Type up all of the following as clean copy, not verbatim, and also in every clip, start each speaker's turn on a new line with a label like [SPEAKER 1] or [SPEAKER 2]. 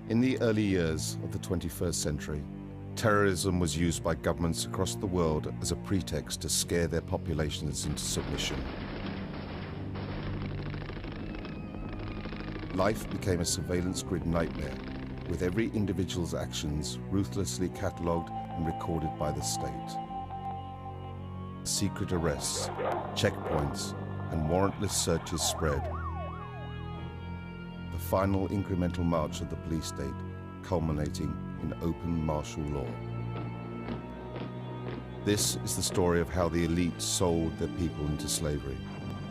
[SPEAKER 1] In the early years of the 21st century, terrorism was used by governments across the world as a pretext to scare their populations into submission. Life became a surveillance grid nightmare, with every individual's actions ruthlessly catalogued and recorded by the state. Secret arrests, checkpoints, and warrantless searches spread. The final incremental march of the police state culminating in open martial law. This is the story of how the elite sold their people into slavery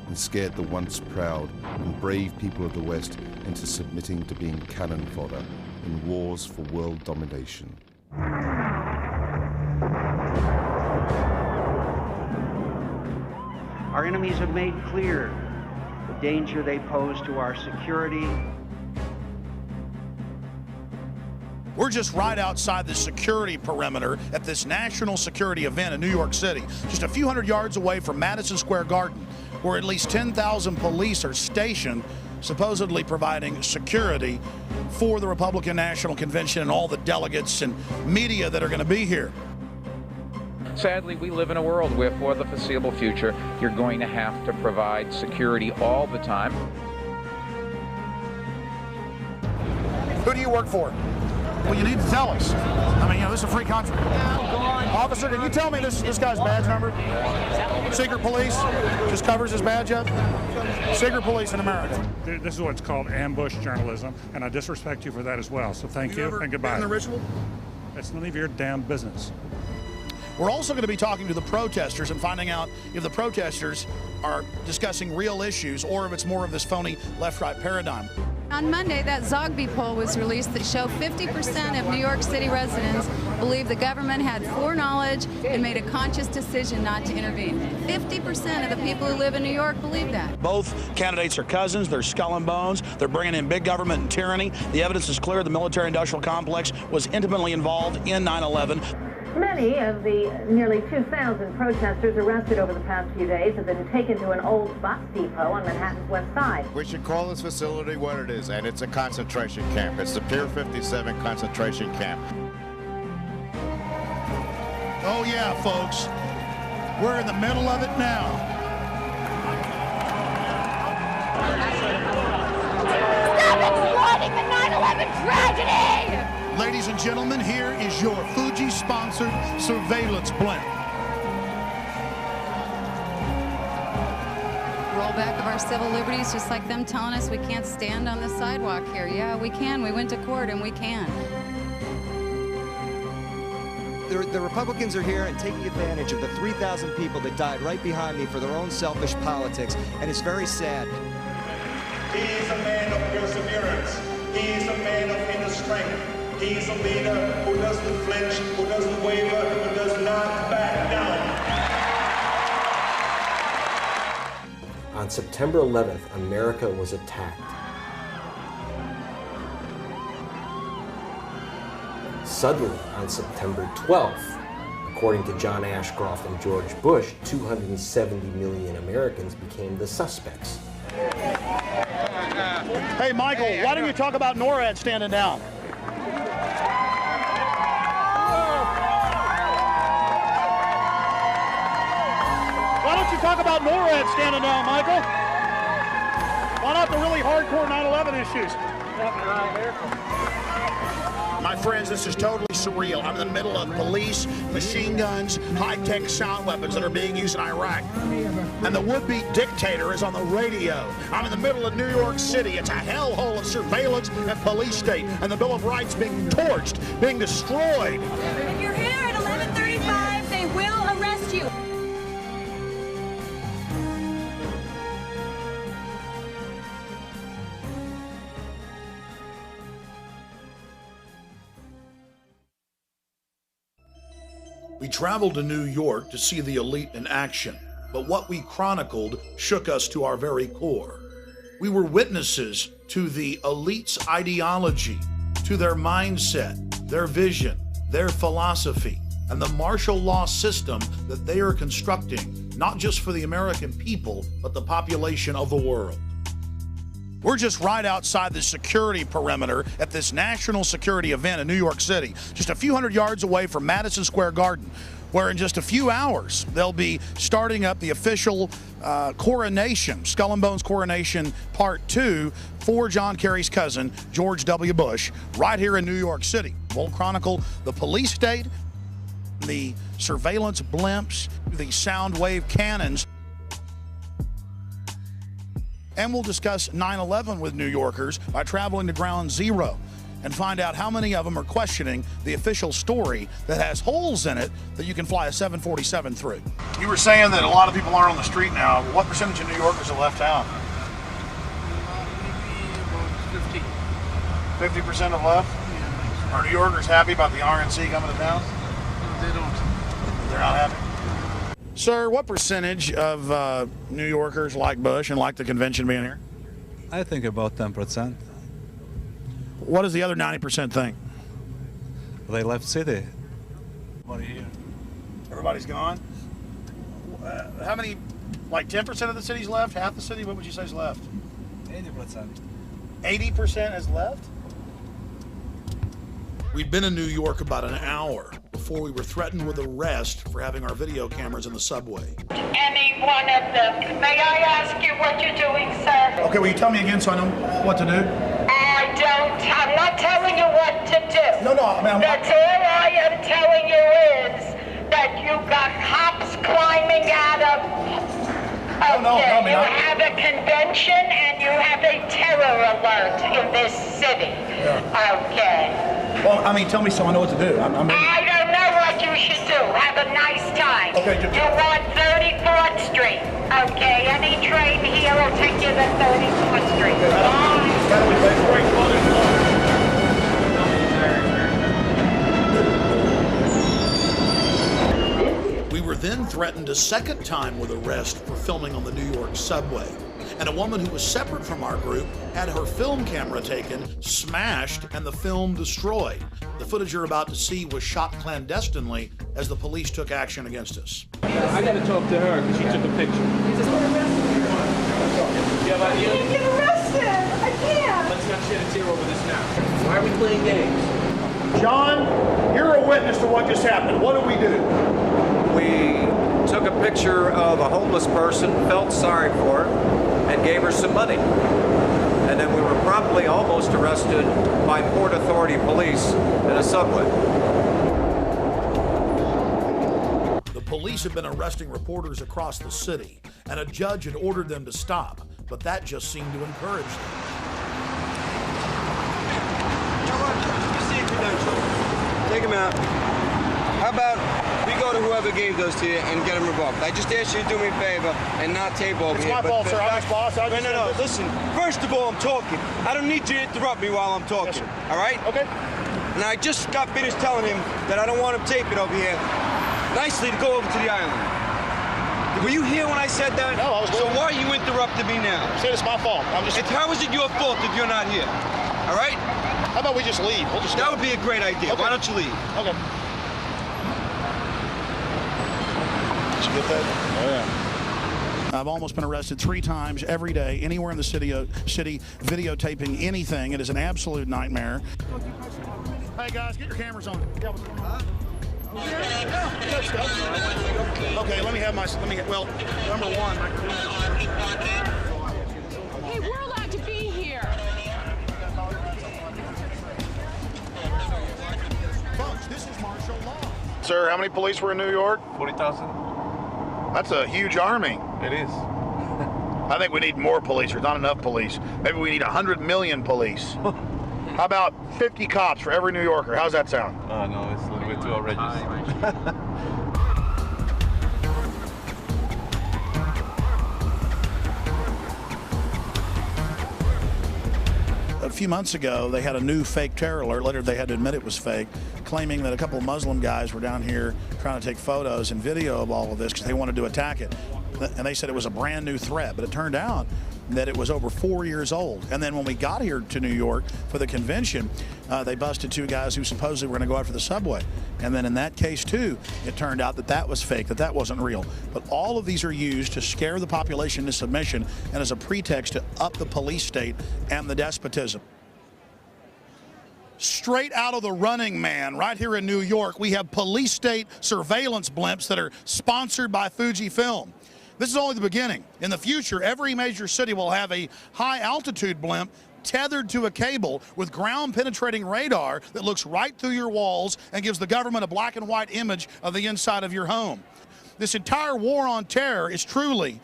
[SPEAKER 1] and scared the once proud and brave people of the West into submitting to being cannon fodder in wars for world domination.
[SPEAKER 2] Our enemies have made clear the danger they pose to our security.
[SPEAKER 3] We're just right outside the security perimeter at this national security event in New York City, just a few hundred yards away from Madison Square Garden, where at least 10,000 police are stationed, supposedly providing security for the Republican National Convention and all the delegates and media that are going to be here.
[SPEAKER 4] Sadly, we live in a world where, for the foreseeable future, you're going to have to provide security all the time.
[SPEAKER 3] Who do you work for? Well, you need to tell us. I mean, this is a free country. Officer, can you tell me this guy's badge number? Secret police just covers his badge up. Secret police in America.
[SPEAKER 5] This is what's called ambush journalism, and I disrespect you for that as well. So thank you and goodbye.
[SPEAKER 3] The ritual?
[SPEAKER 5] It's none of your damn business.
[SPEAKER 3] We're also going to be talking to the protesters and finding out if the protesters are discussing real issues or if it's more of this phony left-right paradigm.
[SPEAKER 6] On Monday, that Zogby poll was released that showed 50% of New York City residents believe the government had foreknowledge and made a conscious decision not to intervene. 50% of the people who live in New York believe that.
[SPEAKER 3] Both candidates are cousins. They're skull and bones. They're bringing in big government and tyranny. The evidence is clear. The military-industrial complex was intimately involved in 9/11.
[SPEAKER 7] Many of the nearly 2,000 protesters arrested over the past few days have been taken to an old bus depot on Manhattan's west side.
[SPEAKER 8] We should call this facility what it is, and it's a concentration camp. It's the Pier 57 concentration camp.
[SPEAKER 3] Oh yeah, folks. We're in the middle of it now.
[SPEAKER 9] Stop exploiting the 9/11 tragedy!
[SPEAKER 3] Ladies and gentlemen, here is your Fuji-sponsored surveillance blimp.
[SPEAKER 6] Rollback of our civil liberties, just like them telling us we can't stand on the sidewalk here. Yeah, we can. We went to court and we can.
[SPEAKER 10] The Republicans are here and taking advantage of the 3,000 people that died right behind me for their own selfish politics, and it's very sad.
[SPEAKER 11] He is a man of perseverance. He is a man of inner strength. He is a leader who doesn't flinch, who doesn't waver, who does not back down.
[SPEAKER 12] On September 11th, America was attacked. Suddenly, on September 12th, according to John Ashcroft and George Bush, 270 million Americans became the suspects.
[SPEAKER 3] Hey, Michael, why don't you talk about NORAD standing down? Why don't you talk about NORAD standing down, Michael? Why not the really hardcore 9/11 issues? My friends, this is totally surreal. I'm in the middle of police, machine guns, high-tech sound weapons that are being used in Iraq. And the would-be dictator is on the radio. I'm in the middle of New York City. It's a hellhole of surveillance and police state. And the Bill of Rights being torched, being destroyed.
[SPEAKER 9] If you're here at 11:35, they will arrest you.
[SPEAKER 3] We traveled to New York to see the elite in action, but what we chronicled shook us to our very core. We were witnesses to the elite's ideology, to their mindset, their vision, their philosophy, and the martial law system that they are constructing, not just for the American people, but the population of the world. We're just right outside the security perimeter at this national security event in New York City, just a few hundred yards away from Madison Square Garden, where in just a few hours they'll be starting up the official coronation, Skull and Bones coronation part 2 for John Kerry's cousin, George W. Bush, right here in New York City. We'll chronicle the police state, the surveillance blimps, the sound wave cannons, and we'll discuss 9/11 with New Yorkers by traveling to Ground Zero and find out how many of them are questioning the official story that has holes in it that you can fly a 747 through. You were saying that a lot of people aren't on the street now. What percentage of New Yorkers have left town?
[SPEAKER 13] Maybe about 50.
[SPEAKER 3] 50% have left? Yeah. Are New Yorkers happy about the RNC coming to town?
[SPEAKER 13] No, they don't.
[SPEAKER 3] They're not happy? Sir, what percentage of New Yorkers like Bush and like the convention being here?
[SPEAKER 14] I think about 10%.
[SPEAKER 3] What does the other 90% think?
[SPEAKER 14] They left city.
[SPEAKER 3] Everybody here. Everybody's gone? How many, like 10% of the city's left? Half the city? What would you say is left?
[SPEAKER 14] 80%.
[SPEAKER 3] 80% is left? We'd been in New York about an hour before we were threatened with arrest for having our video cameras in the subway.
[SPEAKER 15] Any one of them. May I ask you what you're doing, sir?
[SPEAKER 3] Okay, will you tell me again so I know what to do?
[SPEAKER 15] I'm not telling you what to do.
[SPEAKER 3] No, ma'am.
[SPEAKER 15] That's all I am telling you is that you got cops climbing out of... Okay, you have a convention and you have a terror alert in this city. Yeah. Okay.
[SPEAKER 3] Well, I mean, tell me so I know what to do.
[SPEAKER 15] I don't know what you should do. Have a nice time.
[SPEAKER 3] Okay,
[SPEAKER 15] you want 34th Street. Okay, any train here will take you to 34th Street.
[SPEAKER 3] We were then threatened a second time with arrest for filming on the New York subway. And a woman who was separate from our group had her film camera taken, smashed, and the film destroyed. The footage you're about to see was shot clandestinely as the police took action against us.
[SPEAKER 16] I gotta talk to her because she took a picture.
[SPEAKER 15] You can't get arrested! I can't!
[SPEAKER 16] Let's not shed a tear over this now. Why are we playing games?
[SPEAKER 3] John, you're a witness to what just happened. What did we do?
[SPEAKER 17] We took a picture of a homeless person, felt sorry for her, and gave her some money. And then we were promptly almost arrested by Port Authority police in a subway.
[SPEAKER 3] The police had been arresting reporters across the city, and a judge had ordered them to stop, but that just seemed to encourage them.
[SPEAKER 18] Take him out. How about we go to whoever gave those to you and get them revoked? I just asked you to do me a favor and not tape over here.
[SPEAKER 3] It's my fault, sir. I'm his boss.
[SPEAKER 18] No. Listen, first of all, I'm talking. I don't need you to interrupt me while I'm talking. Yes, all right?
[SPEAKER 3] Okay.
[SPEAKER 18] And I just got finished telling him that I don't want him taping over here nicely to go over to the island. Were you here when I said that?
[SPEAKER 3] No, I was.
[SPEAKER 18] So why are you interrupting me now?
[SPEAKER 3] I said it's my fault.
[SPEAKER 18] How is it your fault if you're not here? All right?
[SPEAKER 3] How about we just leave? We'll just.
[SPEAKER 18] That would be a great idea. Okay. Why don't you leave?
[SPEAKER 3] Okay. Did you get that? Oh yeah. I've almost been arrested 3 times every day, anywhere in the city videotaping anything. It is an absolute nightmare. Hey guys, get your cameras on. Yeah, what's going on? Okay, let me have my. Well, number one.
[SPEAKER 9] Hey, we're allowed to be here.
[SPEAKER 3] Folks, this is martial law. Sir, how many police were in New York?
[SPEAKER 19] 40,000.
[SPEAKER 3] That's a huge army.
[SPEAKER 19] It is.
[SPEAKER 3] I think we need more police. There's not enough police. Maybe we need 100 million police. How about 50 cops for every New Yorker? How's that sound?
[SPEAKER 19] Oh, no, it's a little bit too outrageous.
[SPEAKER 3] A few months ago, they had a new fake terror alert. Later, they had to admit it was fake, claiming that a couple of Muslim guys were down here trying to take photos and video of all of this because they wanted to attack it. And they said it was a brand new threat. But it turned out that it was over 4 years old. And then when we got here to New York for the convention, they busted 2 guys who supposedly were going to go after the subway. And then in that case, too, it turned out that that was fake, that wasn't real. But all of these are used to scare the population into submission and as a pretext to up the police state and the despotism. Straight out of The Running Man, right here in New York, we have police state surveillance blimps that are sponsored by Fujifilm. This is only the beginning. In the future, every major city will have a high-altitude blimp tethered to a cable with ground-penetrating radar that looks right through your walls and gives the government a black and white image of the inside of your home. This entire war on terror is truly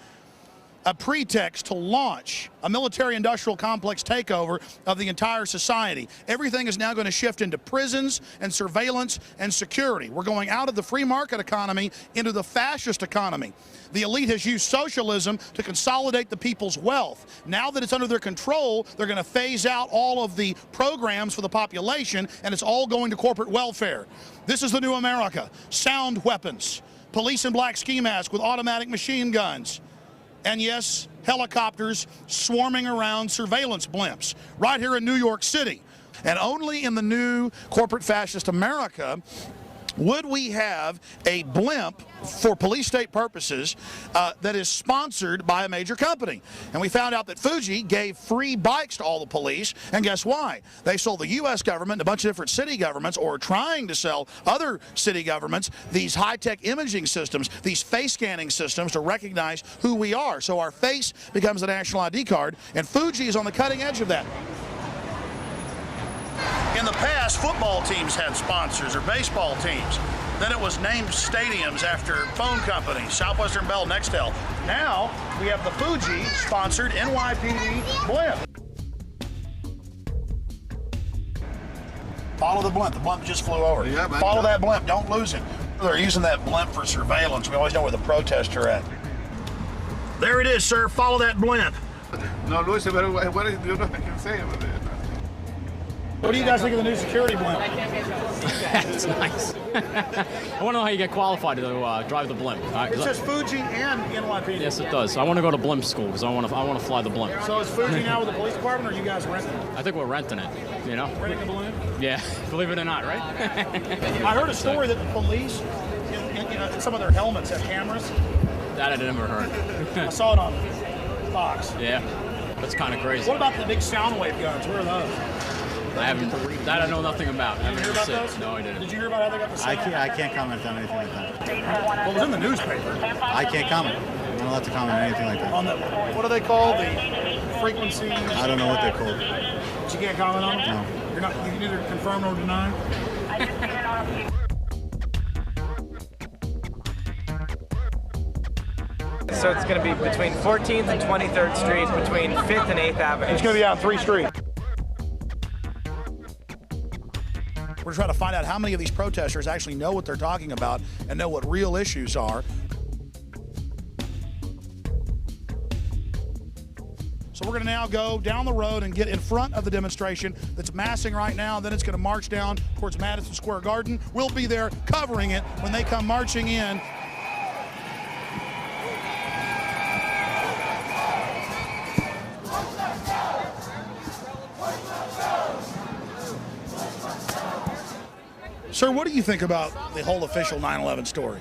[SPEAKER 3] a pretext to launch a military-industrial complex takeover of the entire society. Everything is now going to shift into prisons and surveillance and security. We're going out of the free market economy into the fascist economy. The elite has used socialism to consolidate the people's wealth. Now that it's under their control, they're going to phase out all of the programs for the population, and it's all going to corporate welfare. This is the new America. Sound weapons, police in black ski masks with automatic machine guns, and yes, helicopters swarming around surveillance blimps right here in New York City. And only in the new corporate fascist America would we have a blimp for police state purposes that is sponsored by a major company. And we found out that Fuji gave free bikes to all the police, and guess why? They sold the U.S. government, a bunch of different city governments, or trying to sell other city governments, these high-tech imaging systems, these face scanning systems to recognize who we are. So our face becomes the national ID card, and Fuji is on the cutting edge of that. In the past, football teams had sponsors, or baseball teams. Then it was named stadiums after phone companies, Southwestern Bell, Nextel. Now we have the Fuji-sponsored NYPD blimp. Follow the blimp. The blimp just flew over. Yeah, follow that blimp. Don't lose it. They're using that blimp for surveillance. We always know where the protests are at. There it is, sir. Follow that blimp.
[SPEAKER 19] No, Luis, what do you know I can say about it?
[SPEAKER 3] What do you guys think of the new security blimp?
[SPEAKER 20] It's nice. I want to know how you get qualified to drive the blimp.
[SPEAKER 3] It says Fuji and NYPD.
[SPEAKER 20] Yes, it does. I want to go to blimp school because I want to fly the blimp.
[SPEAKER 3] So is Fuji now with the police department, or are you guys renting it?
[SPEAKER 20] I think we're renting it. You know.
[SPEAKER 3] Renting the balloon?
[SPEAKER 20] Yeah, believe it or not, right?
[SPEAKER 3] I heard a story that the police, in some of their helmets have cameras.
[SPEAKER 20] That I never heard.
[SPEAKER 3] I saw it on Fox.
[SPEAKER 20] Yeah, that's kind of crazy.
[SPEAKER 3] What about the big sound wave guns? Where are those?
[SPEAKER 20] I haven't. That I know nothing about.
[SPEAKER 3] Did you hear about those?
[SPEAKER 20] No, I didn't.
[SPEAKER 3] Did you hear about how they got the sound?
[SPEAKER 14] I can't comment on anything like that.
[SPEAKER 3] Well, it was in the newspaper.
[SPEAKER 14] I can't comment. I'm not allowed to comment on anything like that.
[SPEAKER 3] On the, what are they called? The frequencies?
[SPEAKER 14] I don't know what they're called.
[SPEAKER 3] But you can't comment on them? No. You're not. You can either confirm or deny.
[SPEAKER 21] So it's going to be between 14th and 23rd Street, between 5th and 8th Avenue.
[SPEAKER 3] It's going to be on 3 streets. We're trying to find out how many of these protesters actually know what they're talking about and know what real issues are. So we're going to now go down the road and get in front of the demonstration that's massing right now. Then it's going to march down towards Madison Square Garden. We'll be there covering it when they come marching in. Sir, what do you think about the whole official 9/11 story?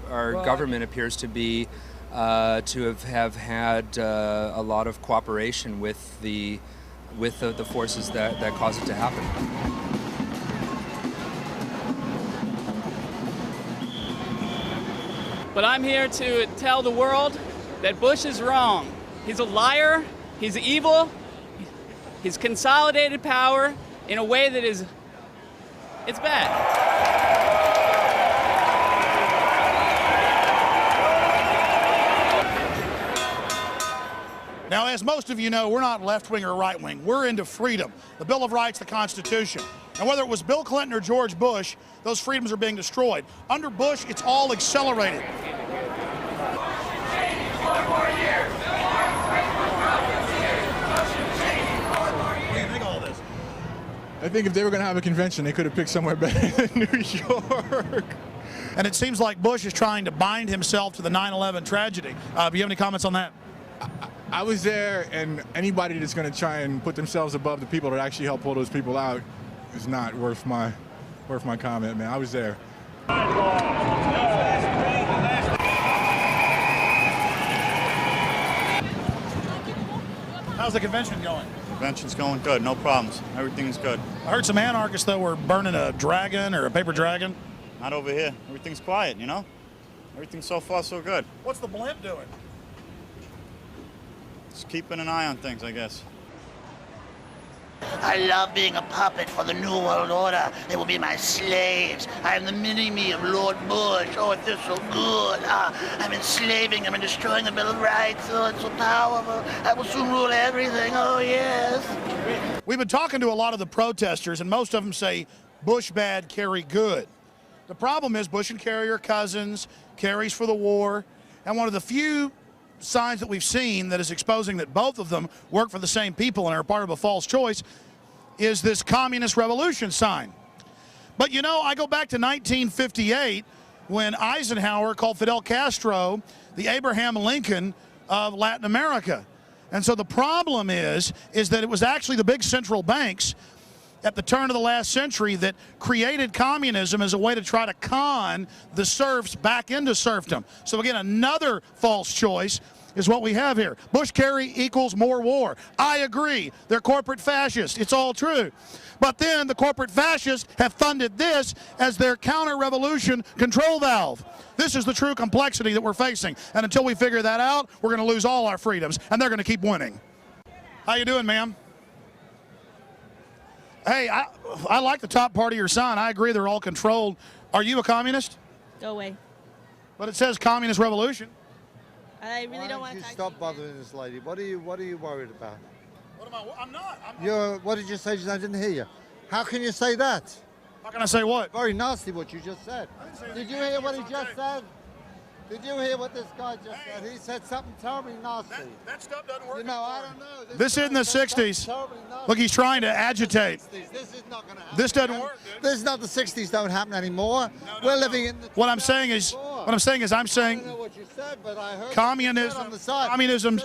[SPEAKER 22] Our government appears to be to have had a lot of cooperation with the forces that caused it to happen.
[SPEAKER 23] But I'm here to tell the world that Bush is wrong. He's a liar, he's evil, he's consolidated power in a way that is, it's bad.
[SPEAKER 3] Now, as most of you know, we're not left-wing or right-wing. We're into freedom, the Bill of Rights, the Constitution. And whether it was Bill Clinton or George Bush, those freedoms are being destroyed. Under Bush, it's all accelerated.
[SPEAKER 24] I think if they were going to have a convention, they could have picked somewhere better than New York.
[SPEAKER 3] And it seems like Bush is trying to bind himself to the 9/11 tragedy. Do you have any comments on that?
[SPEAKER 24] I was there, and anybody that's going to try and put themselves above the people that actually help pull those people out is not worth my comment, man. I was there.
[SPEAKER 3] How's the convention going?
[SPEAKER 14] Convention's going good, no problems. Everything's good.
[SPEAKER 3] I heard some anarchists, though, were burning a dragon or a paper dragon.
[SPEAKER 14] Not over here. Everything's quiet, you know? Everything's so far so good.
[SPEAKER 3] What's the blimp doing?
[SPEAKER 14] Just keeping an eye on things, I guess.
[SPEAKER 1] I love being a puppet for the New World Order. They will be my slaves. I am the mini-me of Lord Bush. Oh, it feels so good. I'm enslaving them and destroying the Bill of Rights. Oh, it's so powerful. I will soon rule everything. Oh, yes.
[SPEAKER 3] We've been talking to a lot of the protesters, and most of them say Bush bad, Kerry good. The problem is Bush and Kerry are cousins. Kerry's for the war. And one of the few signs that we've seen that is exposing that both of them work for the same people and are part of a false choice is this communist revolution sign. But you know, I go back to 1958 when Eisenhower called Fidel Castro the Abraham Lincoln of Latin America. And so the problem is that it was actually the big central banks at the turn of the last century that created communism as a way to try to con the serfs back into serfdom. So again, another false choice is what we have here. Bush-Kerry equals more war. I agree. They're corporate fascists. It's all true. But then the corporate fascists have funded this as their counter-revolution control valve. This is the true complexity that we're facing. And until we figure that out, we're going to lose all our freedoms, and they're going to keep winning. How you doing, ma'am? Hey, I like the top part of your sign. I agree they're all controlled. Are you a communist?
[SPEAKER 2] Go away.
[SPEAKER 3] But it says communist revolution.
[SPEAKER 2] I really don't want to
[SPEAKER 4] stop bothering this lady. What are you worried about?
[SPEAKER 3] What am I? I'm not.
[SPEAKER 4] What did you say? I didn't hear you. How can you say that?
[SPEAKER 3] How can I say what?
[SPEAKER 4] Very nasty what you just said. Did you hear what he just said? Did you hear what this guy just said? He said something terribly nasty.
[SPEAKER 3] That stuff doesn't work.
[SPEAKER 4] You know, I don't know.
[SPEAKER 3] This isn't the 60s. Look, he's trying to agitate.
[SPEAKER 4] This is not going to happen.
[SPEAKER 3] This doesn't work, dude.
[SPEAKER 4] This is not the 60s. Don't happen anymore. We're living in the.
[SPEAKER 3] What I'm saying is, I'm saying.
[SPEAKER 4] I don't know what you said, but I heard
[SPEAKER 3] communism.
[SPEAKER 4] on the side.
[SPEAKER 3] Communism.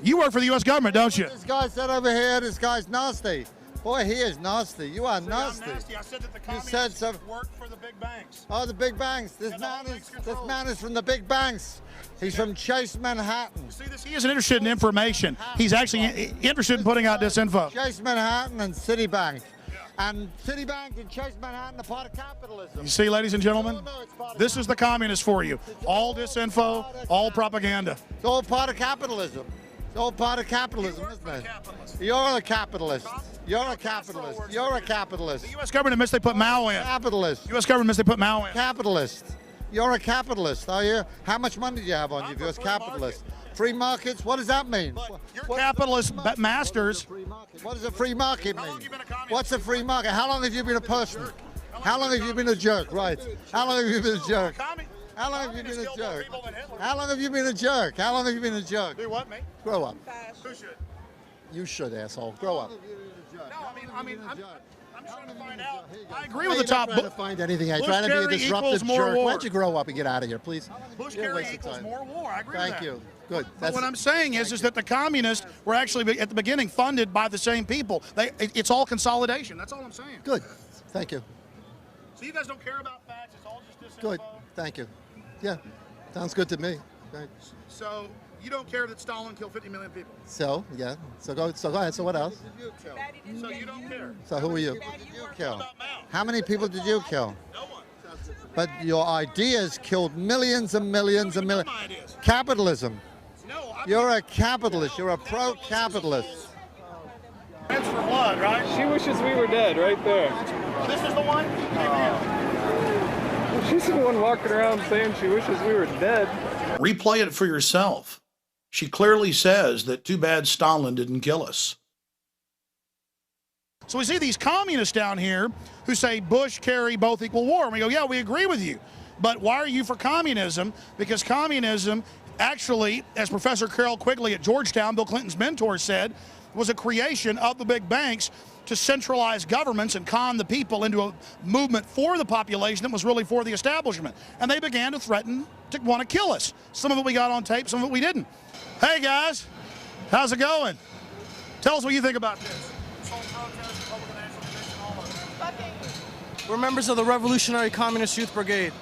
[SPEAKER 3] You work for the U.S. government, don't you?
[SPEAKER 4] This guy said over here, this guy's nasty. Boy, he is nasty. You are nasty.
[SPEAKER 3] I said that the communists work for the big banks.
[SPEAKER 4] Oh, the big banks. This man is from the big banks. He's from Chase Manhattan.
[SPEAKER 3] See this? He isn't interested in information. He's actually interested in putting out disinfo.
[SPEAKER 4] Chase Manhattan and Citibank. And Citibank and Chase Manhattan are part of capitalism.
[SPEAKER 3] You see, ladies and gentlemen, this is the communists for you. All disinfo, all propaganda.
[SPEAKER 4] It's all part of capitalism. It's all part of capitalism, isn't it? You're a capitalist. You're a capitalist. You're a capitalist.
[SPEAKER 3] The U.S. government admits they put Mao in.
[SPEAKER 4] Capitalist.
[SPEAKER 3] U.S. government admits they put Mao in.
[SPEAKER 4] Capitalist. You're a capitalist, are you? How much money do you have on you if you're a capitalist? Free markets? What does that mean?
[SPEAKER 3] You're capitalist masters.
[SPEAKER 4] What does a free market mean? What's a free market? How long have you been a person? How long have you been a jerk? Right. How long have you been a jerk? How long have you been a jerk? How long have you been a jerk? How long have you been a jerk?
[SPEAKER 3] Do what, mate?
[SPEAKER 4] Grow up.
[SPEAKER 3] Who should?
[SPEAKER 4] You should, asshole. Grow up.
[SPEAKER 3] No, I'm trying to find out. I agree with the top.
[SPEAKER 4] Trying to find anything. I'm trying to be a disruptive jerk. Why don't you grow up and get out of here, please?
[SPEAKER 3] Bush-Kerry equals more war. I agree with that.
[SPEAKER 4] Thank you. Good.
[SPEAKER 3] But what I'm saying is that the communists were actually at the beginning funded by the same people. It's all consolidation. That's all I'm saying.
[SPEAKER 4] Good. Thank you.
[SPEAKER 3] So you guys don't care about facts. It's all just disinfo.
[SPEAKER 4] Good. Thank you. Yeah. Sounds good to me. Thanks.
[SPEAKER 3] So you don't care that Stalin killed 50 million people?
[SPEAKER 4] So, yeah. So go ahead. So what else?
[SPEAKER 3] So you don't care?
[SPEAKER 4] So who are you? How many people did you kill?
[SPEAKER 3] No one.
[SPEAKER 4] But your ideas killed millions and millions and millions. Capitalism. You're a capitalist. You're a pro-capitalist.
[SPEAKER 3] That's for blood, right?
[SPEAKER 5] She wishes we were dead right there.
[SPEAKER 3] This is the one?
[SPEAKER 5] She's the one walking around saying she wishes we were dead.
[SPEAKER 3] Replay it for yourself. She clearly says that too bad Stalin didn't kill us. So we see these communists down here who say Bush, Kerry, both equal war. And we go, yeah, we agree with you. But why are you for communism? Because communism actually, as Professor Carol Quigley at Georgetown, Bill Clinton's mentor, said, was a creation of the big banks to centralize governments and con the people into a movement for the population that was really for the establishment. And they began to threaten to want to kill us. Some of it we got on tape, some of it we didn't. Hey guys, How's it going? Tell us what you think about this.
[SPEAKER 6] We're members of the Revolutionary Communist Youth Brigade.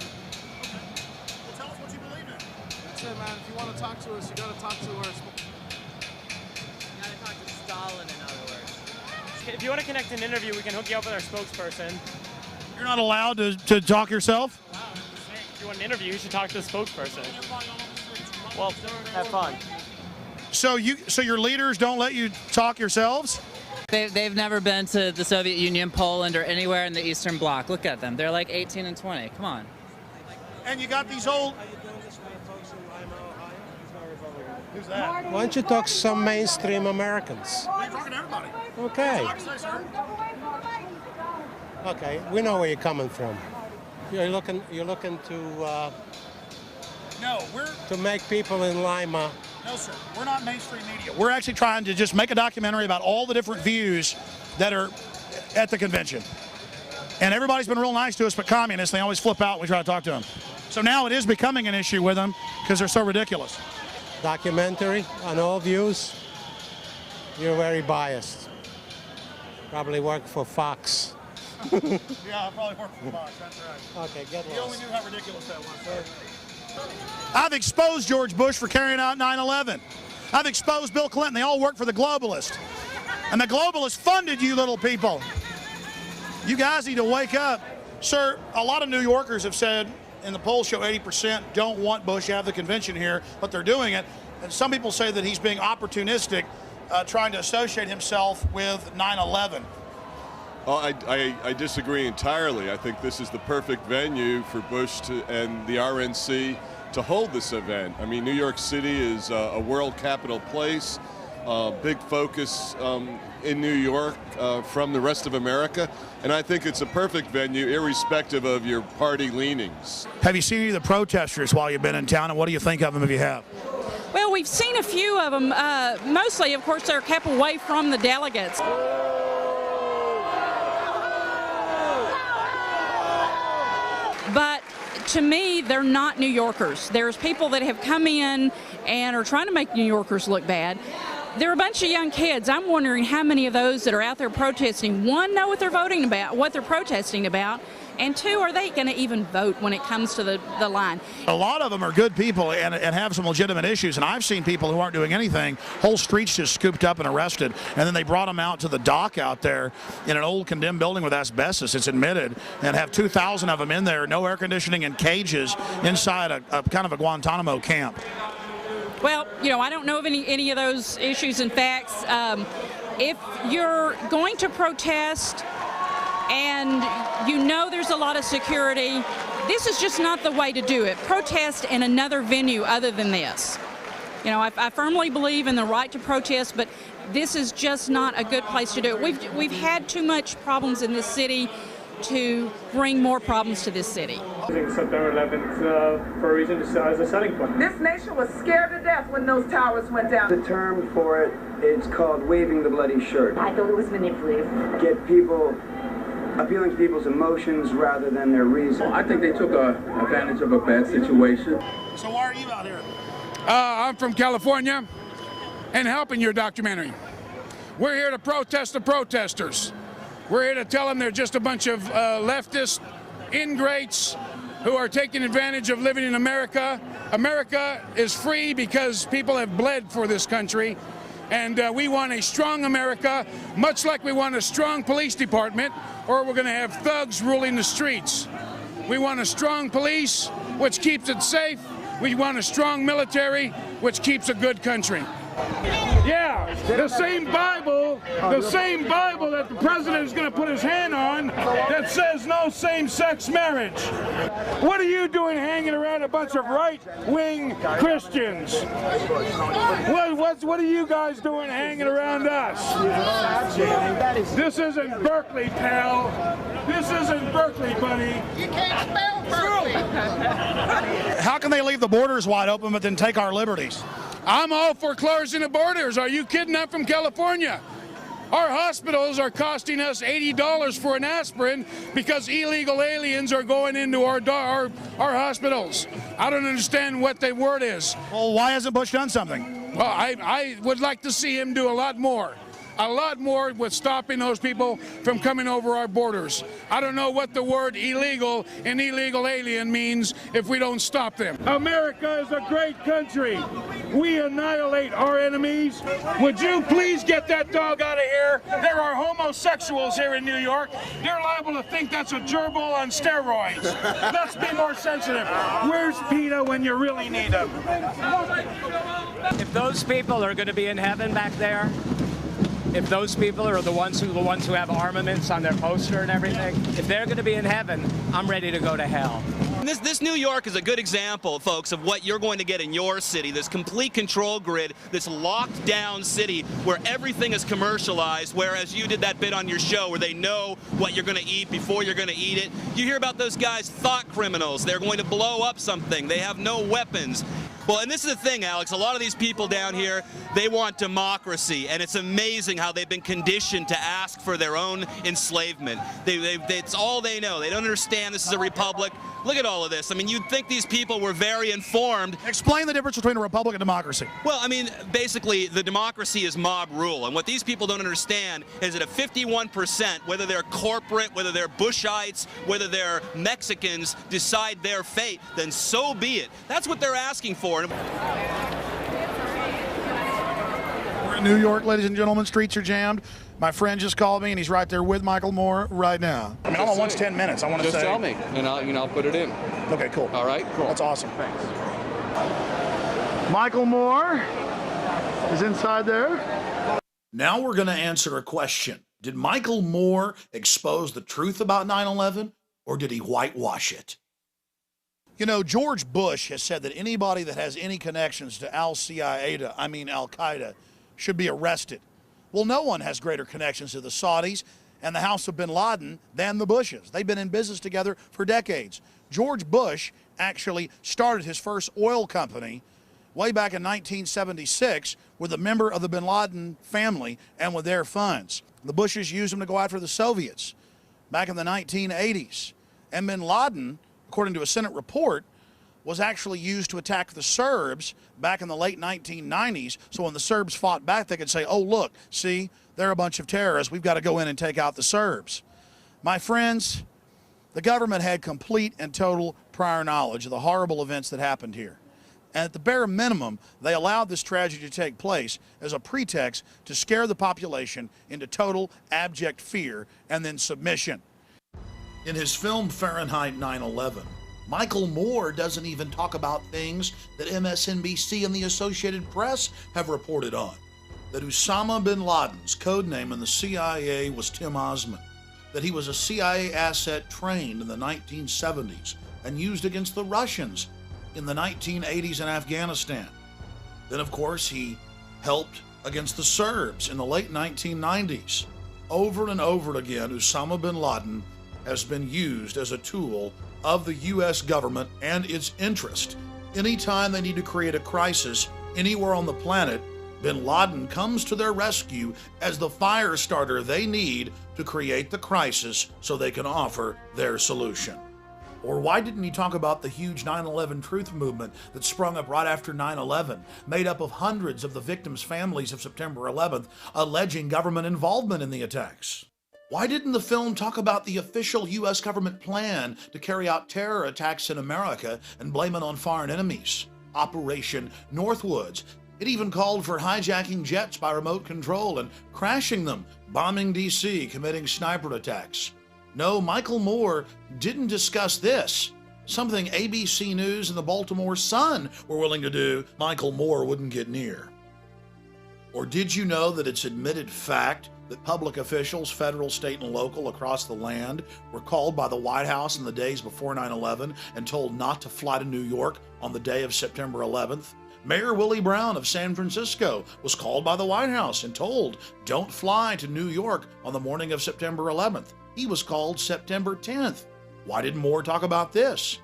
[SPEAKER 3] Tell us what you believe in.
[SPEAKER 6] That's it, man. If you want to talk to us, you got to talk to us.
[SPEAKER 7] You got to talk to Stalin, in other words. If you want to connect an interview, we can hook you up with our spokesperson.
[SPEAKER 3] You're not allowed to talk yourself?
[SPEAKER 7] If you want an interview, you should talk to the spokesperson. Well, have fun.
[SPEAKER 3] So your leaders don't let you talk yourselves?
[SPEAKER 8] They've never been to the Soviet Union, Poland, or anywhere in the Eastern Bloc. Look at them. They're like 18 and 20. Come on.
[SPEAKER 3] And you got these old... Who's that?
[SPEAKER 10] Why don't you talk to some mainstream Americans?
[SPEAKER 3] You're talking to everybody.
[SPEAKER 10] Okay. Okay, we know where you're coming from. You're looking to to make people in Lima.
[SPEAKER 3] No, sir. We're not mainstream media. We're actually trying to just make a documentary about all the different views that are at the convention. And everybody's been real nice to us, but communists, they always flip out when we try to talk to them. So now it is becoming an issue with them because they're so ridiculous.
[SPEAKER 10] Documentary on all views. You're very biased. Probably work for Fox.
[SPEAKER 3] Yeah, I probably work for Fox. That's right.
[SPEAKER 10] Okay, get lost.
[SPEAKER 3] You only knew how ridiculous that was, sir. I've exposed George Bush for carrying out 9/11. I've exposed Bill Clinton. They all work for the globalists. And the globalists funded you little people. You guys need to wake up. Sir, a lot of New Yorkers have said, and the polls show 80% don't want Bush to have the convention here, but they're doing it. And some people say that he's being opportunistic, trying to associate himself with 9/11.
[SPEAKER 25] Well, I disagree entirely. I think this is the perfect venue for Bush and the RNC to hold this event. I mean, New York City is a world capital place, big focus in New York from the rest of America, and I think it's a perfect venue irrespective of your party leanings.
[SPEAKER 3] Have you seen any of the protesters while you've been in town, and what do you think of them if you have?
[SPEAKER 26] Well, we've seen a few of them. Mostly, of course, they're kept away from the delegates. But to me, they're not New Yorkers. There's people that have come in and are trying to make New Yorkers look bad. They're a bunch of young kids. I'm wondering how many of those that are out there protesting, one, know what they're voting about, what they're protesting about, and two, are they going to even vote when it comes to the line? A
[SPEAKER 3] lot of them are good people and have some legitimate issues, and I've seen people who aren't doing anything, whole streets just scooped up and arrested, and then they brought them out to the dock out there in an old condemned building with asbestos, it's admitted, and have 2,000 of them in there, no air conditioning and cages inside a kind of a Guantanamo camp.
[SPEAKER 26] Well, you know, I don't know of any of those issues and facts. If you're going to protest and you know there's a lot of security, this is just not the way to do it. Protest in another venue other than this. You know, I firmly believe in the right to protest, but this is just not a good place to do it. We've had too much problems in this city to bring more problems to this city.
[SPEAKER 5] September 11th for a reason as a selling point.
[SPEAKER 27] This nation was scared to death when those towers went down.
[SPEAKER 28] The term for it, it's called waving the bloody shirt.
[SPEAKER 9] I thought it was manipulative.
[SPEAKER 28] Get people, appealing to people's emotions rather than their reason.
[SPEAKER 13] I think they took advantage of a bad situation.
[SPEAKER 3] So why are you out here?
[SPEAKER 29] I'm from California and helping your documentary. We're here to protest the protesters. We're here to tell them they're just a bunch of leftist ingrates who are taking advantage of living in America. America is free because people have bled for this country. And we want a strong America, much like we want a strong police department, or we're going to have thugs ruling the streets. We want a strong police, which keeps it safe. We want a strong military, which keeps a good country. Yeah, the same Bible that the president is going to put his hand on that says no same-sex marriage. What are you doing hanging around a bunch of right-wing Christians? What are you guys doing hanging around us? This isn't Berkeley, pal. This isn't Berkeley, buddy.
[SPEAKER 27] You can't spell Berkeley.
[SPEAKER 3] How can they leave the borders wide open but then take our liberties?
[SPEAKER 29] I'm all for closing the borders. Are you kidding? I'm from California. Our hospitals are costing us $80 for an aspirin because illegal aliens are going into our hospitals. I don't understand what the word is.
[SPEAKER 3] Well, why hasn't Bush done something?
[SPEAKER 29] Well, I would like to see him do a lot more with stopping those people from coming over our borders. I don't know what the word illegal and illegal alien means if we don't stop them. America is a great country. We annihilate our enemies. Would you please get that dog out of here? There are homosexuals here in New York. They're liable to think that's a gerbil on steroids. Let's be more sensitive. Where's PETA when you really need him?
[SPEAKER 7] If those people are going to be in heaven back there, if those people are the ones who have armaments on their poster and everything, if they're going to be in heaven, I'm ready to go to hell.
[SPEAKER 11] This New York is a good example, folks, of what you're going to get in your city, this complete control grid, this locked down city where everything is commercialized, whereas you did that bit on your show where they know what you're going to eat before you're going to eat it. You hear about those guys, thought criminals. They're going to blow up something. They have no weapons. Well, and this is the thing, Alex, a lot of these people down here, they want democracy, and it's amazing how they've been conditioned to ask for their own enslavement. It's all they know. They don't understand this is a republic. Look at all of this. I mean, you'd think these people were very informed.
[SPEAKER 3] Explain the difference between a republic and democracy.
[SPEAKER 11] Well, I mean, basically, the democracy is mob rule, and what these people don't understand is that if 51%, whether they're corporate, whether they're Bushites, whether they're Mexicans, decide their fate, then so be it. That's what they're asking for.
[SPEAKER 3] We're in New York, ladies and gentlemen. Streets are jammed. My friend just called me, and he's right there with Michael Moore right now. I mean, I'm on 1 to 10 minutes. I want to say.
[SPEAKER 12] Just tell me, and I'll put it in.
[SPEAKER 3] Okay, cool.
[SPEAKER 12] All right, cool.
[SPEAKER 3] That's awesome.
[SPEAKER 12] Thanks.
[SPEAKER 3] Michael Moore is inside there. Now we're going to answer a question. Did Michael Moore expose the truth about 9/11, or did he whitewash it? You know, George Bush has said that anybody that has any connections to Al-Qaeda, should be arrested. Well, no one has greater connections to the Saudis and the House of bin Laden than the Bushes. They've been in business together for decades. George Bush actually started his first oil company way back in 1976 with a member of the bin Laden family and with their funds. The Bushes used them to go after the Soviets back in the 1980s. And bin Laden, according to a Senate report, was actually used to attack the Serbs back in the late 1990s. So when the Serbs fought back, they could say, oh, look, see, they're a bunch of terrorists. We've got to go in and take out the Serbs. My friends, the government had complete and total prior knowledge of the horrible events that happened here. And at the bare minimum, they allowed this tragedy to take place as a pretext to scare the population into total abject fear and then submission. In his film Fahrenheit 9/11, Michael Moore doesn't even talk about things that MSNBC and the Associated Press have reported on. That Osama bin Laden's code name in the CIA was Tim Osman. That he was a CIA asset trained in the 1970s and used against the Russians in the 1980s in Afghanistan. Then, of course, he helped against the Serbs in the late 1990s. Over and over again, Osama bin Laden has been used as a tool of the U.S. government and its interest. Anytime they need to create a crisis anywhere on the planet, bin Laden comes to their rescue as the fire starter they need to create the crisis so they can offer their solution. Or why didn't he talk about the huge 9/11 truth movement that sprung up right after 9/11, made up of hundreds of the victims' families of September 11th, alleging government involvement in the attacks? Why didn't the film talk about the official U.S. government plan to carry out terror attacks in America and blame it on foreign enemies? Operation Northwoods. It even called for hijacking jets by remote control and crashing them, bombing D.C., committing sniper attacks. No, Michael Moore didn't discuss this. Something ABC News and the Baltimore Sun were willing to do, Michael Moore wouldn't get near. Or did you know that it's admitted fact that public officials, federal, state, and local across the land, were called by the White House in the days before 9/11 and told not to fly to New York on the day of September 11th? Mayor Willie Brown of San Francisco was called by the White House and told, don't fly to New York on the morning of September 11th. He was called September 10th. Why didn't Moore talk about this?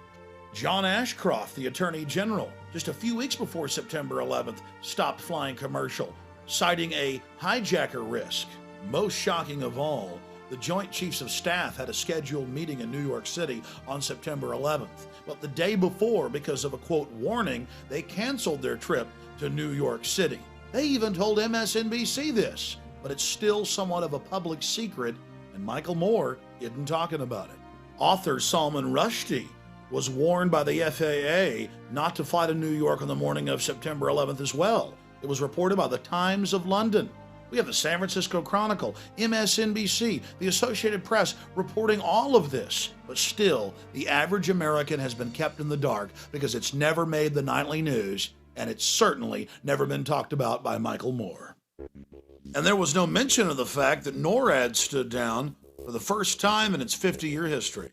[SPEAKER 3] John Ashcroft, the Attorney General, just a few weeks before September 11th, stopped flying commercial, citing a hijacker risk. Most shocking of all, The Joint Chiefs of Staff had a scheduled meeting in New York City on September 11th. But the day before, because of a quote warning, they canceled their trip to New York City. They even told MSNBC this, but it's still somewhat of a public secret, and Michael Moore isn't talking about it. Author Salman Rushdie was warned by the FAA not to fly to New York on the morning of September 11th as well. It was reported by the Times of London. We have the San Francisco Chronicle, MSNBC, the Associated Press reporting all of this. But still, the average American has been kept in the dark because it's never made the nightly news, and it's certainly never been talked about by Michael Moore. And there was no mention of the fact that NORAD stood down for the first time in its 50-year history.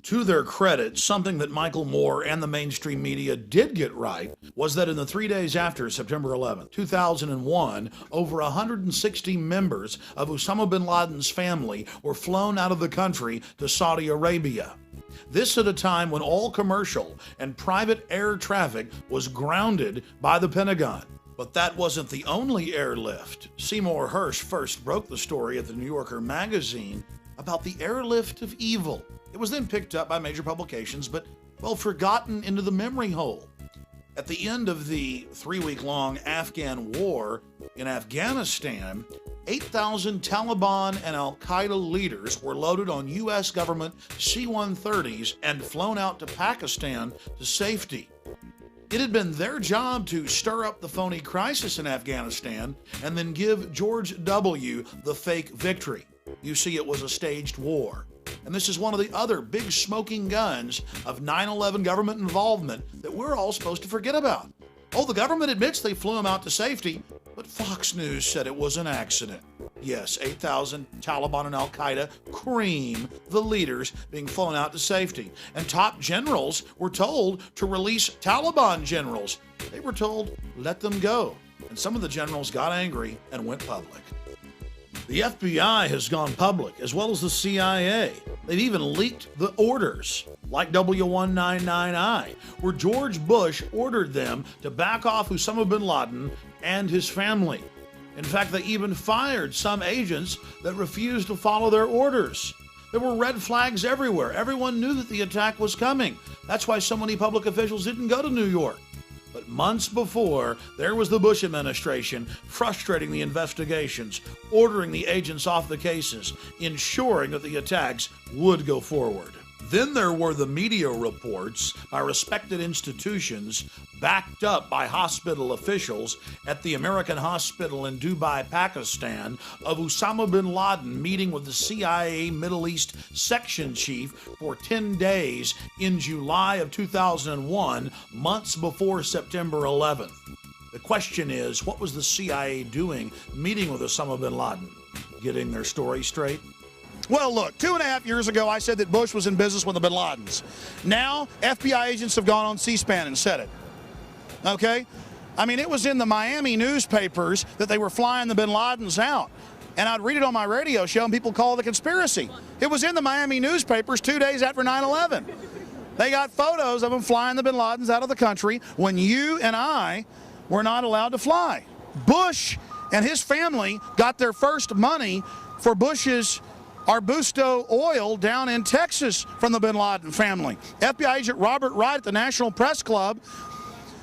[SPEAKER 3] To their credit, something that Michael Moore and the mainstream media did get right was that in the 3 days after September 11, 2001, over 160 members of Osama bin Laden's family were flown out of the country to Saudi Arabia. This at a time when all commercial and private air traffic was grounded by the Pentagon. But that wasn't the only airlift. Seymour Hersh first broke the story at the New Yorker magazine about the airlift of evil. It was then picked up by major publications, but, well, forgotten into the memory hole. At the end of the 3-week-long Afghan war in Afghanistan, 8,000 Taliban and al-Qaeda leaders were loaded on U.S. government C-130s and flown out to Pakistan to safety. It had been their job to stir up the phony crisis in Afghanistan and then give George W. the fake victory. You see, it was a staged war. And this is one of the other big smoking guns of 9/11 government involvement that we're all supposed to forget about. Oh, the government admits they flew him out to safety, but Fox News said it was an accident. Yes, 8,000 Taliban and al-Qaeda cream the leaders being flown out to safety. And top generals were told to release Taliban generals. They were told, let them go. And some of the generals got angry and went public. The FBI has gone public, as well as the CIA. They've even leaked the orders, like W199I, where George Bush ordered them to back off Osama bin Laden and his family. In fact, they even fired some agents that refused to follow their orders. There were red flags everywhere. Everyone knew that the attack was coming. That's why so many public officials didn't go to New York. But months before, there was the Bush administration frustrating the investigations, ordering the agents off the cases, ensuring that the attacks would go forward. Then there were the media reports by respected institutions, backed up by hospital officials at the American hospital in Dubai, Pakistan, of Osama bin Laden meeting with the CIA Middle East section chief for 10 days in July of 2001, months before September 11th. The question is, what was the CIA doing meeting with Osama bin Laden? Getting their story straight? Well, look, 2.5 years ago, I said that Bush was in business with the bin Ladens. Now, FBI agents have gone on C-SPAN and said it. Okay? I mean, it was in the Miami newspapers that they were flying the bin Ladens out. And I'd read it on my radio show, and people call it a conspiracy. It was in the Miami newspapers 2 days after 9/11. They got photos of them flying the bin Ladens out of the country when you and I were not allowed to fly. Bush and his family got their first money for Bush's Arbusto oil down in Texas from the bin Laden family. FBI agent Robert Wright at the National Press Club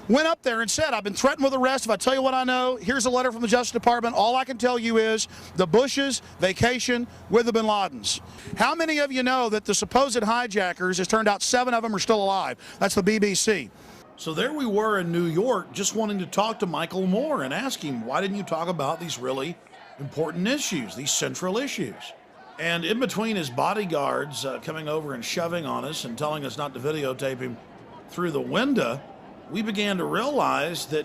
[SPEAKER 3] went up there and said, I've been threatened with arrest. If I tell you what I know, here's a letter from the Justice Department. All I can tell you is the Bushes vacation with the bin Ladens. How many of you know that the supposed hijackers, it turned out 7 of them are still alive? That's the BBC. So there we were in New York just wanting to talk to Michael Moore and ask him, why didn't you talk about these really important issues, these central issues? And in between his bodyguards coming over and shoving on us and telling us not to videotape him through the window, we began to realize that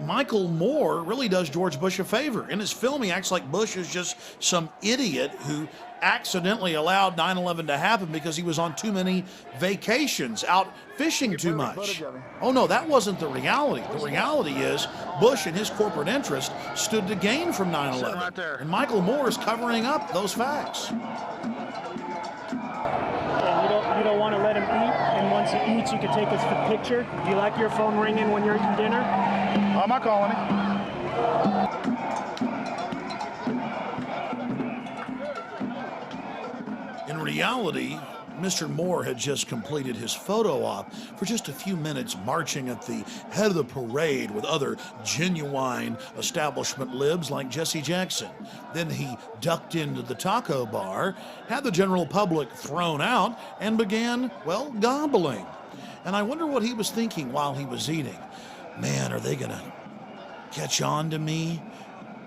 [SPEAKER 3] Michael Moore really does George Bush a favor. In his film, he acts like Bush is just some idiot who accidentally allowed 9/11 to happen because he was on too many vacations, out fishing too much. Oh no, that wasn't the reality. The reality is Bush and his corporate interest stood to gain from 9/11. And Michael Moore is covering up those facts.
[SPEAKER 5] You don't want to let him eat, and once he eats, you can take his picture. Do you like your phone ringing when you're eating dinner?
[SPEAKER 3] I'm not calling it. reality, Mr. Moore had just completed his photo op for just a few minutes marching at the head of the parade with other genuine establishment libs like Jesse Jackson. Then he ducked into the taco bar, had the general public thrown out, and began, well, gobbling. And I wonder what he was thinking while he was eating. Man, are they going to catch on to me?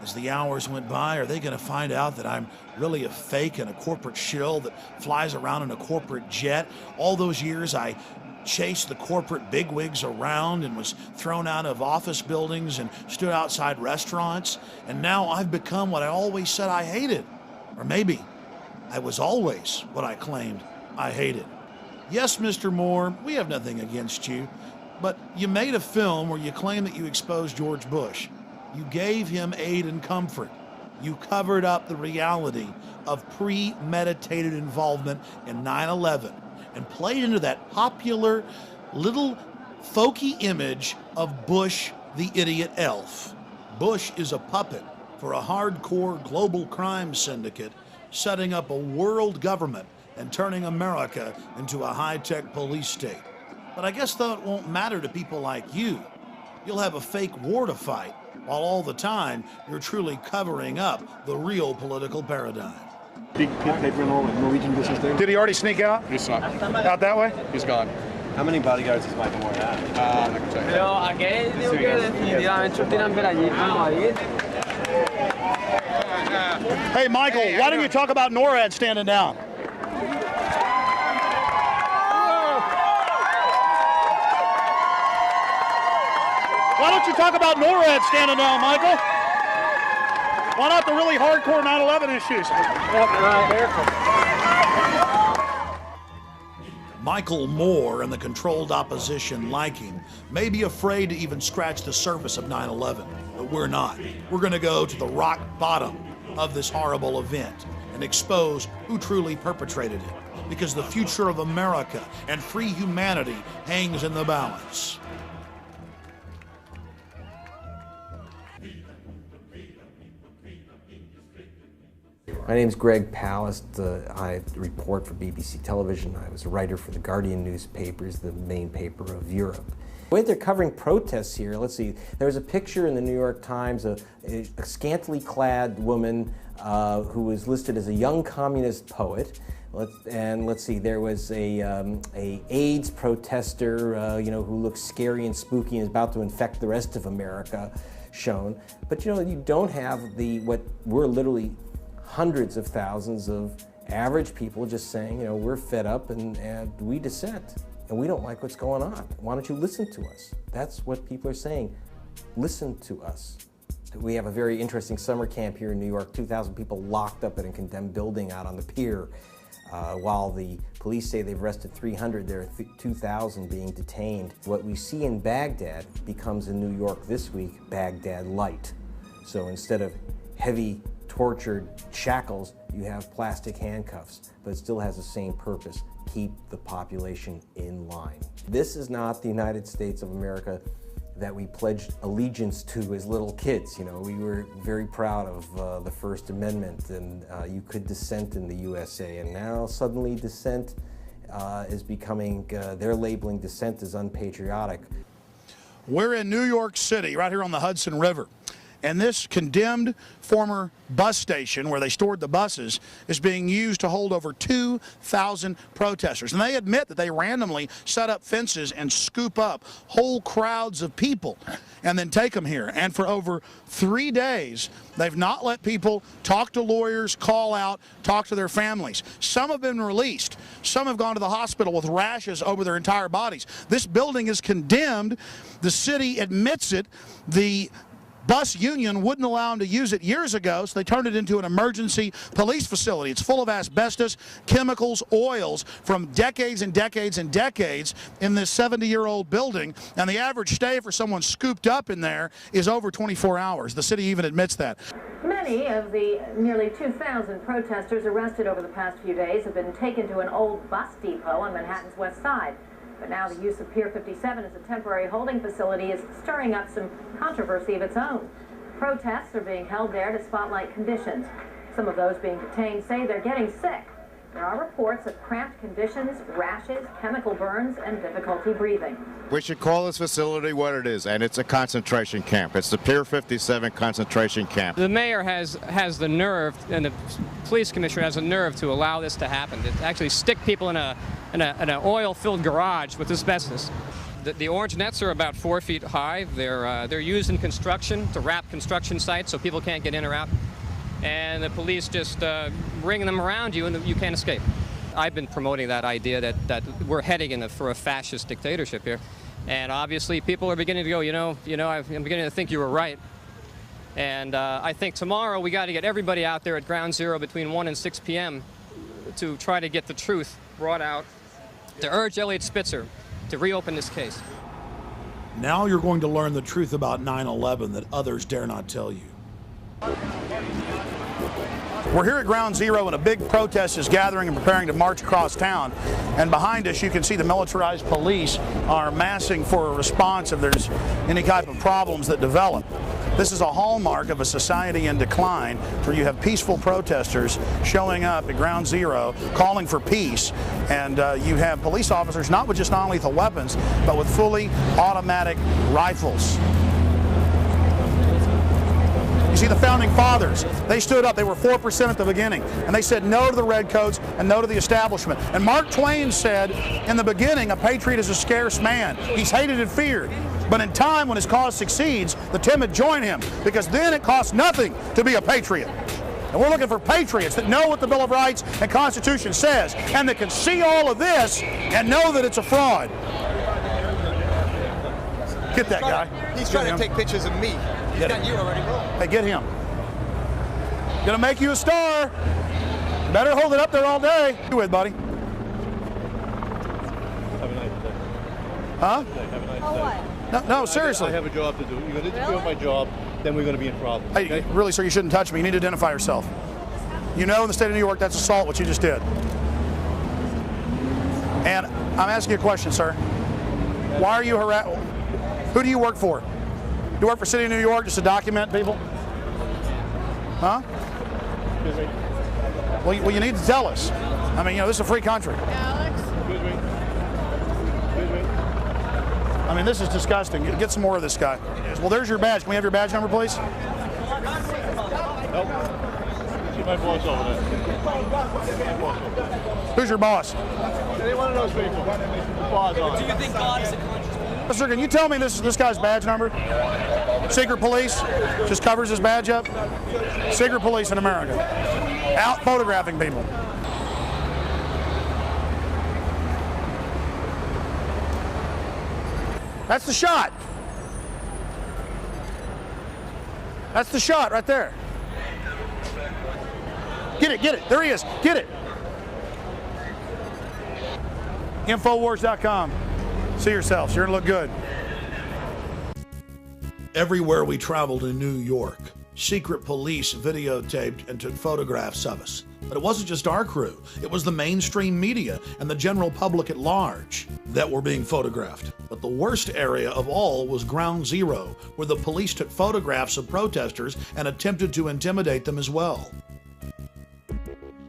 [SPEAKER 3] As the hours went by, are they going to find out that I'm really a fake and a corporate shill that flies around in a corporate jet? All those years I chased the corporate bigwigs around and was thrown out of office buildings and stood outside restaurants, and now I've become what I always said I hated. Or maybe I was always what I claimed I hated. Yes, Mr. Moore, we have nothing against you, but you made a film where you claim that you exposed George Bush. You gave him aid and comfort. You covered up the reality of premeditated involvement in 9/11 and played into that popular little folky image of Bush the idiot elf. Bush is a puppet for a hardcore global crime syndicate setting up a world government and turning America into a high-tech police state. But I guess though it won't matter to people like you. You'll have a fake war to fight, while all the time you're truly covering up the real political paradigm.
[SPEAKER 15] Big paper and all, like Norwegian business there.
[SPEAKER 3] Did he already sneak out?
[SPEAKER 15] He's not.
[SPEAKER 3] Out that way?
[SPEAKER 15] He's gone.
[SPEAKER 16] How many bodyguards does Michael Moore have?
[SPEAKER 15] I can tell you.
[SPEAKER 3] Hey, Michael, why don't you talk about NORAD standing down? Why don't you talk about NORAD standing down, Michael? Why not the really hardcore 9/11 issues? Michael Moore and the controlled opposition like him may be afraid to even scratch the surface of 9/11, but we're not. We're going to go to the rock bottom of this horrible event and expose who truly perpetrated it, because the future of America and free humanity hangs in the balance.
[SPEAKER 17] My name's Greg Palast. I report for BBC Television. I was a writer for the Guardian newspapers, the main paper of Europe. The way they're covering protests here, let's see, there was a picture in the New York Times, a scantily clad woman who was listed as a young communist poet. And let's see, there was a AIDS protester, who looks scary and spooky and is about to infect the rest of America shown. But you don't have what we're literally hundreds of thousands of average people just saying, we're fed up and we dissent and we don't like what's going on. Why don't you listen to us? That's what people are saying. Listen to us. We have a very interesting summer camp here in New York, 2,000 people locked up in a condemned building out on the pier. While the police say they've arrested 300, there are 2,000 being detained. What we see in Baghdad becomes in New York this week, Baghdad Light. So instead of heavy tortured shackles, you have plastic handcuffs, but it still has the same purpose: keep the population in line. This is not the United States of America that we pledged allegiance to as little kids. We were very proud of the First Amendment, and you could dissent in the USA, and now suddenly dissent is becoming, they're labeling dissent as unpatriotic.
[SPEAKER 3] We're in New York City, right here on the Hudson River. And this condemned former bus station where they stored the buses is being used to hold over 2,000 protesters. And they admit that they randomly set up fences and scoop up whole crowds of people and then take them here. And for over 3 days, they've not let people talk to lawyers, call out, talk to their families. Some have been released. Some have gone to the hospital with rashes over their entire bodies. This building is condemned. The city admits it. The bus union wouldn't allow them to use it years ago, so they turned it into an emergency police facility. It's full of asbestos, chemicals, oils from decades and decades and decades in this 70-year-old building, and the average stay for someone scooped up in there is over 24 hours. The city even admits that.
[SPEAKER 18] Many of the nearly 2,000 protesters arrested over the past few days have been taken to an old bus depot on Manhattan's West Side. But now the use of Pier 57 as a temporary holding facility is stirring up some controversy of its own. Protests are being held there to spotlight conditions. Some of those being detained say they're getting sick. There are reports of cramped conditions, rashes, chemical burns, and difficulty breathing.
[SPEAKER 1] We should call this facility what it is, and it's a concentration camp. It's the Pier 57 concentration camp.
[SPEAKER 2] The mayor has the nerve, and the police commissioner has the nerve to allow this to happen, to actually stick people in an oil-filled garage with asbestos. The orange nets are about 4 feet high. They're used in construction to wrap construction sites so people can't get in or out. And the police just ring them around you and you can't escape. I've been promoting that idea that we're heading for a fascist dictatorship here. And obviously people are beginning to go, I'm beginning to think you were right. And I think tomorrow we got to get everybody out there at Ground Zero between 1 and 6 p.m. to try to get the truth brought out, to urge Elliot Spitzer to reopen this case.
[SPEAKER 3] Now you're going to learn the truth about 9/11 that others dare not tell you. We're here at Ground Zero and a big protest is gathering and preparing to march across town. And behind us you can see the militarized police are massing for a response if there's any type of problems that develop. This is a hallmark of a society in decline where you have peaceful protesters showing up at Ground Zero calling for peace, and you have police officers not with just non-lethal weapons but with fully automatic rifles. You see the founding fathers, they stood up, they were 4% at the beginning, and they said no to the redcoats and no to the establishment. And Mark Twain said, in the beginning, a patriot is a scarce man. He's hated and feared. But in time, when his cause succeeds, the timid join him, because then it costs nothing to be a patriot. And we're looking for patriots that know what the Bill of Rights and Constitution says, and that can see all of this and know that it's a fraud. Get that guy.
[SPEAKER 14] He's trying to take pictures of me. He's got you already rolling.
[SPEAKER 3] Hey, get him. Gonna make you a star. Better hold it up there all day. You with, buddy?
[SPEAKER 15] Have a nice day.
[SPEAKER 3] Huh?
[SPEAKER 15] Have a nice day.
[SPEAKER 3] No, seriously.
[SPEAKER 15] I have a job to do. You're going to interfere with my job, then we're going to be in problems.
[SPEAKER 3] Hey,
[SPEAKER 15] okay?
[SPEAKER 3] really, sir, you shouldn't touch me. You need to identify yourself. You know in the state of New York that's assault, what you just did. And I'm asking you a question, sir. Why are you harassing? Who do you work for? You work for the City of New York just to document people? Huh?
[SPEAKER 15] Excuse me.
[SPEAKER 3] Well, you need to tell us. I mean, this is a free country.
[SPEAKER 14] Alex?
[SPEAKER 15] Excuse me. Excuse me.
[SPEAKER 3] I mean, this is disgusting. Get some more of this guy. Well, there's your badge. Can we have your badge number, please?
[SPEAKER 15] Nope. See my boss over there.
[SPEAKER 3] Who's your boss?
[SPEAKER 15] Any one of those people. Boss on.
[SPEAKER 14] Do you think God is a conscious being?
[SPEAKER 3] Sir, can you tell me this guy's badge number? Secret police just covers his badge up. Secret police in America. Out photographing people. That's the shot. That's the shot right there. Get it. There he is. Get it. Infowars.com. See yourselves. You're going to look good. Everywhere we traveled in New York, secret police videotaped and took photographs of us. But it wasn't just our crew. It was the mainstream media and the general public at large that were being photographed. But the worst area of all was Ground Zero, where the police took photographs of protesters and attempted to intimidate them as well.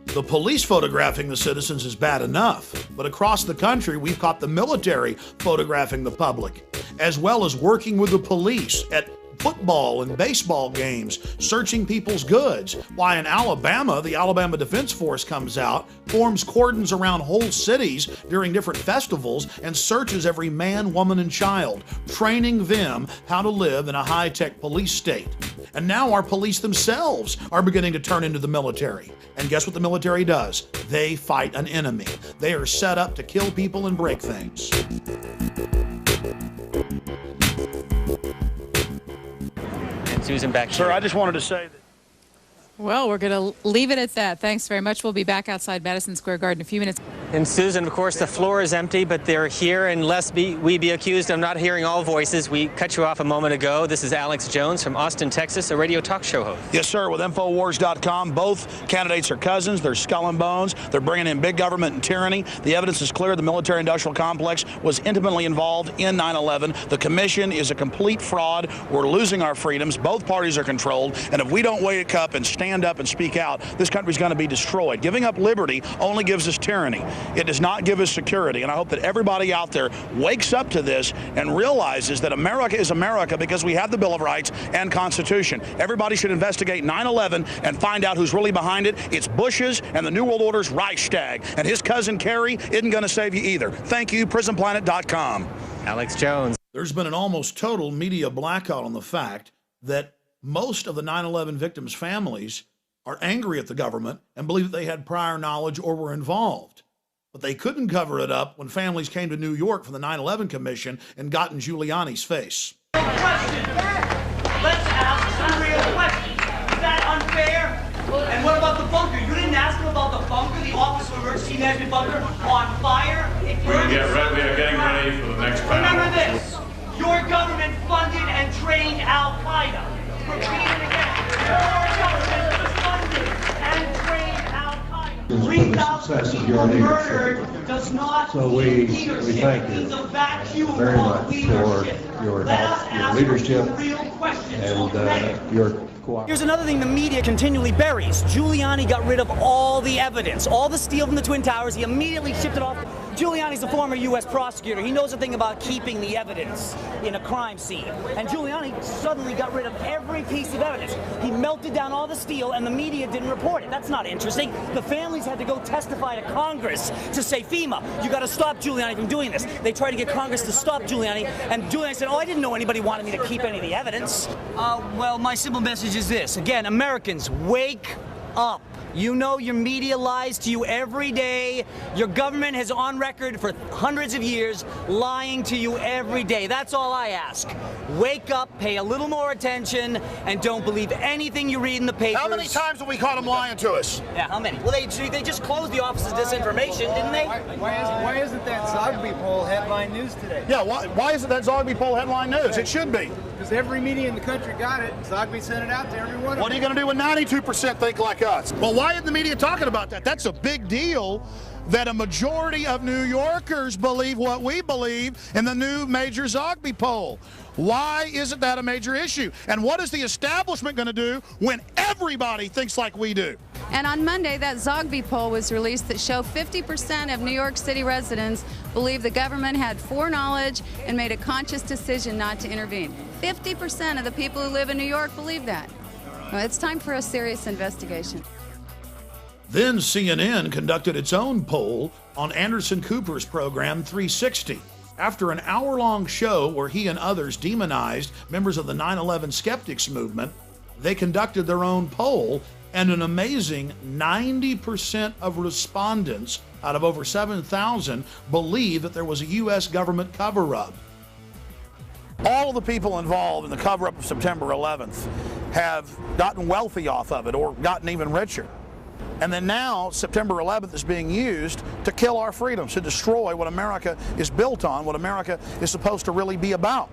[SPEAKER 3] The police photographing the citizens is bad enough, but across the country we've caught the military photographing the public, as well as working with the police at football and baseball games, searching people's goods. Why in Alabama, the Alabama Defense Force comes out, forms cordons around whole cities during different festivals, and searches every man, woman, and child, training them how to live in a high-tech police state. And now our police themselves are beginning to turn into the military. And guess what the military does? They fight an enemy. They are set up to kill people and break things.
[SPEAKER 19] Susan, back.
[SPEAKER 3] Sir, I just wanted to say that.
[SPEAKER 20] Well, we're going to leave it at that. Thanks very much. We'll be back outside Madison Square Garden in a few minutes.
[SPEAKER 19] And Susan, of course, the floor is empty, but they're here, and lest we be accused of not hearing all voices. We cut you off a moment ago. This is Alex Jones from Austin, Texas, a radio talk show host.
[SPEAKER 3] Yes, sir, with Infowars.com. Both candidates are cousins. They're skull and bones. They're bringing in big government and tyranny. The evidence is clear. The military-industrial complex was intimately involved in 9/11. The commission is a complete fraud. We're losing our freedoms. Both parties are controlled. And if we don't wake up and stand up and speak out, this country's going to be destroyed. Giving up liberty only gives us tyranny. It does not give us security, and I hope that everybody out there wakes up to this and realizes that America is America because we have the Bill of Rights and Constitution. Everybody should investigate 9/11 and find out who's really behind it. It's Bush's and the New World Order's Reichstag, and his cousin Kerry isn't going to save you either. Thank you, PrisonPlanet.com.
[SPEAKER 19] Alex Jones.
[SPEAKER 3] There's been an almost total media blackout on the fact that most of the 9/11 victims' families are angry at the government and believe that they had prior knowledge or were involved. But they couldn't cover it up when families came to New York for the 9/11 Commission and got in Giuliani's face.
[SPEAKER 14] Questions. Let's ask some real questions. Is that unfair? And what about the bunker? You didn't ask them about the bunker, the Office of Emergency Management bunker on fire?
[SPEAKER 4] We are getting ready for the next panel.
[SPEAKER 14] Remember this. Your government funded and trained Al-Qaeda. Repeat it again. Your government was funded and trained Al-Qaeda. 3,000 people murdered does not mean leadership.
[SPEAKER 6] Thank you
[SPEAKER 14] It means a vacuum
[SPEAKER 6] very
[SPEAKER 14] of
[SPEAKER 6] much for
[SPEAKER 14] leadership.
[SPEAKER 6] your
[SPEAKER 14] Let us
[SPEAKER 6] help, your
[SPEAKER 14] ask
[SPEAKER 6] leadership,
[SPEAKER 14] real questions.
[SPEAKER 6] and your cooperation.
[SPEAKER 8] Here's another thing the media continually buries. Giuliani got rid of all the evidence, all the steel from the Twin Towers. He immediately shipped it off. Giuliani's a former U.S. prosecutor. He knows a thing about keeping the evidence in a crime scene. And Giuliani suddenly got rid of every piece of evidence. He melted down all the steel, and the media didn't report it. That's not interesting. The families had to go testify to Congress to say, FEMA, you got to stop Giuliani from doing this. They tried to get Congress to stop Giuliani, and Giuliani said, oh, I didn't know anybody wanted me to keep any of the evidence. Well, my simple message is this. Again, Americans, wake up. You know your media lies to you every day. Your government has on record for hundreds of years lying to you every day. That's all I ask. Wake up, pay a little more attention, and don't believe anything you read in the papers.
[SPEAKER 3] How many times have we caught them lying to us?
[SPEAKER 8] Yeah, how many? Well, they just closed the Office of Disinformation, didn't they?
[SPEAKER 10] Why isn't that Zogby poll headline news today?
[SPEAKER 3] Yeah, why isn't that Zogby poll headline news? It should be.
[SPEAKER 10] Because every media in the country got it. Zogby sent it out to everyone.
[SPEAKER 3] What are you going to do when 92% think like us? Well, why isn't the media talking about that? That's a big deal that a majority of New Yorkers believe what we believe in the new major Zogby poll. Why isn't that a major issue? And what is the establishment going to do when everybody thinks like we do?
[SPEAKER 20] And on Monday, that Zogby poll was released that showed 50% of New York City residents believe the government had foreknowledge and made a conscious decision not to intervene. 50% of the people who live in New York believe that. Well, it's time for a serious investigation.
[SPEAKER 3] Then CNN conducted its own poll on Anderson Cooper's program 360. After an hour-long show where he and others demonized members of the 9/11 skeptics movement, they conducted their own poll, and an amazing 90% of respondents out of over 7,000 believe that there was a U.S. government cover-up. All of the people involved in the cover-up of September 11th have gotten wealthy off of it or gotten even richer. And then now, September 11th is being used to kill our freedoms, to destroy what America is built on, what America is supposed to really be about.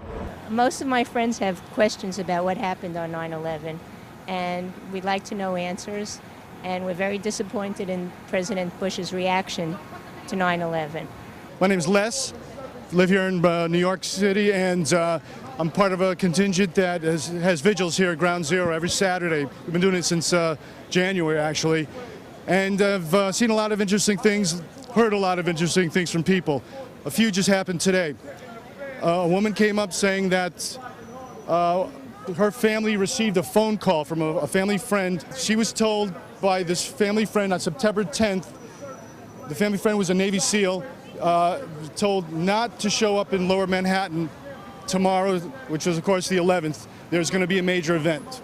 [SPEAKER 21] Most of my friends have questions about what happened on 9/11, and we'd like to know answers, and we're very disappointed in President Bush's reaction to 9/11.
[SPEAKER 22] My name's Les, live here in New York City, and I'm part of a contingent that has vigils here at Ground Zero every Saturday. We've been doing it since January, actually. And I've seen a lot of interesting things, heard a lot of interesting things from people. A few just happened today. A woman came up saying that her family received a phone call from a family friend. She was told by this family friend on September 10th, the family friend was a Navy SEAL, told not to show up in Lower Manhattan tomorrow, which was, of course, the 11th. There's going to be a major event.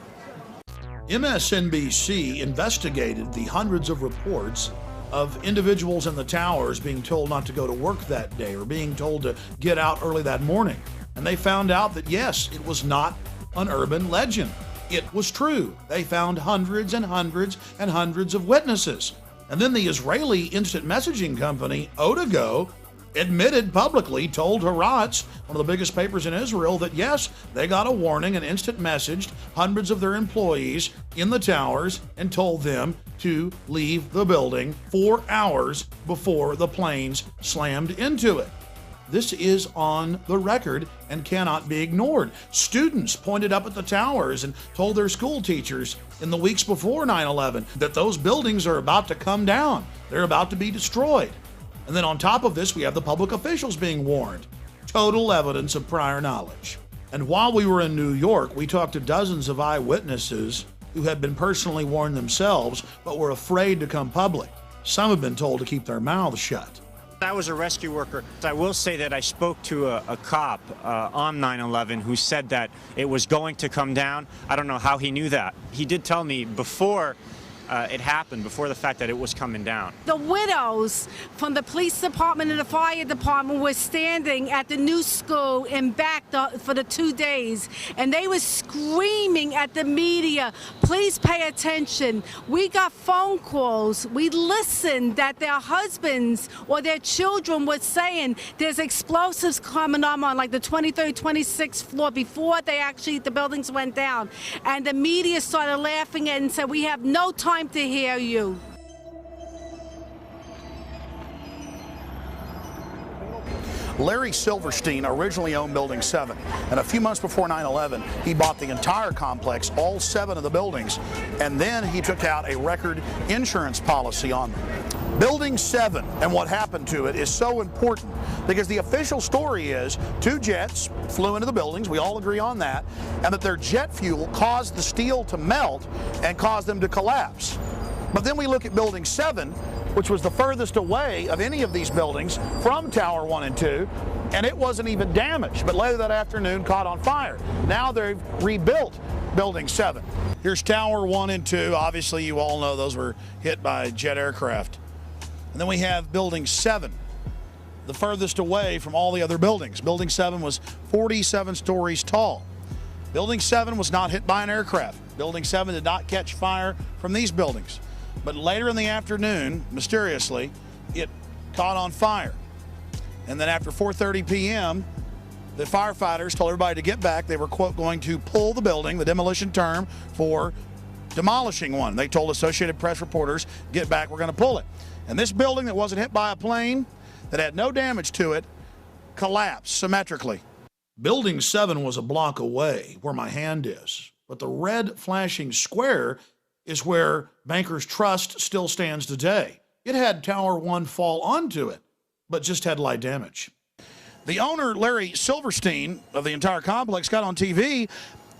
[SPEAKER 3] MSNBC investigated the hundreds of reports of individuals in the towers being told not to go to work that day or being told to get out early that morning. And they found out that, yes, it was not an urban legend. It was true. They found hundreds and hundreds and hundreds of witnesses. And then the Israeli instant messaging company, Otago, admitted publicly, told Haaretz, one of the biggest papers in Israel, that yes, they got a warning and instant messaged hundreds of their employees in the towers and told them to leave the building 4 hours before the planes slammed into it. This is on the record and cannot be ignored. Students pointed up at the towers and told their school teachers in the weeks before 9/11 that those buildings are about to come down. They're about to be destroyed. And then on top of this, we have the public officials being warned. Total evidence of prior knowledge. And while we were in New York, we talked to dozens of eyewitnesses who had been personally warned themselves, but were afraid to come public. Some have been told to keep their mouths shut.
[SPEAKER 9] I was a rescue worker. I will say that I spoke to a cop on 9/11 who said that it was going to come down. I don't know how he knew that. He did tell me before it happened, before the fact that it was coming down.
[SPEAKER 13] The widows from the police department and the fire department were standing at the new school in back for the 2 days, and they were screaming at the media, please pay attention. We got phone calls. We listened that their husbands or their children were saying there's explosives coming on like the 23rd, 26th floor before the buildings went down. And the media started laughing and said, we have no time to hear you.
[SPEAKER 3] Larry Silverstein originally owned Building 7, and a few months before 9/11, he bought the entire complex, all 7 of the buildings, and then he took out a record insurance policy on them. Building 7 and what happened to it is so important because the official story is 2 jets flew into the buildings, we all agree on that, and that their jet fuel caused the steel to melt and caused them to collapse. But then we look at Building 7, which was the furthest away of any of these buildings from Tower 1 and 2, and it wasn't even damaged, but later that afternoon caught on fire. Now they've rebuilt Building 7. Here's Tower 1 and 2. Obviously, you all know those were hit by jet aircraft. And then we have Building 7, the furthest away from all the other buildings. Building 7 was 47 stories tall. Building 7 was not hit by an aircraft. Building 7 did not catch fire from these buildings. But later in the afternoon, mysteriously, it caught on fire. And then after 4:30 p.m., the firefighters told everybody to get back. They were, quote, going to pull the building, the demolition term for demolishing one. They told Associated Press reporters, get back, we're going to pull it. And this building that wasn't hit by a plane, that had no damage to it, collapsed symmetrically. Building 7 was a block away where my hand is, but the red flashing square is where Bankers Trust still stands today. It had Tower 1 fall onto it, but just had light damage. The owner, Larry Silverstein, of the entire complex got on TV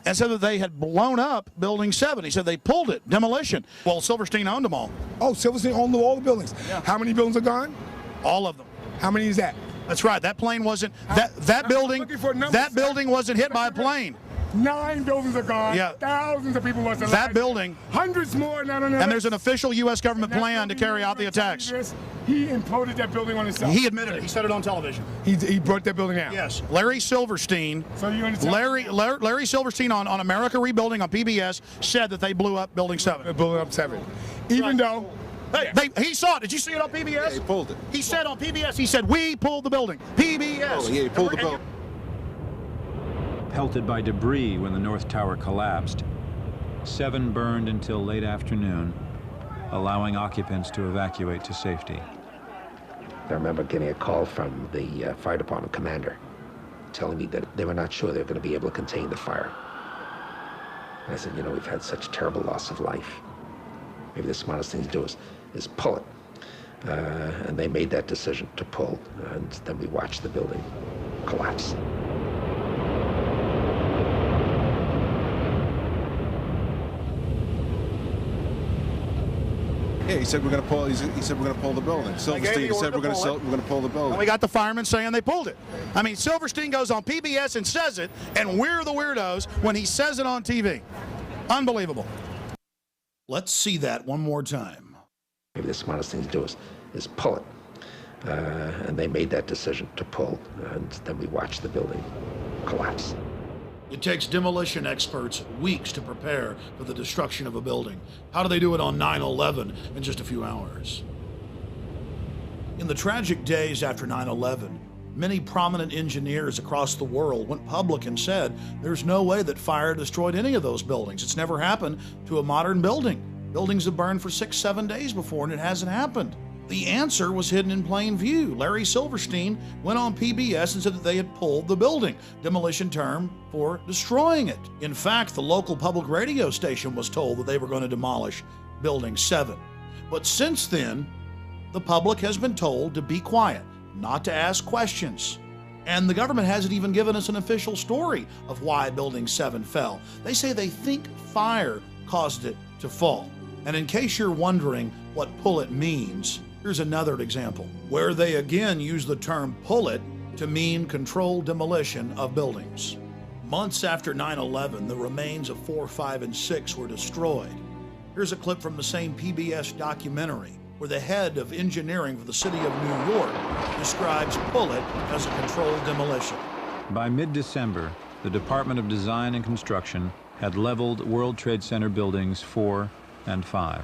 [SPEAKER 3] and said that they had blown up Building 7. He said they pulled it, demolition. Well, Silverstein owned them all.
[SPEAKER 23] Oh, Silverstein owned all the buildings.
[SPEAKER 3] Yeah.
[SPEAKER 23] How many buildings are gone?
[SPEAKER 3] All of them.
[SPEAKER 23] How many is that?
[SPEAKER 3] That's right. That plane wasn't, that building wasn't hit by a plane.
[SPEAKER 23] 9 buildings are gone.
[SPEAKER 3] Yeah.
[SPEAKER 23] Thousands of people lost their
[SPEAKER 3] That
[SPEAKER 23] lives.
[SPEAKER 3] building.
[SPEAKER 23] Hundreds more.
[SPEAKER 3] And there's an official U.S. government plan to carry out the attacks.
[SPEAKER 23] He imploded that building on himself.
[SPEAKER 3] He admitted it. He said it on television.
[SPEAKER 23] He brought that building down.
[SPEAKER 3] Yes. Larry Silverstein.
[SPEAKER 23] So you understand?
[SPEAKER 3] Larry Silverstein on America Rebuilding on PBS said that they blew up Building 7.
[SPEAKER 23] They blew up 7. Even though.
[SPEAKER 3] Hey, he saw it. Did you see it on PBS?
[SPEAKER 15] Yeah, he pulled it.
[SPEAKER 3] He said on PBS, he said, we pulled the building. PBS.
[SPEAKER 15] Oh, yeah, he pulled the building.
[SPEAKER 24] Pelted by debris when the North Tower collapsed. 7 burned until late afternoon, allowing occupants to evacuate to safety.
[SPEAKER 6] I remember getting a call from the fire department commander telling me that they were not sure they were going to be able to contain the fire. And I said, you know, we've had such terrible loss of life. Maybe the smartest thing to do is pull it. And they made that decision to pull, and then we watched the building collapse.
[SPEAKER 15] Yeah, he said we're going to pull. He said we're going to pull the building. Silverstein said we're going to pull the building.
[SPEAKER 3] And we got the firemen saying they pulled it. I mean, Silverstein goes on PBS and says it, and we're the weirdos when he says it on TV. Unbelievable. Let's see that one more time.
[SPEAKER 6] Maybe the smartest thing to do is pull it. And they made that decision to pull, and then we watched the building collapse.
[SPEAKER 3] It takes demolition experts weeks to prepare for the destruction of a building. How do they do it on 9/11 in just a few hours? In the tragic days after 9/11, many prominent engineers across the world went public and said there's no way that fire destroyed any of those buildings. It's never happened to a modern building. Buildings have burned for 6-7 days before and it hasn't happened. The answer was hidden in plain view. Larry Silverstein went on PBS and said that they had pulled the building, demolition term for destroying it. In fact, the local public radio station was told that they were going to demolish Building 7. But since then, the public has been told to be quiet, not to ask questions. And the government hasn't even given us an official story of why Building 7 fell. They say they think fire caused it to fall. And in case you're wondering what pull it means, here's another example, where they again use the term pull it to mean controlled demolition of buildings. Months after 9/11, the remains of 4, 5, and 6 were destroyed. Here's a clip from the same PBS documentary, where the head of engineering for the city of New York describes pull it as a controlled demolition.
[SPEAKER 24] By mid-December, the Department of Design and Construction had leveled World Trade Center buildings 4 and 5.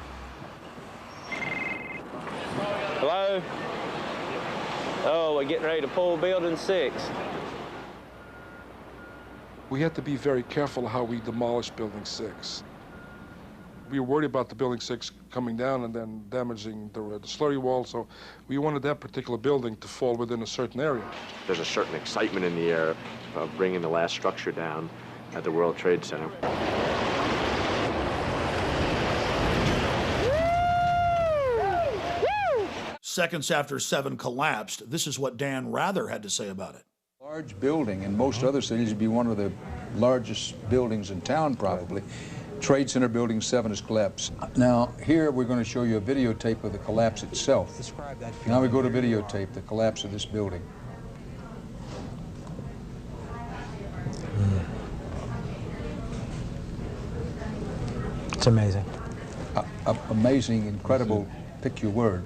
[SPEAKER 16] Hello? Oh, we're getting ready to pull Building 6.
[SPEAKER 5] We have to be very careful how we demolish Building 6. We were worried about the Building 6 coming down and then damaging the slurry wall, so we wanted that particular building to fall within a certain area.
[SPEAKER 7] There's a certain excitement in the air of bringing the last structure down at the World Trade Center.
[SPEAKER 3] Seconds after 7 collapsed, this is what Dan Rather had to say about it.
[SPEAKER 11] Large building, in most other cities would be one of the largest buildings in town probably. Trade Center Building 7 has collapsed. Now here we're going to show you a videotape of the collapse itself. Describe that. Now we go to videotape the collapse of this building.
[SPEAKER 17] It's amazing.
[SPEAKER 11] Amazing, incredible, pick your word.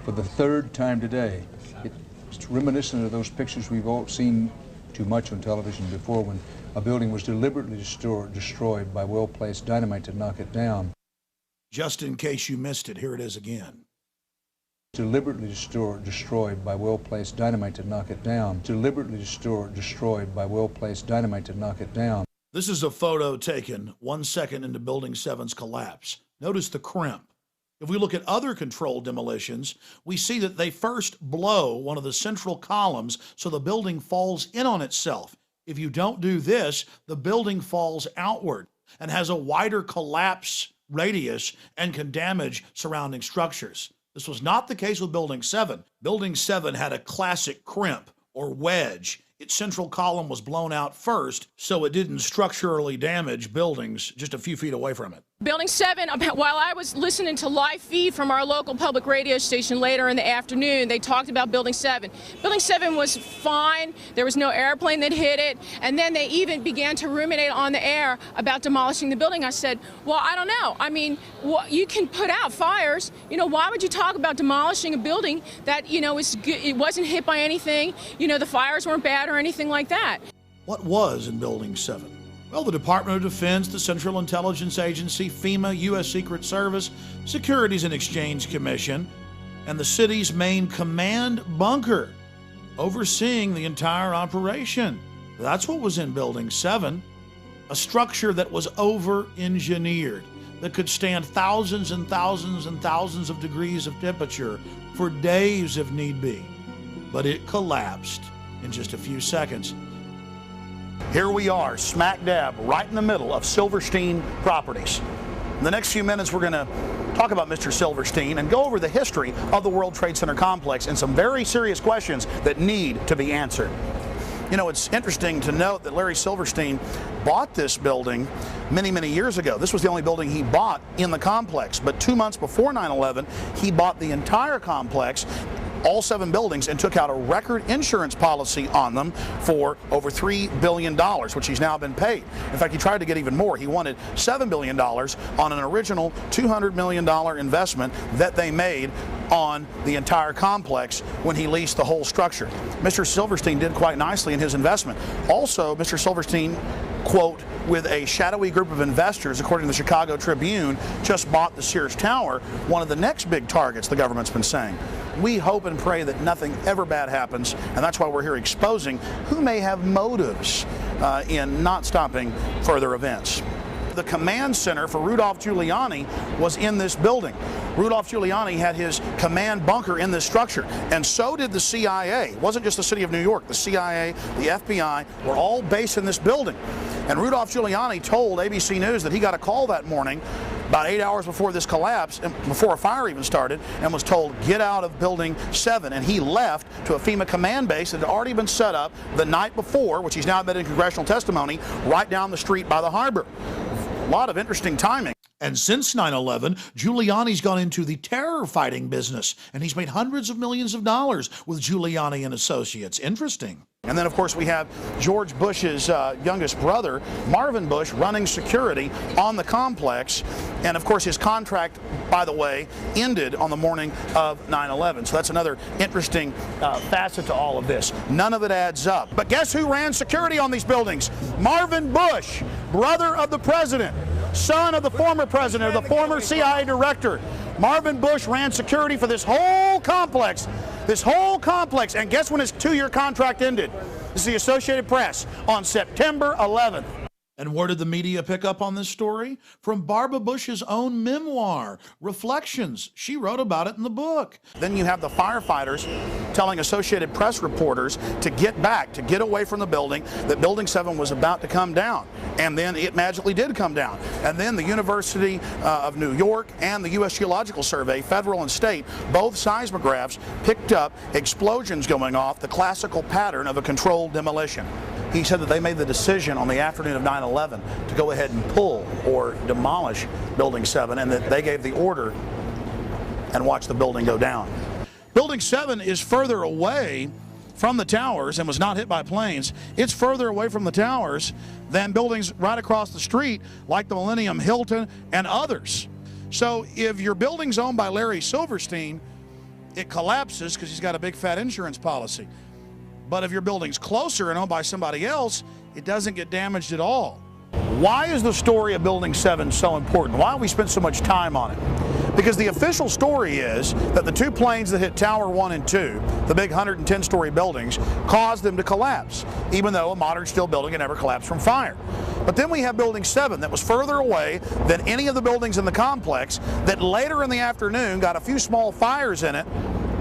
[SPEAKER 11] For the 3rd time today, it's reminiscent of those pictures we've all seen too much on television before when a building was deliberately destroyed by well-placed dynamite to knock it down.
[SPEAKER 3] Just in case you missed it, here it is again.
[SPEAKER 11] Deliberately destroyed by well-placed dynamite to knock it down. Deliberately destroyed by well-placed dynamite to knock it down.
[SPEAKER 3] This is a photo taken 1 second into Building 7's collapse. Notice the crimp. If we look at other controlled demolitions, we see that they first blow one of the central columns so the building falls in on itself. If you don't do this, the building falls outward and has a wider collapse radius and can damage surrounding structures. This was not the case with Building 7. Building 7 had a classic crimp or wedge. Its central column was blown out first, so it didn't structurally damage buildings just a few feet away from it.
[SPEAKER 12] Building 7, while I was listening to live feed from our local public radio station later in the afternoon, they talked about Building 7. Building 7 was fine. There was no airplane that hit it. And then they even began to ruminate on the air about demolishing the building. I said, well, I don't know. I mean, you can put out fires. You know, why would you talk about demolishing a building that, you know, it wasn't hit by anything? You know, the fires weren't bad or anything like that.
[SPEAKER 3] What was in Building 7? Well, the Department of Defense, the Central Intelligence Agency, FEMA, U.S. Secret Service, Securities and Exchange Commission, and the city's main command bunker, overseeing the entire operation. That's what was in Building 7, a structure that was over-engineered, that could stand thousands and thousands and thousands of degrees of temperature for days if need be. But it collapsed in just a few seconds. Here we are, smack dab, right in the middle of Silverstein Properties. In the next few minutes, we're going to talk about Mr. Silverstein and go over the history of the World Trade Center complex and some very serious questions that need to be answered. You know, it's interesting to note that Larry Silverstein bought this building many, many years ago. This was the only building he bought in the complex, but 2 months before 9/11, he bought the entire complex all 7 buildings and took out a record insurance policy on them for over $3 billion, which he's now been paid. In fact, he tried to get even more. He wanted $7 billion on an original $200 million investment that they made on the entire complex when he leased the whole structure. Mr. Silverstein did quite nicely in his investment. Also, Mr. Silverstein, quote, with a shadowy group of investors, according to the Chicago Tribune, just bought the Sears Tower, one of the next big targets the government's been saying. We hope and pray that nothing ever bad happens, and that's why we're here exposing who may have motives in not stopping further events. The command center for Rudolph Giuliani was in this building. Rudolph Giuliani had his command bunker in this structure, and so did the CIA. It wasn't just the city of New York. The CIA, the FBI were all based in this building. And Rudolph Giuliani told ABC News that he got a call that morning about 8 hours before this collapse, and before a fire even started, and was told, get out of building 7. And he left to a FEMA command base that had already been set up the night before, which he's now admitted in congressional testimony, right down the street by the harbor. A lot of interesting timing.
[SPEAKER 1] And since 9/11, Giuliani's gone into the terror fighting business, and he's made hundreds of millions of dollars with Giuliani and Associates. Interesting.
[SPEAKER 3] And then, of course, we have George Bush's youngest brother, Marvin Bush, running security on the complex. And, of course, his contract, by the way, ended on the morning of 9/11. So that's another interesting facet to all of this. None of it adds up. But guess who ran security on these buildings? Marvin Bush, brother of the president, son of the former president, of the former CIA director. Marvin Bush ran security for this whole complex. And guess when his 2-year contract ended? This is the Associated Press on September 11th.
[SPEAKER 1] And where did the media pick up on this story? From Barbara Bush's own memoir, Reflections. She wrote about it in the book.
[SPEAKER 3] Then you have the firefighters telling Associated Press reporters to get back, to get away from the building, that Building 7 was about to come down. And then it magically did come down. And then the University of New York and the U.S. Geological Survey, federal and state, both seismographs picked up explosions going off, the classical pattern of a controlled demolition. He said that they made the decision on the afternoon of 9/11 to go ahead and pull or demolish Building 7, and that they gave the order and watched the building go down.
[SPEAKER 1] Building 7 is further away from the towers and was not hit by planes. It's further away from the towers than buildings right across the street like the Millennium Hilton and others. So if your building's owned by Larry Silverstein, it collapses because he's got a big fat insurance policy. But if your building's closer and owned by somebody else, it doesn't get damaged at all.
[SPEAKER 3] Why is the story of Building 7 so important? Why have we spent so much time on it? Because the official story is that the 2 planes that hit Tower 1 and 2, the big 110-story buildings, caused them to collapse, even though a modern steel building had never collapsed from fire. But then we have Building 7 that was further away than any of the buildings in the complex that later in the afternoon got a few small fires in it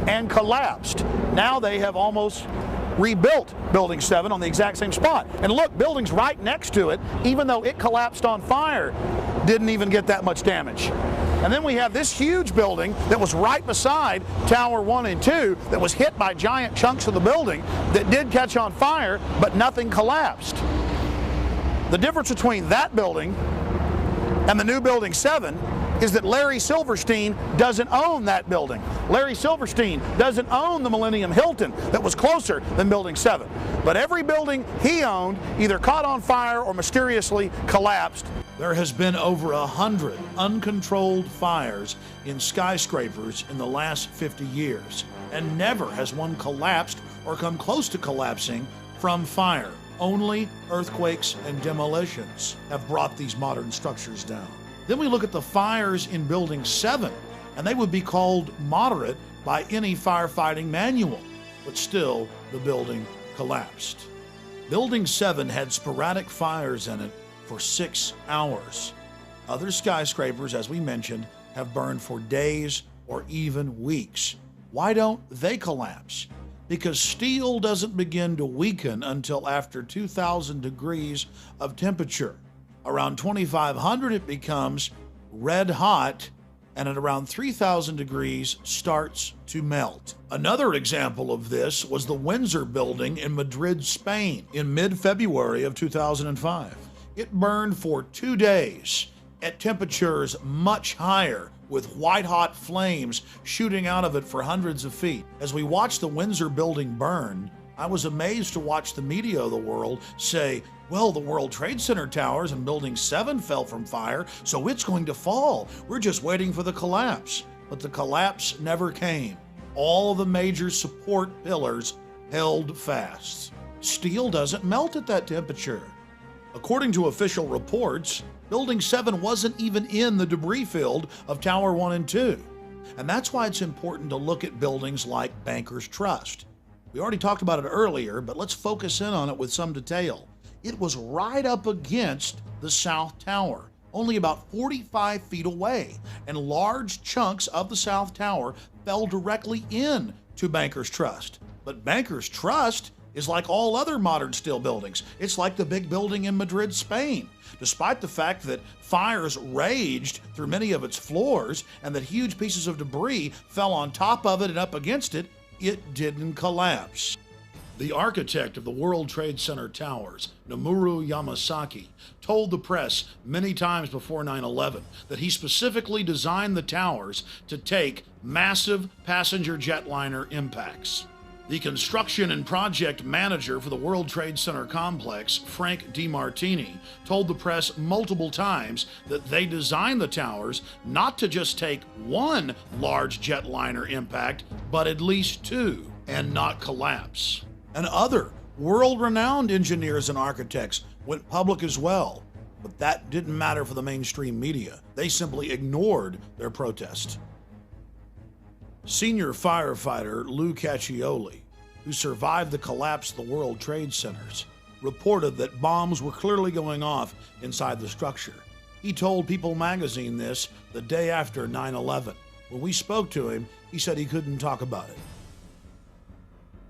[SPEAKER 3] and collapsed. Now they have almost rebuilt Building 7 on the exact same spot. And look, buildings right next to it, even though it collapsed on fire, didn't even get that much damage. And then we have this huge building that was right beside Tower 1 and 2 that was hit by giant chunks of the building that did catch on fire, but nothing collapsed. The difference between that building and the new Building 7 is that Larry Silverstein doesn't own that building. Larry Silverstein doesn't own the Millennium Hilton that was closer than Building 7. But every building he owned either caught on fire or mysteriously collapsed.
[SPEAKER 1] There has been over 100 uncontrolled fires in skyscrapers in the last 50 years, and never has one collapsed or come close to collapsing from fire. Only earthquakes and demolitions have brought these modern structures down. Then we look at the fires in Building 7, and they would be called moderate by any firefighting manual, but still the building collapsed. Building 7 had sporadic fires in it for 6 hours. Other skyscrapers, as we mentioned, have burned for days or even weeks. Why don't they collapse? Because steel doesn't begin to weaken until after 2,000 degrees of temperature. Around 2,500 it becomes red hot, and at around 3,000 degrees starts to melt. Another example of this was the Windsor building in Madrid, Spain in mid-February of 2005. It burned for 2 days at temperatures much higher with white-hot flames shooting out of it for hundreds of feet. As we watched the Windsor building burn, I was amazed to watch the media of the world say, well, the World Trade Center towers and Building 7 fell from fire, so it's going to fall. We're just waiting for the collapse. But the collapse never came. All the major support pillars held fast. Steel doesn't melt at that temperature. According to official reports, Building 7 wasn't even in the debris field of Tower 1 and 2. And that's why it's important to look at buildings like Bankers Trust. We already talked about it earlier, but let's focus in on it with some detail. It was right up against the South Tower, only about 45 feet away, and large chunks of the South Tower fell directly in to Bankers Trust. But Bankers Trust is like all other modern steel buildings. It's like the big building in Madrid, Spain. Despite the fact that fires raged through many of its floors and that huge pieces of debris fell on top of it and up against it, it didn't collapse. The architect of the World Trade Center towers, Nomura Yamasaki, told the press many times before 9/11 that he specifically designed the towers to take massive passenger jetliner impacts. The construction and project manager for the World Trade Center complex, Frank DiMartini, told the press multiple times that they designed the towers not to just take one large jetliner impact, but at least two, and not collapse. And other world-renowned engineers and architects went public as well, but that didn't matter for the mainstream media. They simply ignored their protest. Senior firefighter Lou Caccioli, who survived the collapse of the World Trade Centers, reported that bombs were clearly going off inside the structure. He told People magazine this the day after 9/11. When we spoke to him, he said he couldn't talk about it.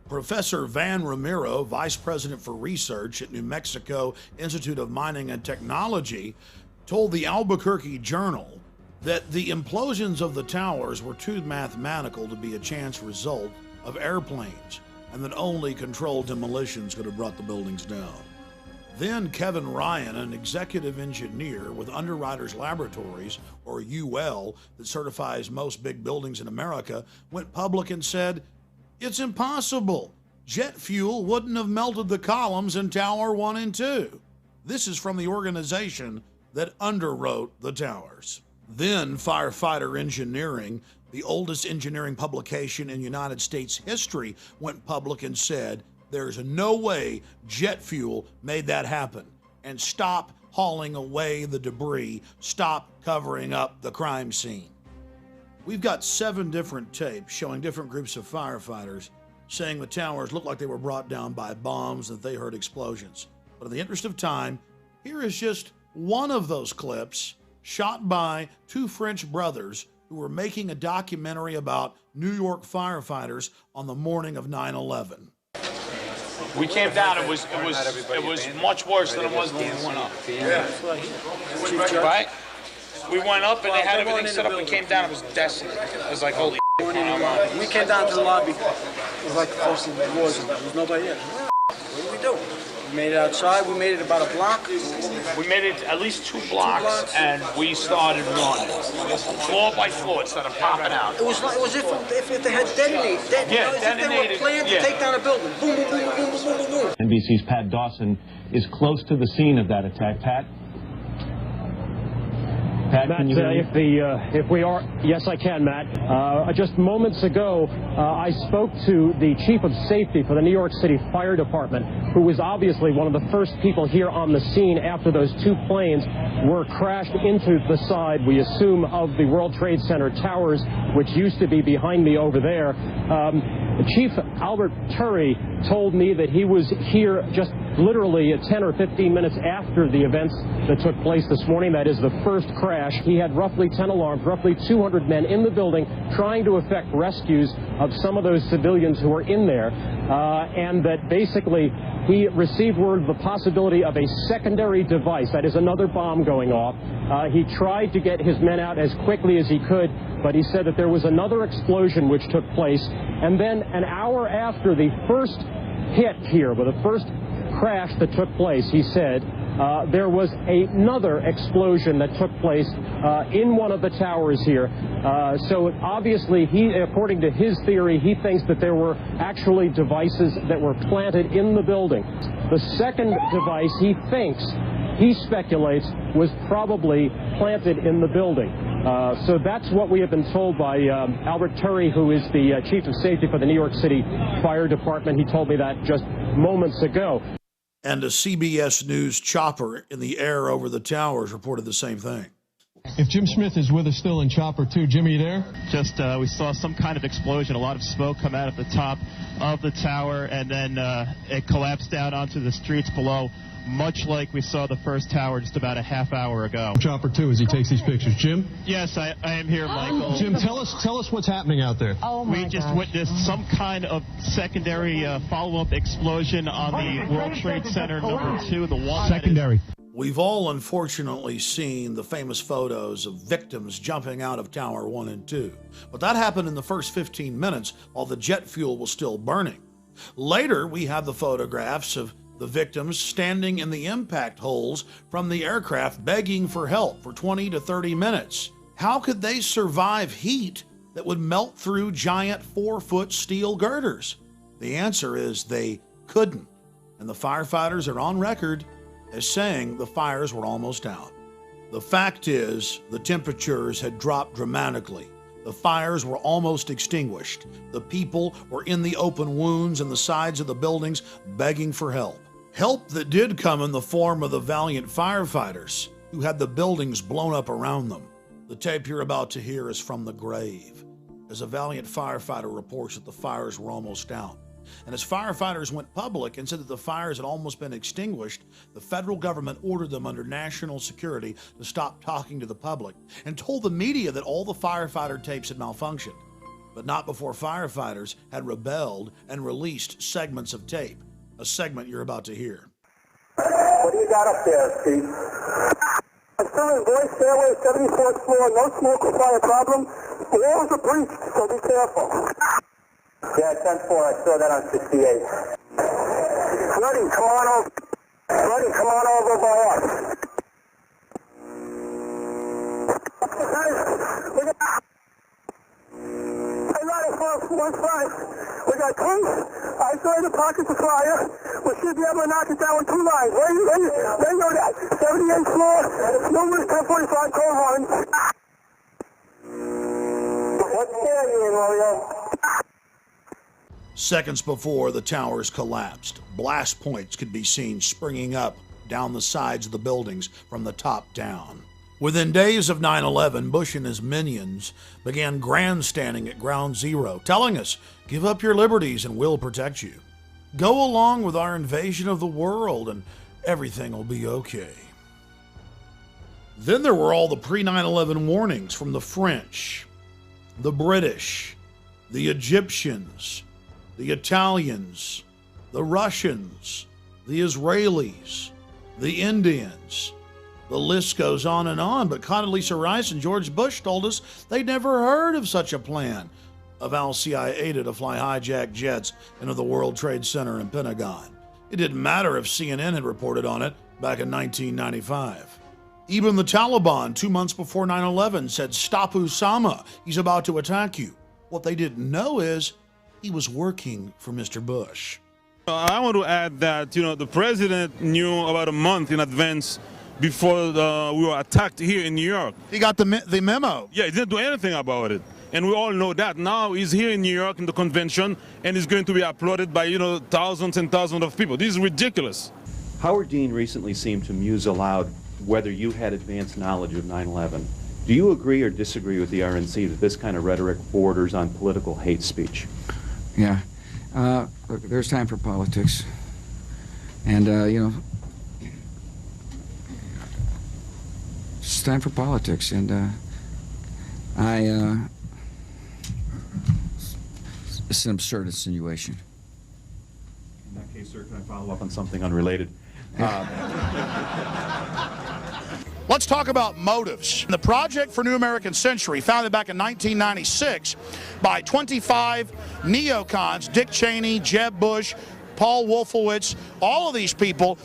[SPEAKER 1] Professor Van Ramiro, Vice President for Research at New Mexico Institute of Mining and Technology, told the Albuquerque Journal that the implosions of the towers were too mathematical to be a chance result of airplanes, and that only controlled demolitions could have brought the buildings down. Then Kevin Ryan, an executive engineer with Underwriters Laboratories, or UL, that certifies most big buildings in America, went public and said, "It's impossible. Jet fuel wouldn't have melted the columns in Tower 1 and 2. This is from the organization that underwrote the towers. Then Firefighter Engineering, the oldest engineering publication in United States history, went public and said, there's no way jet fuel made that happen. And stop hauling away the debris. Stop covering up the crime scene. We've got 7 different tapes showing different groups of firefighters saying the towers looked like they were brought down by bombs and that they heard explosions. But in the interest of time, here is just one of those clips shot by 2 French brothers who were making a documentary about New York firefighters on the morning of 9/11.
[SPEAKER 2] We came down, it was much worse than it was when we went up. Yeah. Right? We went up and they had everything set up and came down, it was desolate. It was like, holy shit.
[SPEAKER 10] We came down to the lobby. It was like the first thing there was. There was nobody there. What did we do? We made it outside. We made it about a block.
[SPEAKER 2] We made it at least 2 blocks and we started running. Floor by floor instead of popping out.
[SPEAKER 10] It was like, it was if they had detonated.
[SPEAKER 2] Yeah,
[SPEAKER 10] if they were planned to take down a building. Boom, boom, boom, boom, boom, boom, boom.
[SPEAKER 4] NBC's Pat Dawson is close to the scene of that attack. Pat? Pat,
[SPEAKER 18] Matt,
[SPEAKER 4] can you hear me?
[SPEAKER 18] if we are, yes, I can, Matt. Just moments ago, I spoke to the chief of safety for the New York City Fire Department, who was obviously one of the first people here on the scene after those 2 planes were crashed into the side, we assume, of the World Trade Center towers, which used to be behind me over there. Chief Albert Turry told me that he was here just literally 10 or 15 minutes after the events that took place this morning. That is the first crash. He had roughly 10 alarms, roughly 200 men in the building trying to effect rescues of some of those civilians who were in there, and that basically he received word of the possibility of a secondary device, that is another bomb going off. He tried to get his men out as quickly as he could, but he said that there was another explosion which took place, and then an hour after the first hit here, with the first crash that took place, he said, there was another explosion that took place in one of the towers here. So obviously, according to his theory, he thinks that there were actually devices that were planted in the building. The second device he speculates was probably planted in the building. So that's what we have been told by Albert Turry, who is the Chief of Safety for the New York City Fire Department. He told me that just moments ago.
[SPEAKER 1] And a CBS News chopper in the air over the towers reported the same thing.
[SPEAKER 8] If Jim Smith is with us still in Chopper 2, Jimmy, you there?
[SPEAKER 14] Just, we saw some kind of explosion, a lot of smoke come out at the top of the tower, and then it collapsed down onto the streets below, much like we saw the first tower just about a half hour ago.
[SPEAKER 8] Chopper 2 as he takes these pictures. Jim?
[SPEAKER 14] Yes, I am here, Michael.
[SPEAKER 8] Jim, tell us what's happening out there.
[SPEAKER 14] We just witnessed some kind of secondary follow-up explosion on the World Trade Center #2, the one
[SPEAKER 8] secondary.
[SPEAKER 1] We've all unfortunately seen the famous photos of victims jumping out of Tower 1 and 2, but that happened in the first 15 minutes while the jet fuel was still burning. Later, we have the photographs of the victims standing in the impact holes from the aircraft begging for help for 20 to 30 minutes. How could they survive heat that would melt through giant 4-foot steel girders? The answer is they couldn't, and the firefighters are on record as saying the fires were almost out. The fact is, the temperatures had dropped dramatically. The fires were almost extinguished. The people were in the open wounds in the sides of the buildings begging for help. Help that did come in the form of the valiant firefighters who had the buildings blown up around them. The tape you're about to hear is from the grave, as a valiant firefighter reports that the fires were almost out. And as firefighters went public and said that the fires had almost been extinguished, the federal government ordered them under national security to stop talking to the public and told the media that all the firefighter tapes had malfunctioned, but not before firefighters had rebelled and released segments of tape, a segment you're about to hear.
[SPEAKER 19] What do you got up there, Steve? I'm still in Boyce Stairway, 74th floor, no smoke or fire problem. The walls are breached, so be careful. Yeah, 10-4, I saw that on 68. Freddie, come on over. Freddie, come on over by us. Hey, Ryder, 415. We got twins, isolated pockets of fire. We should be able to knock it down with 2 lines. Where you know that? 78th floor, numerous 1045 cold horns. What scared you in, Mario?
[SPEAKER 1] Seconds before the towers collapsed, blast points could be seen springing up down the sides of the buildings from the top down. Within days of 9/11, Bush and his minions began grandstanding at Ground Zero, telling us, "Give up your liberties and we'll protect you. Go along with our invasion of the world and everything will be okay." Then there were all the pre-9/11 warnings from the French, the British, the Egyptians, the Italians, the Russians, the Israelis, the Indians. The list goes on and on, but Condoleezza Rice and George Bush told us they'd never heard of such a plan of al-CIA to fly hijacked jets into the World Trade Center and Pentagon. It didn't matter if CNN had reported on it back in 1995. Even the Taliban, 2 months before 9/11, said, "Stop Osama, he's about to attack you." What they didn't know is he was working for Mr. Bush.
[SPEAKER 20] I want to add that, the president knew about a month in advance before we were attacked here in New York.
[SPEAKER 3] He got the memo.
[SPEAKER 20] Yeah, he didn't do anything about it. And we all know that. Now he's here in New York in the convention, and he's going to be applauded by, thousands and thousands of people. This is ridiculous.
[SPEAKER 25] Howard Dean recently seemed to muse aloud whether you had advanced knowledge of 9/11. Do you agree or disagree with the RNC that this kind of rhetoric borders on political hate speech?
[SPEAKER 26] Yeah. Look, there's time for politics. And, it's time for politics. And, it's an absurd insinuation.
[SPEAKER 25] In that case, sir, can I follow up on something unrelated?
[SPEAKER 3] Let's talk about motives. The Project for New American Century, founded back in 1996 by 25 neocons, Dick Cheney, Jeb Bush, Paul Wolfowitz, all of these people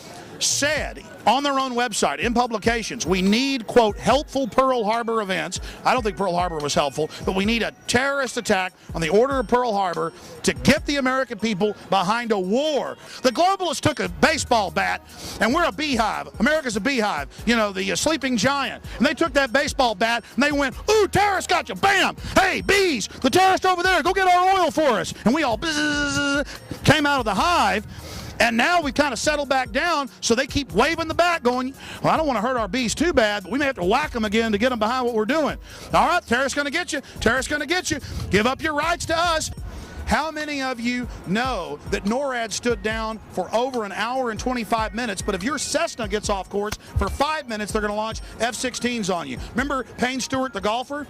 [SPEAKER 3] said on their own website, in publications, we need, quote, helpful Pearl Harbor events. I don't think Pearl Harbor was helpful, but we need a terrorist attack on the order of Pearl Harbor to get the American people behind a war. The globalists took a baseball bat, and we're a beehive. America's a beehive, you know, the sleeping giant. And they took that baseball bat, and they went, ooh, terrorists got you, bam! Hey, bees, the terrorist over there, go get our oil for us. And we all came out of the hive. And now we kind of settled back down, so they keep waving the bat going, well, I don't want to hurt our bees too bad, but we may have to whack them again to get them behind what we're doing. All right, terrorists going to get you. Terrorists going to get you. Give up your rights to us. How many of you know that NORAD stood down for over an hour and 25 minutes, but if your Cessna gets off course for 5 minutes, they're going to launch F-16s on you? Remember Payne Stewart, the golfer?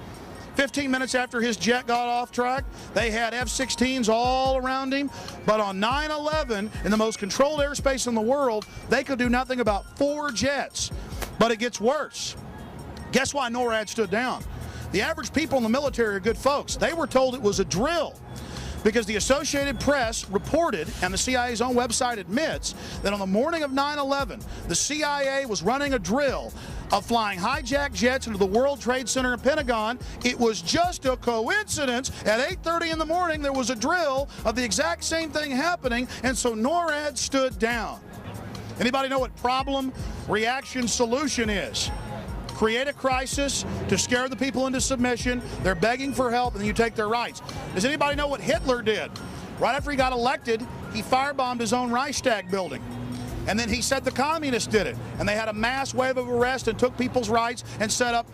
[SPEAKER 3] 15 minutes after his jet got off track, they had F-16s all around him. But on 9/11, in the most controlled airspace in the world, they could do nothing about 4 jets. But it gets worse. Guess why NORAD stood down? The average people in the military are good folks. They were told it was a drill, because the Associated Press reported, and the CIA's own website admits, that on the morning of 9/11, the CIA was running a drill of flying hijacked jets into the World Trade Center and Pentagon. It was just a coincidence. At 8:30 in the morning, there was a drill of the exact same thing happening, and so NORAD stood down. Anybody know what problem, reaction, solution is? Create a crisis to scare the people into submission. They're begging for help, and then you take their rights. Does anybody know what Hitler did? Right after he got elected, he firebombed his own Reichstag building. And then he said the communists did it. And they had a mass wave of arrest and took people's rights and set up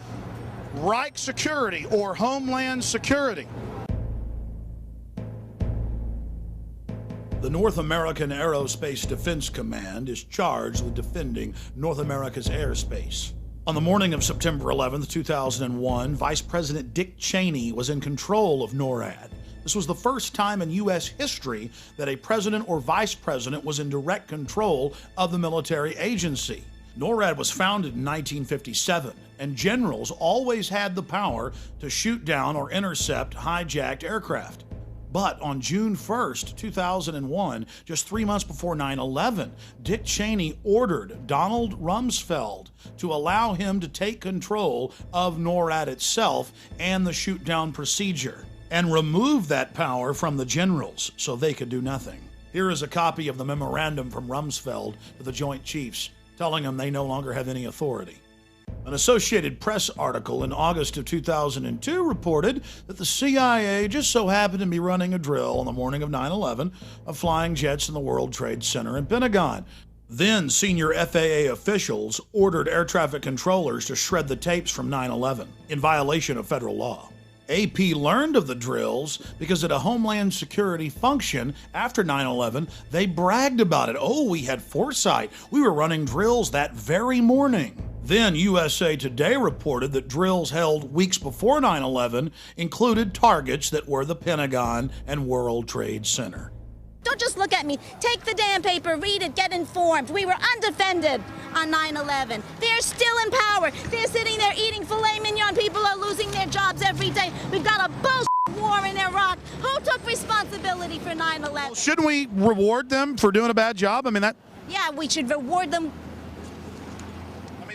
[SPEAKER 3] Reich Security, or Homeland Security.
[SPEAKER 1] The North American Aerospace Defense Command is charged with defending North America's airspace. On the morning of September 11, 2001, Vice President Dick Cheney was in control of NORAD. This was the first time in U.S. history that a president or vice president was in direct control of the military agency. NORAD was founded in 1957, and generals always had the power to shoot down or intercept hijacked aircraft. But on June 1st, 2001, just 3 months before 9/11, Dick Cheney ordered Donald Rumsfeld to allow him to take control of NORAD itself and the shoot-down procedure, and remove that power from the generals so they could do nothing. Here is a copy of the memorandum from Rumsfeld to the Joint Chiefs, telling them they no longer have any authority. An Associated Press article in August of 2002 reported that the CIA just so happened to be running a drill on the morning of 9/11 of flying jets in the World Trade Center and Pentagon. Then senior FAA officials ordered air traffic controllers to shred the tapes from 9/11 in violation of federal law. AP learned of the drills because at a Homeland Security function after 9/11, they bragged about it. Oh, we had foresight. We were running drills that very morning. Then USA Today reported that drills held weeks before 9/11 included targets that were the Pentagon and World Trade Center.
[SPEAKER 9] Don't just look at me. Take the damn paper, read it, get informed. We were undefended on 9/11. They're still in power. They're sitting there eating filet mignon. People are losing their jobs every day. We've got a bullshit war in Iraq. Who took responsibility for 9/11?
[SPEAKER 3] Well, shouldn't we reward them for doing a bad job? I mean, that...
[SPEAKER 9] Yeah, we should reward them.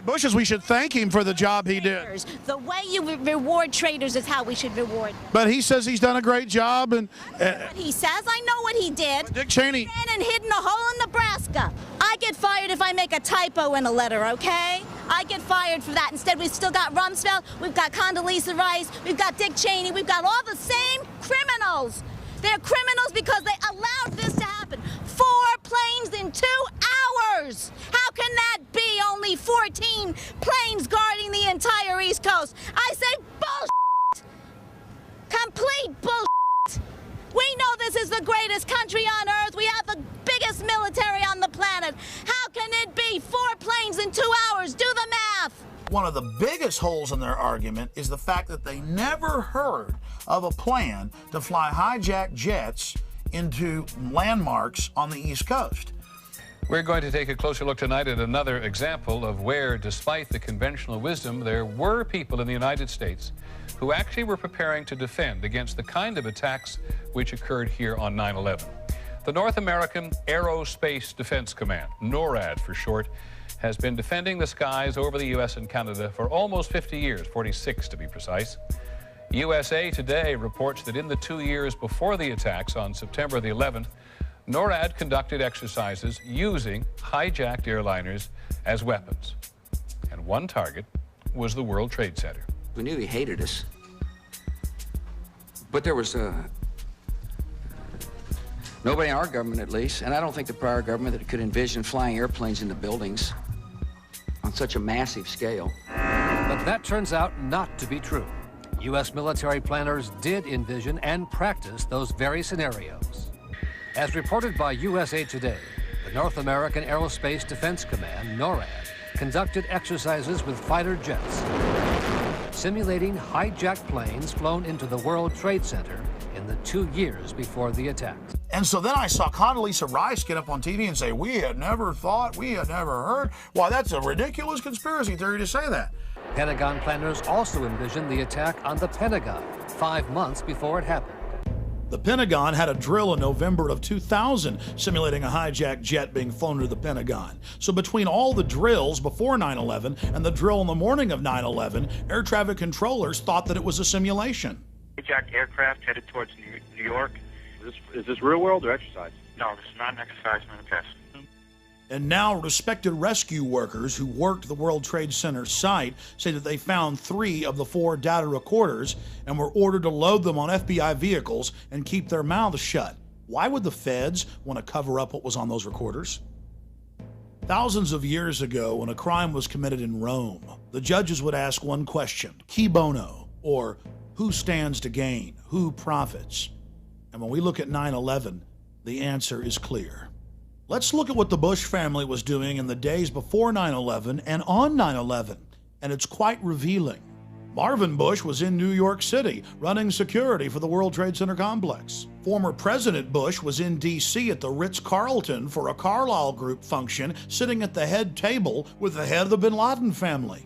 [SPEAKER 3] Bushes, we should thank him for the job he did.
[SPEAKER 9] The way you reward traitors is how we should reward.
[SPEAKER 3] But he says he's done a great job, and
[SPEAKER 9] what he says, I know what he did.
[SPEAKER 3] Dick Cheney
[SPEAKER 9] ran and hid in a hole in Nebraska. I get fired if I make a typo in a letter, okay? I get fired for that. Instead, we've still got Rumsfeld, we've got Condoleezza Rice, we've got Dick Cheney, we've got all the same criminals. They're criminals because they allowed this to happen. 4 planes in 2 hours. How can that be? Only 14 planes guarding the entire East Coast. I say bullshit. Complete bullshit. We know this is the greatest country on earth. We have the biggest military on the planet. How can it be 4 planes in 2 hours? Do the math.
[SPEAKER 3] One of the biggest holes in their argument is the fact that they never heard of a plan to fly hijacked jets into landmarks on the East Coast.
[SPEAKER 13] We're going to take a closer look tonight at another example of where, despite the conventional wisdom, there were people in the United States who actually were preparing to defend against the kind of attacks which occurred here on 9/11. The North American Aerospace Defense Command, NORAD for short, has been defending the skies over the U.S. and Canada for almost 50 years, 46 to be precise. USA Today reports that in the 2 years before the attacks on September the 11th, NORAD conducted exercises using hijacked airliners as weapons. And one target was the World Trade Center.
[SPEAKER 26] We knew he hated us. But there was nobody in our government, at least, and I don't think the prior government, that could envision flying airplanes into buildings on such a massive scale.
[SPEAKER 6] But that turns out not to be true. U.S. military planners did envision and practice those very scenarios. As reported by USA Today, the North American Aerospace Defense Command, NORAD, conducted exercises with fighter jets, simulating hijacked planes flown into the World Trade Center in the 2 years before the attacks.
[SPEAKER 3] And so then I saw Condoleezza Rice get up on TV and say, we had never thought, we had never heard. Why, that's a ridiculous conspiracy theory to say that.
[SPEAKER 6] Pentagon planners also envisioned the attack on the Pentagon 5 months before it happened.
[SPEAKER 1] The Pentagon had a drill in November of 2000 simulating a hijacked jet being flown to the Pentagon. So between all the drills before 9/11 and the drill in the morning of 9/11, air traffic controllers thought that it was a simulation.
[SPEAKER 15] Hijacked aircraft headed towards New York.
[SPEAKER 25] Is this real world or exercise?
[SPEAKER 15] No, this is not an exercise manifest.
[SPEAKER 1] And now respected rescue workers who worked the World Trade Center site say that they found 3 of the 4 data recorders and were ordered to load them on FBI vehicles and keep their mouths shut. Why would the feds want to cover up what was on those recorders? Thousands of years ago, when a crime was committed in Rome, the judges would ask one question, qui bono, or who stands to gain, who profits? And when we look at 9/11, the answer is clear. Let's look at what the Bush family was doing in the days before 9/11 and on 9/11, and it's quite revealing. Marvin Bush was in New York City running security for the World Trade Center complex. Former President Bush was in D.C. at the Ritz-Carlton for a Carlyle Group function, sitting at the head table with the head of the bin Laden family.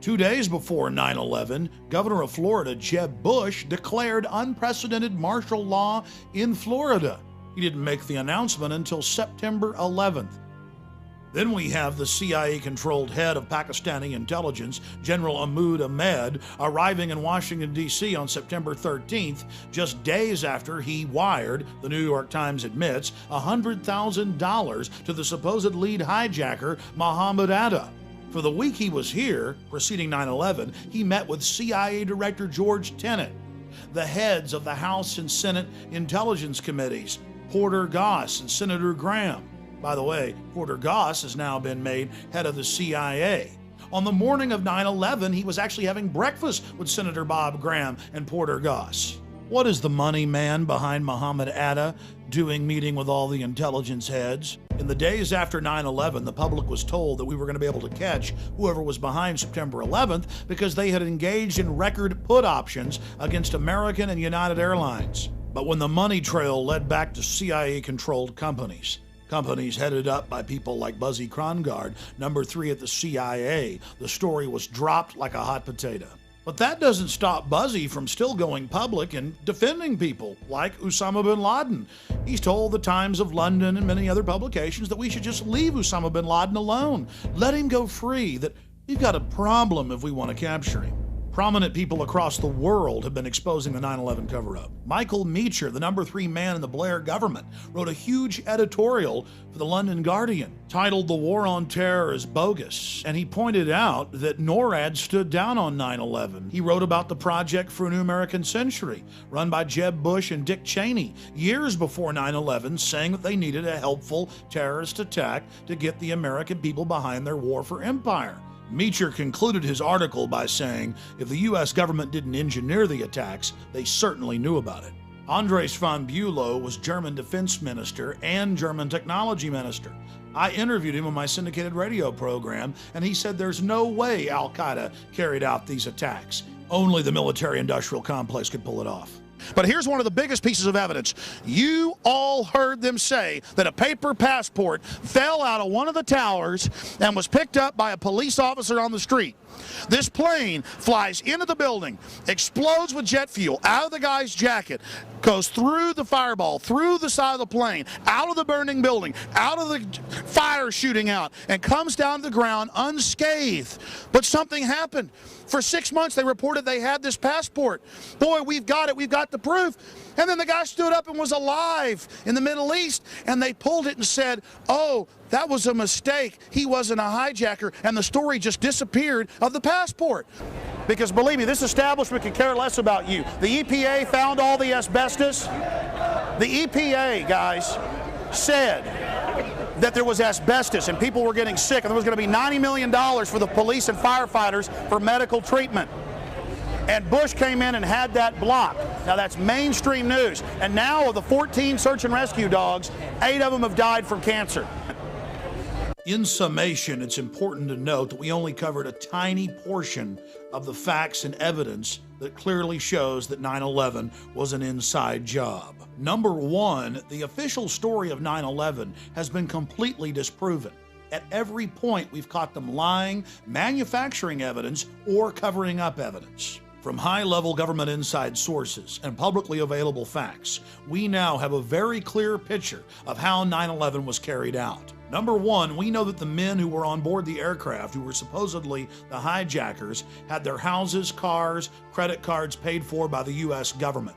[SPEAKER 1] 2 days before 9/11, Governor of Florida, Jeb Bush, declared unprecedented martial law in Florida. He didn't make the announcement until September 11th. Then we have the CIA-controlled head of Pakistani intelligence, General Ahmad Ahmed, arriving in Washington, D.C. on September 13th, just days after he wired, the New York Times admits, $100,000 to the supposed lead hijacker, Mohammed Atta. For the week he was here, preceding 9/11, he met with CIA Director George Tenet, the heads of the House and Senate Intelligence Committees, Porter Goss and Senator Graham. By the way, Porter Goss has now been made head of the CIA. On the morning of 9/11, he was actually having breakfast with Senator Bob Graham and Porter Goss. What is the money man behind Mohammed Atta doing meeting with all the intelligence heads? In the days after 9/11, the public was told that we were going to be able to catch whoever was behind September 11th because they had engaged in record put options against American and United Airlines. But when the money trail led back to CIA-controlled companies headed up by people like Buzzy Krongard, number 3 at the CIA, the story was dropped like a hot potato. But that doesn't stop Buzzy from still going public and defending people like Osama bin Laden. He's told the Times of London and many other publications that we should just leave Osama bin Laden alone. Let him go free, that we've got a problem if we want to capture him. Prominent people across the world have been exposing the 9/11 cover-up. Michael Meacher, the number 3 man in the Blair government, wrote a huge editorial for the London Guardian titled "The War on Terror is Bogus," and he pointed out that NORAD stood down on 9/11. He wrote about the Project for a New American Century, run by Jeb Bush and Dick Cheney, years before 9/11, saying that they needed a helpful terrorist attack to get the American people behind their war for empire. Meacher concluded his article by saying, if the U.S. government didn't engineer the attacks, they certainly knew about it. Andres von Bülow was German defense minister and German technology minister. I interviewed him on my syndicated radio program, and he said there's no way Al-Qaeda carried out these attacks. Only the military-industrial complex could pull it off.
[SPEAKER 3] But here's one of the biggest pieces of evidence. You all heard them say that a paper passport fell out of one of the towers and was picked up by a police officer on the street. This plane flies into the building, explodes with jet fuel out of the guy's jacket, goes through the fireball, through the side of the plane, out of the burning building, out of the fire shooting out, and comes down to the ground unscathed. But something happened. For 6 months, they reported they had this passport. Boy, we've got it. We've got the proof. And then the guy stood up and was alive in the Middle East, and they pulled it and said, oh, that was a mistake. He wasn't a hijacker, and the story just disappeared of the passport. Because believe me, this establishment could care less about you. The EPA found all the asbestos. The EPA, guys, said that there was asbestos and people were getting sick, and there was going to be $90 million for the police and firefighters for medical treatment. And Bush came in and had that blocked. Now that's mainstream news. And now of the 14 search and rescue dogs, 8 of them have died from cancer.
[SPEAKER 1] In summation, it's important to note that we only covered a tiny portion of the facts and evidence that clearly shows that 9/11 was an inside job. Number one, the official story of 9/11 has been completely disproven. At every point, we've caught them lying, manufacturing evidence, or covering up evidence. From high-level government inside sources and publicly available facts, we now have a very clear picture of how 9/11 was carried out. Number one, we know that the men who were on board the aircraft, who were supposedly the hijackers, had their houses, cars, credit cards paid for by the U.S. government.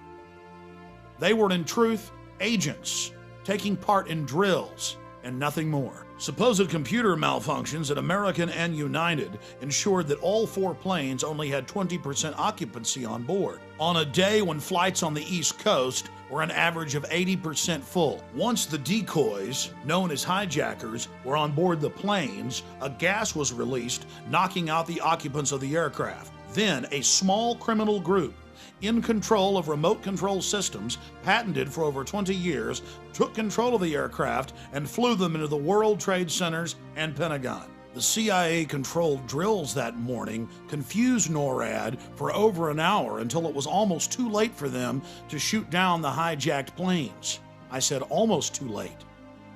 [SPEAKER 1] They were, in truth, agents taking part in drills and nothing more. Supposed computer malfunctions at American and United ensured that all 4 planes only had 20% occupancy on board, on a day when flights on the East Coast were an average of 80% full. Once the decoys, known as hijackers, were on board the planes, a gas was released, knocking out the occupants of the aircraft. Then a small criminal group in control of remote control systems patented for over 20 years, took control of the aircraft and flew them into the World Trade Centers and Pentagon. The CIA-controlled drills that morning confused NORAD for over an hour until it was almost too late for them to shoot down the hijacked planes. I said almost too late.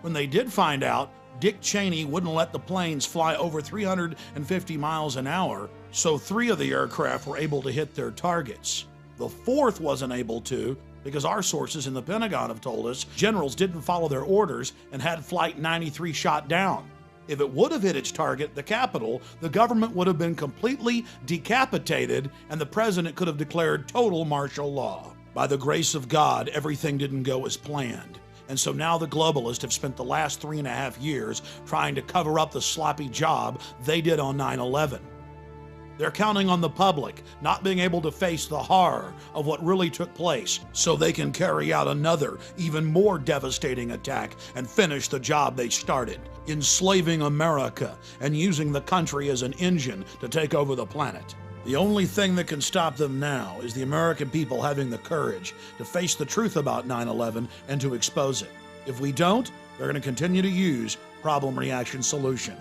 [SPEAKER 1] When they did find out, Dick Cheney wouldn't let the planes fly over 350 miles an hour, so 3 of the aircraft were able to hit their targets. The 4th wasn't able to because our sources in the Pentagon have told us generals didn't follow their orders and had Flight 93 shot down. If it would have hit its target, the Capitol, the government would have been completely decapitated and the president could have declared total martial law. By the grace of God, everything didn't go as planned. And so now the globalists have spent the last 3.5 years trying to cover up the sloppy job they did on 9/11. They're counting on the public not being able to face the horror of what really took place so they can carry out another, even more devastating attack and finish the job they started, enslaving America and using the country as an engine to take over the planet. The only thing that can stop them now is the American people having the courage to face the truth about 9/11 and to expose it. If we don't, they're going to continue to use problem, reaction, solution.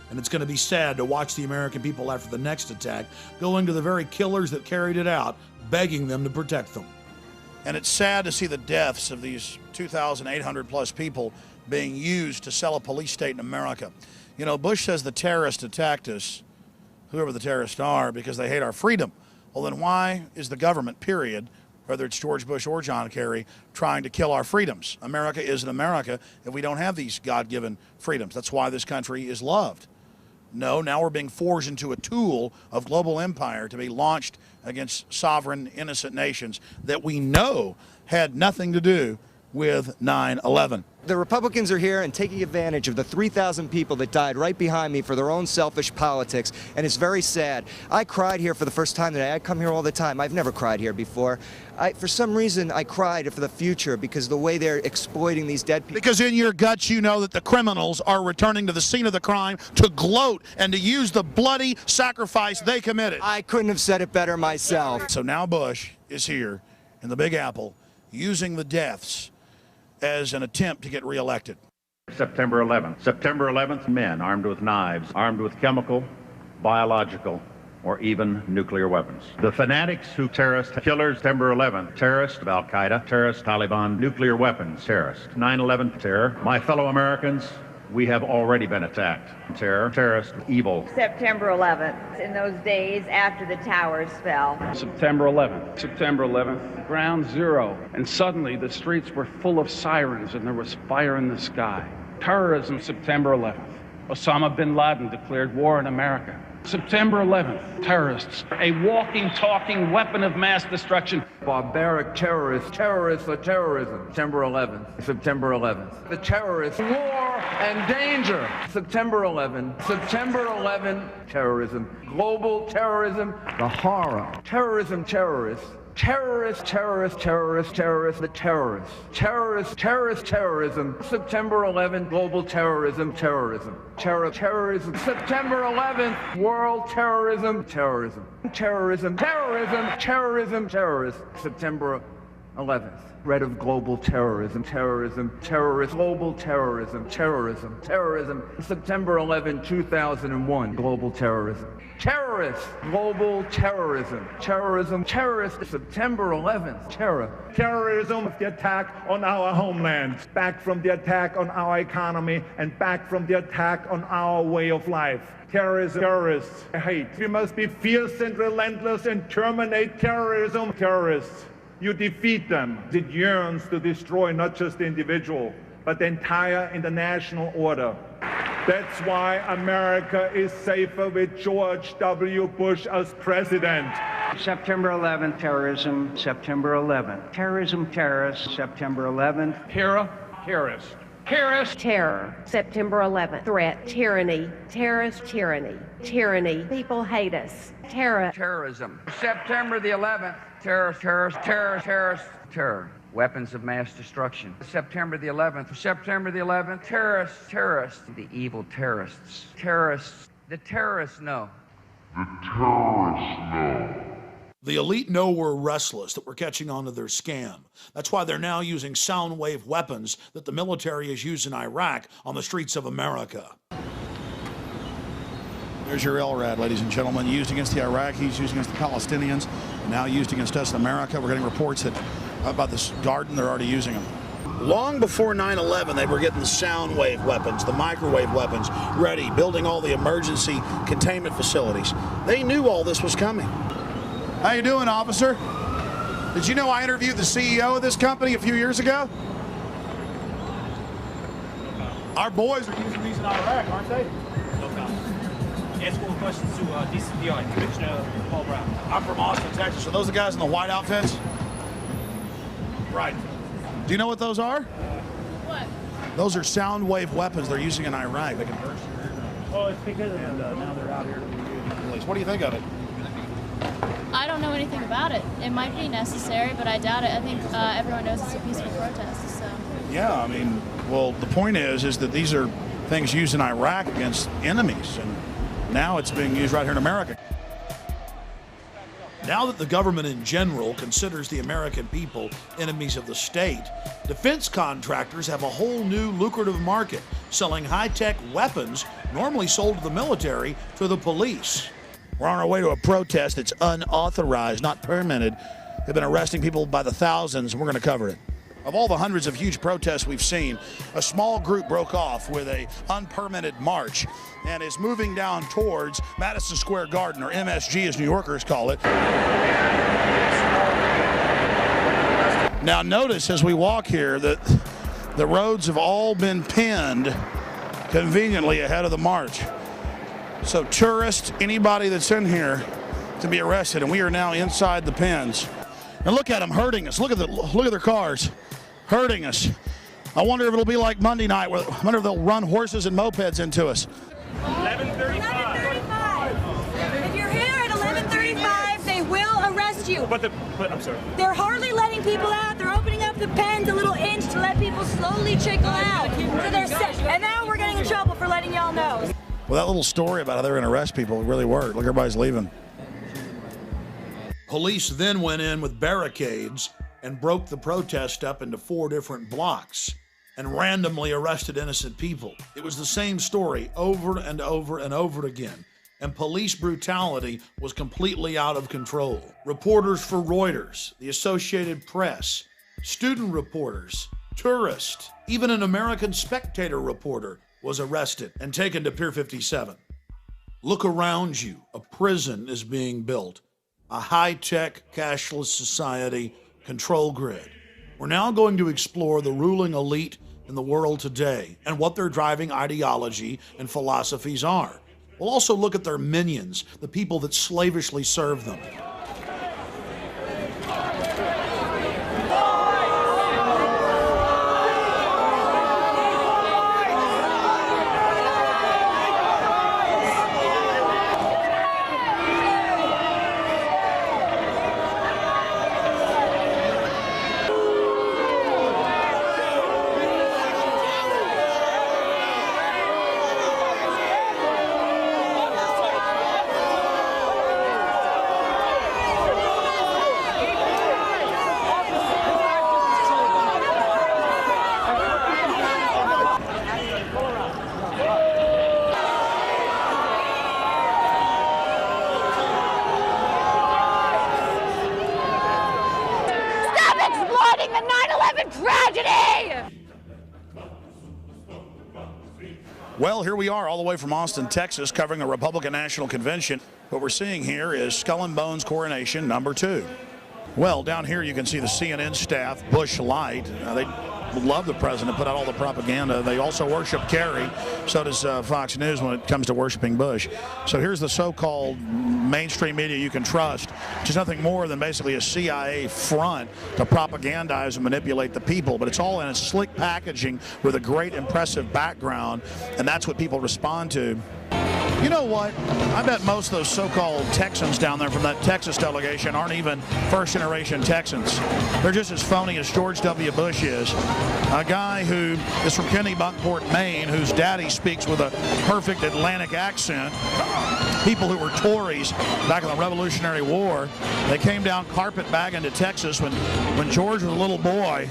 [SPEAKER 1] And it's going to be sad to watch the American people after the next attack going to the very killers that carried it out, begging them to protect them.
[SPEAKER 3] And it's sad to see the deaths of these 2,800 plus people being used to sell a police state in America. You know, Bush says the terrorists attacked us, whoever the terrorists are, because they hate our freedom. Well, then why is the government, period, whether it's George Bush or John Kerry, trying to kill our freedoms? America isn't America if we don't have these God-given freedoms. That's why this country is loved. No, now we're being forged into a tool of global empire to be launched against sovereign, innocent nations that we know had nothing to do with 9/11.
[SPEAKER 5] The Republicans are here and taking advantage of the 3,000 people that died right behind me for their own selfish politics, and it's very sad. I cried here for the first time today. I come here all the time. I've never cried here before. For some reason, I cried for the future because the way they're exploiting these dead people.
[SPEAKER 3] Because in your guts, you know that the criminals are returning to the scene of the crime to gloat and to use the bloody sacrifice they committed.
[SPEAKER 5] I couldn't have said it better myself.
[SPEAKER 3] So now Bush is here in the Big Apple using the deaths as an attempt to get reelected.
[SPEAKER 16] September 11th. September 11th, men armed with knives, armed with chemical, biological, or even nuclear weapons. The fanatics who terrorist killers, September 11th, terrorist of Al-Qaeda, terrorist Taliban, nuclear weapons, terrorist. 9/11 terror. My fellow Americans, We have already been attacked. Terrorist, evil.
[SPEAKER 7] September 11th, in those days after the towers fell.
[SPEAKER 17] September 11th, ground zero. And suddenly the streets were full of sirens and there was fire in the sky. Terrorism, September 11th. Osama bin Laden declared war on America. September 11th, terrorists, a walking, talking weapon of mass destruction.
[SPEAKER 21] Barbaric terrorists for terrorism. September 11th. The terrorists, war and danger. September 11, terrorism. Global terrorism, the horror. Terrorism, terrorists. Terrorism. September 11th, global terrorism. Terrorism. September 11th, world terrorism. Terrorism. September 11th, threat of global terrorism. Global terrorism. September 11, 2001, global terrorism. Terrorists, global terrorism. September 11th, terror.
[SPEAKER 22] Terrorism, the attack on our homeland, back from the attack on our economy, and back from the attack on our way of life. Terrorists, hate. We must be fierce and relentless and terminate terrorism. Terrorists, you defeat them. It yearns to destroy not just the individual, but the entire international order. That's why America is safer with George W. Bush as president.
[SPEAKER 10] September 11th, terrorism. September 11th. Terrorism, terrorists. September 11th.
[SPEAKER 17] Terrorist.
[SPEAKER 23] Terror. September 11th. Threat. Tyranny. Terrorist tyranny. Tyranny. People hate us.
[SPEAKER 26] Terrorism. September the 11th. Terror. Weapons of mass destruction. September the 11th. Terrorists. The evil terrorists. The terrorists know.
[SPEAKER 1] The elite know we're restless, that we're catching on to their scam. That's why they're now using sound wave weapons that the military has used in Iraq on the streets of America.
[SPEAKER 3] There's your LRAD, ladies and gentlemen, used against the Iraqis, used against the Palestinians, and now used against us in America. We're getting reports that about this garden, they're already using them. Long before 9/11, they were getting the sound wave weapons, the microwave weapons ready, building all the emergency containment facilities. They knew all this was coming. How you doing, officer? Did you know I interviewed the CEO of this company a few years ago? Our boys are using these in Iraq, aren't they?
[SPEAKER 24] No comment. Ask more questions to DCPI, Commissioner Paul Brown.
[SPEAKER 3] I'm from Austin, Texas. Are those the guys in the white outfits? Right. Do you know what those are?
[SPEAKER 12] What?
[SPEAKER 3] Those are sound wave weapons they're using in Iraq. They can burst your eardrum.
[SPEAKER 24] Oh, it's because of
[SPEAKER 3] Now they're out here to the police. What do you think of it?
[SPEAKER 27] I don't know anything about it. It might be necessary, but I doubt it. I think everyone knows it's a peaceful protest, so.
[SPEAKER 3] Yeah, I mean, well, the point is that these are things used in Iraq against enemies, and now it's being used right here in America.
[SPEAKER 1] Now that the government in general considers the American people enemies of the state, defense contractors have a whole new lucrative market, selling high-tech weapons normally sold to the military to the police.
[SPEAKER 3] We're on our way to a protest that's unauthorized, not permitted. They've been arresting people by the thousands, and we're going to cover it. Of all the hundreds of huge protests we've seen, a small group broke off with an unpermitted march and is moving down towards Madison Square Garden, or MSG as New Yorkers call it. Now notice as we walk here that the roads have all been pinned conveniently ahead of the march. So tourists, anybody that's in here, to be arrested, and we are now inside the pins. And look at them hurting us. Look at their cars hurting us. I wonder if it'll be like Monday night. I wonder if they'll run horses and mopeds into us.
[SPEAKER 28] 11:35. If you're here at 11:35, they will arrest you.
[SPEAKER 24] But I'm sorry.
[SPEAKER 28] They're hardly letting people out. They're opening up the pens a little inch to let people slowly trickle out. So they're set. And now we're getting in trouble for letting y'all know.
[SPEAKER 3] Well, that little story about how they're going to arrest people really worked. Look, everybody's leaving.
[SPEAKER 1] Police then went in with barricades and broke the protest up into 4 different blocks and randomly arrested innocent people. It was the same story over and over and over again, and police brutality was completely out of control. Reporters for Reuters, the Associated Press, student reporters, tourists, even an American Spectator reporter was arrested and taken to Pier 57. Look around you. A prison is being built. A high-tech, cashless society control grid. We're now going to explore the ruling elite in the world today and what their driving ideology and philosophies are. We'll also look at their minions, the people that slavishly serve them. Well, here we are all the way from Austin, Texas, covering the Republican National Convention. What we're seeing here is Skull and Bones coronation number 2. Well, down here you can see the CNN staff, Bush Light. They love the president, put out all the propaganda. They also worship Kerry. So does Fox News when it comes to worshiping Bush. So here's the so-called mainstream media you can trust, which is nothing more than basically a CIA front to propagandize and manipulate the people. But it's all in a slick packaging with a great, impressive background, and that's what people respond to. You know what? I bet most of those so-called Texans down there from that Texas delegation aren't even first-generation Texans. They're just as phony as George W. Bush is. A guy who is from Kennebunkport, Maine, whose daddy speaks with a perfect Atlantic accent. People who were Tories back in the Revolutionary War. They came down carpetbagging to Texas when George was a little boy.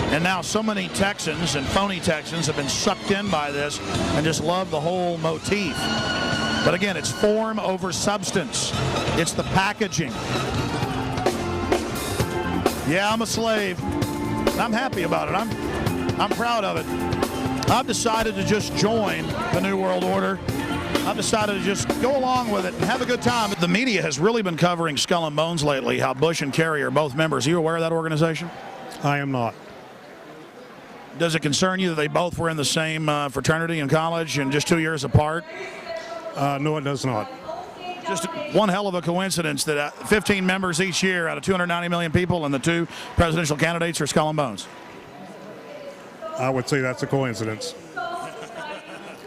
[SPEAKER 1] And now so many Texans and phony Texans have been sucked in by this and just love the whole motif. But again, it's form over substance. It's the packaging. Yeah, I'm a slave. I'm happy about it. I'm proud of it. I've decided to just join the New World Order. I've decided to just go along with it and have a good time. The media has really been covering Skull and Bones lately, how Bush and Kerry are both members. Are you aware of that organization?
[SPEAKER 2] I am not.
[SPEAKER 1] Does it concern you that they both were in the same fraternity in college and just 2 years apart?
[SPEAKER 2] No, it does not.
[SPEAKER 1] Just one hell of a coincidence that 15 members each year out of 290 million people and the 2 presidential candidates are Skull and Bones.
[SPEAKER 2] I would say that's a coincidence.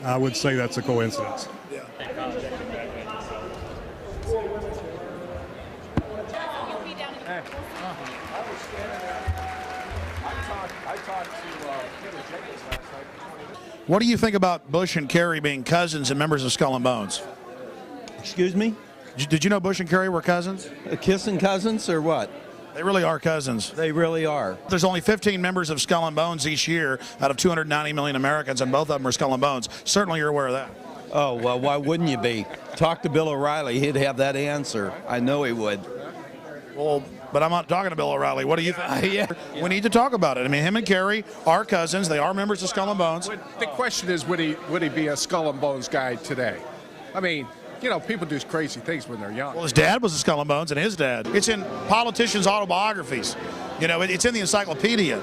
[SPEAKER 2] I would say that's a coincidence.
[SPEAKER 1] Yeah. What do you think about Bush and Kerry being cousins and members of Skull and Bones?
[SPEAKER 4] Excuse me?
[SPEAKER 1] Did you know Bush and Kerry were cousins?
[SPEAKER 4] Kissing cousins or what?
[SPEAKER 1] They really are cousins.
[SPEAKER 4] They really are.
[SPEAKER 1] There's only 15 members of Skull and Bones each year out of 290 million Americans, and both of them are Skull and Bones. Certainly you're aware of that.
[SPEAKER 4] Oh, well, why wouldn't you be? Talk to Bill O'Reilly. He'd have that answer. I know he would.
[SPEAKER 1] Well, but I'm not talking to Bill O'Reilly. What do you think? Yeah. We need to talk about it. I mean, him and Kerry are cousins. They are members of Skull and Bones.
[SPEAKER 8] The question is, would he be a Skull and Bones guy today? I mean, you know, people do crazy things when they're young.
[SPEAKER 1] Well, his dad was a Skull and Bones, and his dad. It's in politicians' autobiographies. You know, it's in the encyclopedia.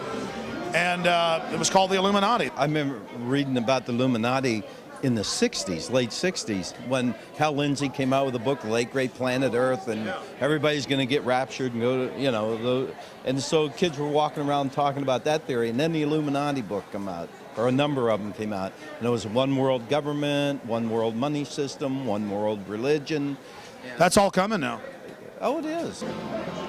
[SPEAKER 1] And it was called the Illuminati.
[SPEAKER 4] I remember reading about the Illuminati in the 60s, late 60s, when Hal Lindsey came out with a book, The Late Great Planet Earth, and everybody's going to get raptured and go to, you know, and so kids were walking around talking about that theory, and then the Illuminati book came out, or a number of them came out, and it was one world government, one world money system, one world religion.
[SPEAKER 1] That's all coming now.
[SPEAKER 4] Oh, it is.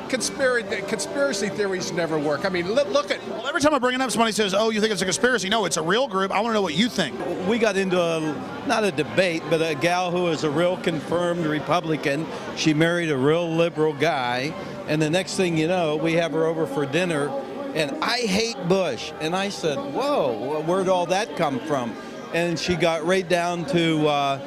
[SPEAKER 8] Conspiracy theories never work. I mean, look at...
[SPEAKER 1] Well, every time I bring it up, somebody says, oh, you think it's a conspiracy? No, it's a real group. I want to know what you think.
[SPEAKER 4] We got into not a debate, but a gal who is a real confirmed Republican. She married a real liberal guy, and the next thing you know, we have her over for dinner, and I hate Bush. And I said, whoa, where'd all that come from? And she got right down to...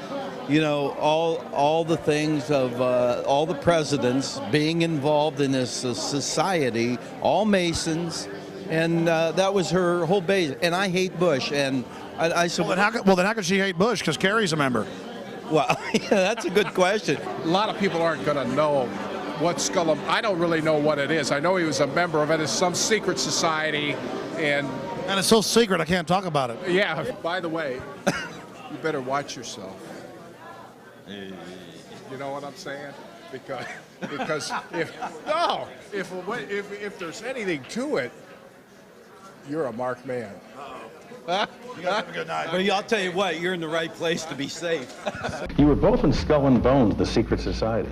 [SPEAKER 4] you know, all the things of all the presidents being involved in this society, all Masons, And that was her whole base. And I hate Bush. And I said,
[SPEAKER 3] well, then how could she hate Bush? Because Kerry's a member.
[SPEAKER 4] Well, yeah, that's a good question.
[SPEAKER 8] A lot of people aren't going to know what Skull and I don't really know what it is. I know he was a member of it. It's some secret society. And
[SPEAKER 3] it's so secret I can't talk about it.
[SPEAKER 8] Yeah. By the way, you better watch yourself. You know what I'm saying? Because if there's anything to it, you're a marked man.
[SPEAKER 3] You guys have a good night.
[SPEAKER 4] But I'll tell you what, you're in the right place to be safe.
[SPEAKER 6] You were both in Skull and Bones, the secret society.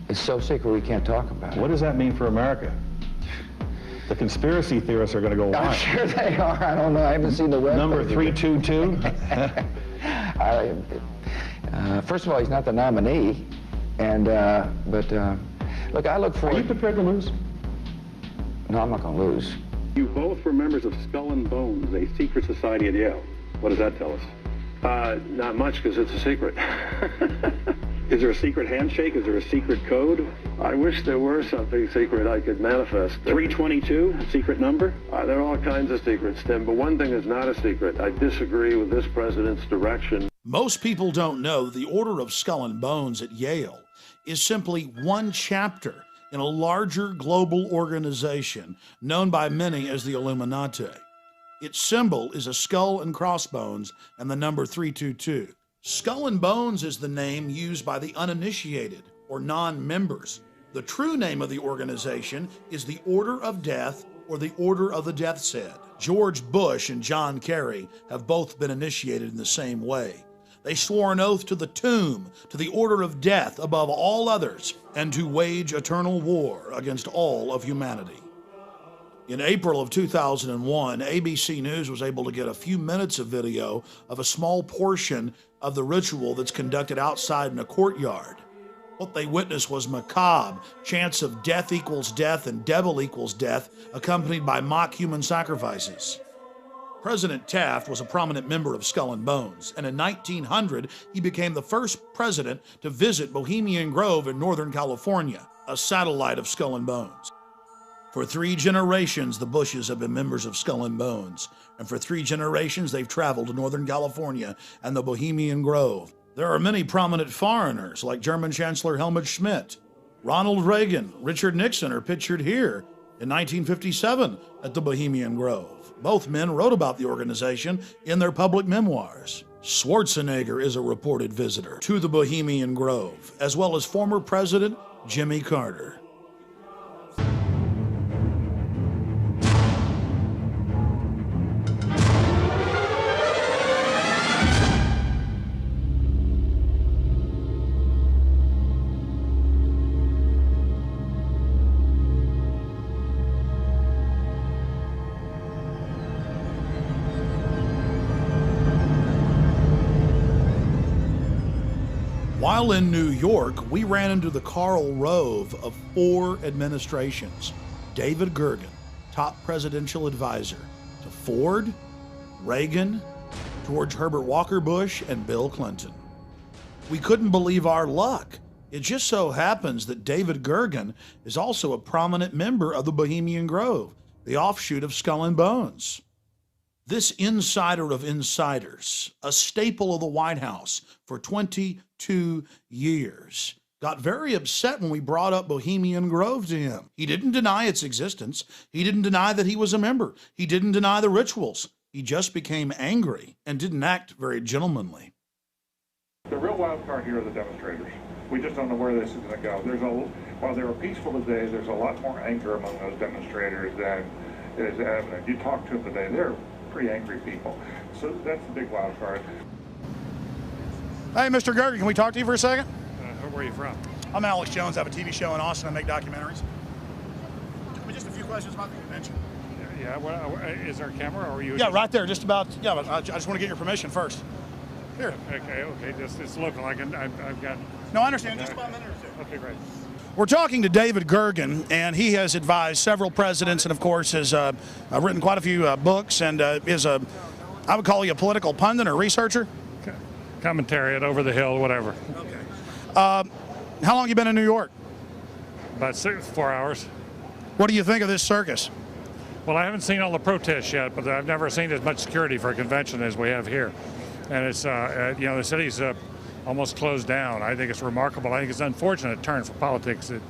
[SPEAKER 26] It's so secret we can't talk about it.
[SPEAKER 6] What does that mean for America? The conspiracy theorists are going to go wild.
[SPEAKER 26] I'm sure they are. I don't know. I haven't seen the web.
[SPEAKER 6] Number 322?
[SPEAKER 26] First of all, he's not the nominee. And, look, I look forward...
[SPEAKER 6] Are you prepared to lose?
[SPEAKER 26] No, I'm not going to lose.
[SPEAKER 6] You both were members of Skull and Bones, a secret society at Yale. What does that tell us?
[SPEAKER 9] Not much, because it's a secret.
[SPEAKER 6] Is there a secret handshake? Is there a secret code?
[SPEAKER 9] I wish there were something secret I could manifest.
[SPEAKER 6] 322, a secret number?
[SPEAKER 9] There are all kinds of secrets, Tim, but one thing is not a secret. I disagree with this president's direction.
[SPEAKER 1] Most people don't know the Order of Skull and Bones at Yale is simply one chapter in a larger global organization known by many as the Illuminati. Its symbol is a skull and crossbones and the number 322. Skull and Bones is the name used by the uninitiated or non-members. The true name of the organization is the Order of Death or the Order of the Death's Head. George Bush and John Kerry have both been initiated in the same way. They swore an oath to the tomb, to the order of death above all others, and to wage eternal war against all of humanity. In April of 2001, ABC News was able to get a few minutes of video of a small portion of the ritual that's conducted outside in a courtyard. What they witnessed was macabre, chants of death equals death and devil equals death, accompanied by mock human sacrifices. President Taft was a prominent member of Skull and Bones, and in 1900, he became the first president to visit Bohemian Grove in Northern California, a satellite of Skull and Bones. For 3 generations, the Bushes have been members of Skull and Bones, and for 3 generations, they've traveled to Northern California and the Bohemian Grove. There are many prominent foreigners, like German Chancellor Helmut Schmidt. Ronald Reagan, Richard Nixon are pictured here in 1957 at the Bohemian Grove. Both men wrote about the organization in their public memoirs. Schwarzenegger is a reported visitor to the Bohemian Grove, as well as former President Jimmy Carter. While in New York, we ran into the Karl Rove of 4 administrations. David Gergen, top presidential advisor to Ford, Reagan, George Herbert Walker Bush, and Bill Clinton. We couldn't believe our luck. It just so happens that David Gergen is also a prominent member of the Bohemian Grove, the offshoot of Skull and Bones. This insider of insiders, a staple of the White House for 22 years, got very upset when we brought up Bohemian Grove to him. He didn't deny its existence. He didn't deny that he was a member. He didn't deny the rituals. He just became angry and didn't act very gentlemanly.
[SPEAKER 11] The real wild card here are the demonstrators. We just don't know where this is going to go. While they were peaceful today, there's a lot more anger among those demonstrators than is evident. You talk to them today, they're pretty angry people. So that's the big wild card.
[SPEAKER 3] Hey, Mr. Gergen, can we talk to you for a second?
[SPEAKER 11] Where are you from?
[SPEAKER 3] I'm Alex Jones. I have a TV show in Austin. I make documentaries. Just a few questions about the convention.
[SPEAKER 11] Yeah, is there a camera or are you?
[SPEAKER 3] Yeah, right there, just about. Yeah, but I just want to get your permission first. Here.
[SPEAKER 11] Okay, it's looking like I've got.
[SPEAKER 3] No, I understand. Just about a minute or 2.
[SPEAKER 11] Okay, great.
[SPEAKER 3] We're talking to David Gergen, and he has advised several presidents and, of course, has written quite a few books and is I would call you a political pundit or researcher?
[SPEAKER 11] Commentariat, over the hill, whatever.
[SPEAKER 3] Okay. How long have you been in New York?
[SPEAKER 11] About 4 hours.
[SPEAKER 3] What do you think of this circus?
[SPEAKER 5] Well, I haven't seen all the protests yet, but I've never seen as much security for a convention as we have here. And it's, you know, the city's almost closed down. I think it's remarkable. I think it's an unfortunate turn for politics that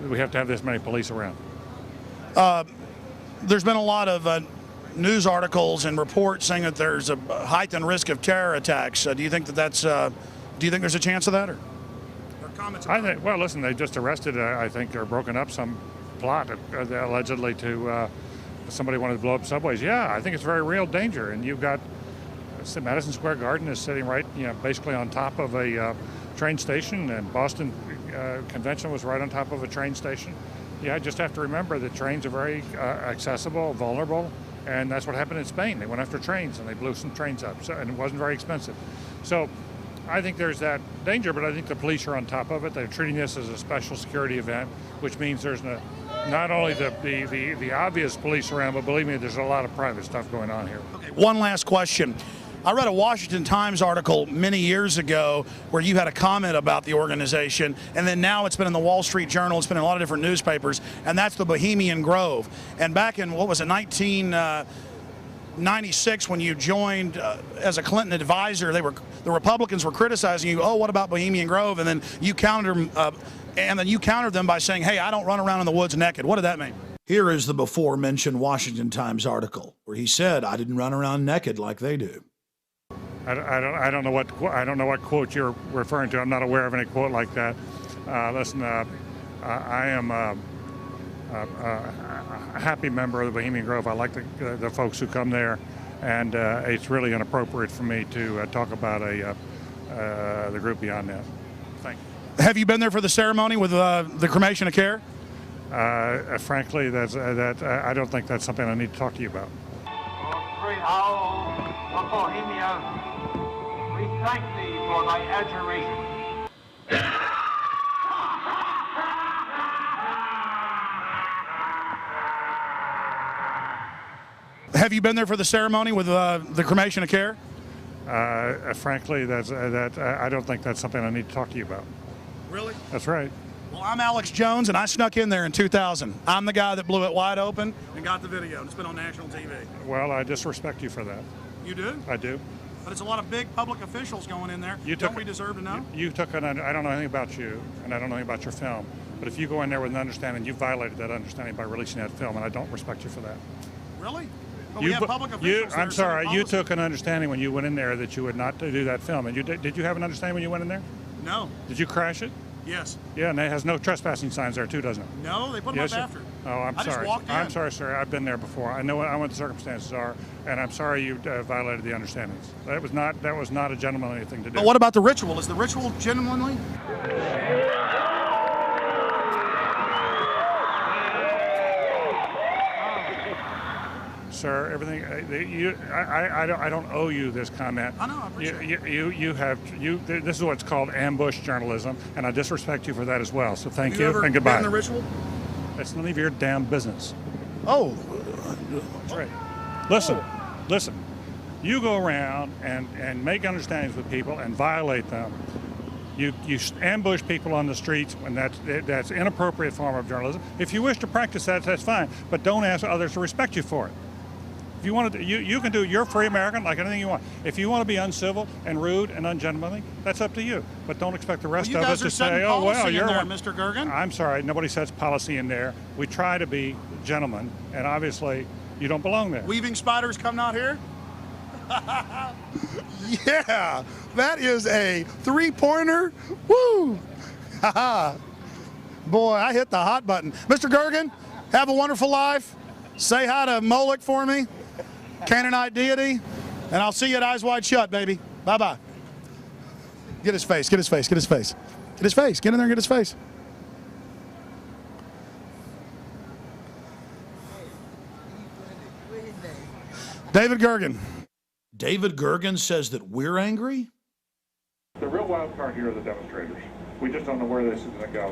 [SPEAKER 5] we have to have this many police around.
[SPEAKER 3] There's been a lot of news articles and reports saying that there's a heightened risk of terror attacks. Do you think that that's? Do you think there's a chance of that, or comments?
[SPEAKER 5] I think. Well, listen, they just arrested, I think, or broken up some plot allegedly to somebody wanted to blow up subways. Yeah, I think it's a very real danger, and you've got Madison Square Garden is sitting right, you know, basically on top of a train station, and Boston Convention was right on top of a train station. Yeah, I just have to remember that trains are very accessible, vulnerable, and that's what happened in Spain. They went after trains and they blew some trains up, and it wasn't very expensive. So I think there's that danger, but I think the police are on top of it. They're treating this as a special security event, which means there's not only the obvious police around, but believe me, there's a lot of private stuff going on here.
[SPEAKER 3] Okay, one last question. I read a Washington Times article many years ago where you had a comment about the organization, and then now it's been in the Wall Street Journal, it's been in a lot of different newspapers, and that's the Bohemian Grove. And back in, what was it, 1996, when you joined as a Clinton advisor, the Republicans were criticizing you, oh, what about Bohemian Grove? And then you countered them by saying, hey, I don't run around in the woods naked. What did that mean? Here is the before-mentioned Washington Times article where he said, I didn't run around naked like they do.
[SPEAKER 5] I don't know what quote you're referring to. I'm not aware of any quote like that. Listen, I am a happy member of the Bohemian Grove. I like the folks who come there, and it's really inappropriate for me to talk about the group beyond that. Thank you.
[SPEAKER 3] Have you been there for the ceremony with the cremation of care?
[SPEAKER 5] Frankly, I don't think that's something I need to talk to you about.
[SPEAKER 13] Great owl of Bohemia, we thank thee for thy adjuration.
[SPEAKER 3] Have you been there for the ceremony with the cremation of care?
[SPEAKER 5] Frankly, I don't think that's something I need to talk to you about.
[SPEAKER 3] Really?
[SPEAKER 5] That's right.
[SPEAKER 3] Well, I'm Alex Jones, and I snuck in there in 2000. I'm the guy that blew it wide open and got the video, and it's been on national TV.
[SPEAKER 5] Well, I disrespect you for that.
[SPEAKER 3] You do?
[SPEAKER 5] I do.
[SPEAKER 3] But it's a lot of big public officials going in there. Don't we deserve to know?
[SPEAKER 5] You took I don't know anything about you, and I don't know anything about your film. But if you go in there with an understanding, you violated that understanding by releasing that film, and I don't respect you for that.
[SPEAKER 3] Really? But we have public officials.
[SPEAKER 5] I'm sorry. You took an understanding when you went in there that you would not do that film. And did you have an understanding when you went in there?
[SPEAKER 3] No.
[SPEAKER 5] Did you crash it?
[SPEAKER 3] Yes.
[SPEAKER 5] Yeah, and it has no trespassing signs there too, doesn't it?
[SPEAKER 3] No, they put them up after.
[SPEAKER 5] Oh, I'm sorry.
[SPEAKER 3] I just walked in.
[SPEAKER 5] I'm sorry, sir. I've been there before. I know what the circumstances are, and I'm sorry you violated the understandings. That was not a gentlemanly thing to do.
[SPEAKER 3] But what about the ritual? Is the ritual gentlemanly?
[SPEAKER 5] Sir, everything I don't owe you this comment.
[SPEAKER 3] I know. I appreciate
[SPEAKER 5] it. This is what's called ambush journalism, and I disrespect you for that as well. So thank you
[SPEAKER 3] ever
[SPEAKER 5] and goodbye.
[SPEAKER 3] Been in the ritual?
[SPEAKER 5] It's none of your damn business.
[SPEAKER 3] Oh,
[SPEAKER 5] that's right. Listen. You go around and make understandings with people and violate them. You ambush people on the streets, and that's inappropriate form of journalism. If you wish to practice that, that's fine, but don't ask others to respect you for it. If you want to, you can do. You're free American, like anything you want. If you want to be uncivil and rude and ungentlemanly, that's up to you. But don't expect the rest of us to say, "Oh well, you're
[SPEAKER 3] there, Mr. Gergen."
[SPEAKER 5] I'm sorry, nobody sets policy in there. We try to be gentlemen, and obviously, you don't belong there.
[SPEAKER 3] Weaving spiders come out here. Yeah, that is a three-pointer. Woo! Boy, I hit the hot button. Mr. Gergen, have a wonderful life. Say hi to Moloch for me, Canaanite deity, and I'll see you at Eyes Wide Shut, baby. Bye-bye. Get his face, get his face, get his face. Get his face, get in there and get his face. David Gergen. David Gergen says that we're angry?
[SPEAKER 11] The real wild card here are the demonstrators. We just don't know where this is going to go.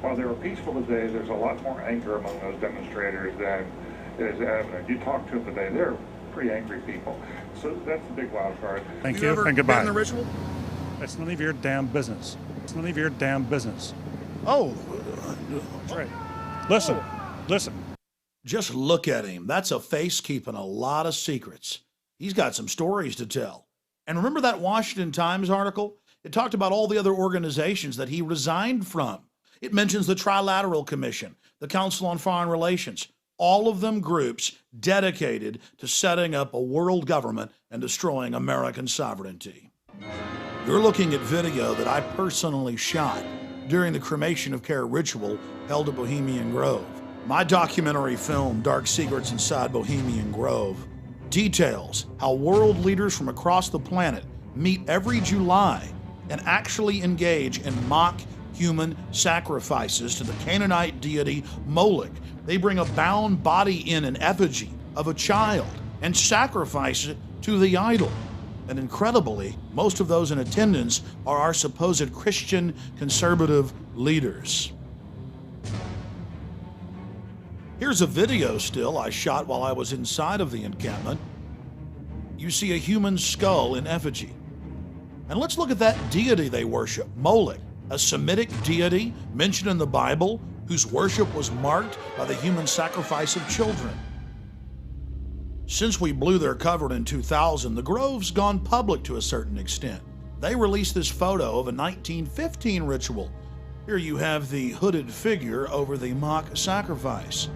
[SPEAKER 11] While they were peaceful today, there's a lot more anger among those demonstrators than is evident. You talk to them today, they're pretty angry people. So that's the big wild card.
[SPEAKER 5] Thank you and goodbye.
[SPEAKER 3] Been in the ritual?
[SPEAKER 5] It's none of your damn business. It's none of your damn business.
[SPEAKER 3] Oh.
[SPEAKER 5] That's right. Listen.
[SPEAKER 1] Just look at him. That's a face keeping a lot of secrets. He's got some stories to tell. And remember that Washington Times article? It talked about all the other organizations that he resigned from. It mentions the Trilateral Commission, the Council on Foreign Relations, all of them groups dedicated to setting up a world government and destroying American sovereignty. You're looking at video that I personally shot during the cremation of care ritual held at Bohemian Grove. My documentary film, Dark Secrets Inside Bohemian Grove, details how world leaders from across the planet meet every July and actually engage in mock human sacrifices to the Canaanite deity Moloch. They bring a bound body in an effigy of a child and sacrifice it to the idol. And incredibly, most of those in attendance are our supposed Christian conservative leaders. Here's a video still I shot while I was inside of the encampment. You see a human skull in effigy. And let's look at that deity they worship, Moloch, a Semitic deity mentioned in the Bible whose worship was marked by the human sacrifice of children. Since we blew their cover in 2000, the Grove's gone public to a certain extent. They released this photo of a 1915 ritual. Here you have the hooded figure over the mock sacrifice.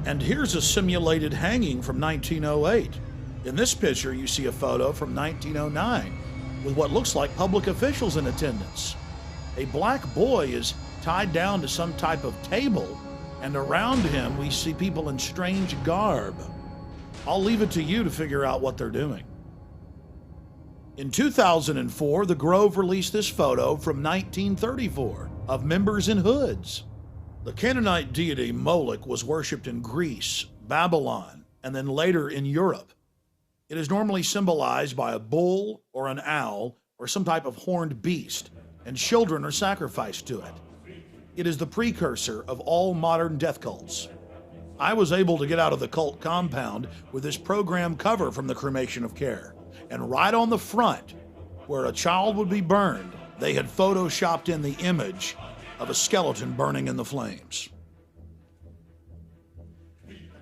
[SPEAKER 1] And here's a simulated hanging from 1908. In this picture, you see a photo from 1909 with what looks like public officials in attendance. A black boy is tied down to some type of table, and around him we see people in strange garb. I'll leave it to you to figure out what they're doing. In 2004, the Grove released this photo from 1934 of members in hoods. The Canaanite deity Moloch was worshipped in Greece, Babylon, and then later in Europe. It is normally symbolized by a bull or an owl or some type of horned beast, and children are sacrificed to it. It is the precursor of all modern death cults. I was able to get out of the cult compound with this program cover from the cremation of care. And right on the front, where a child would be burned, they had photoshopped in the image of a skeleton burning in the flames.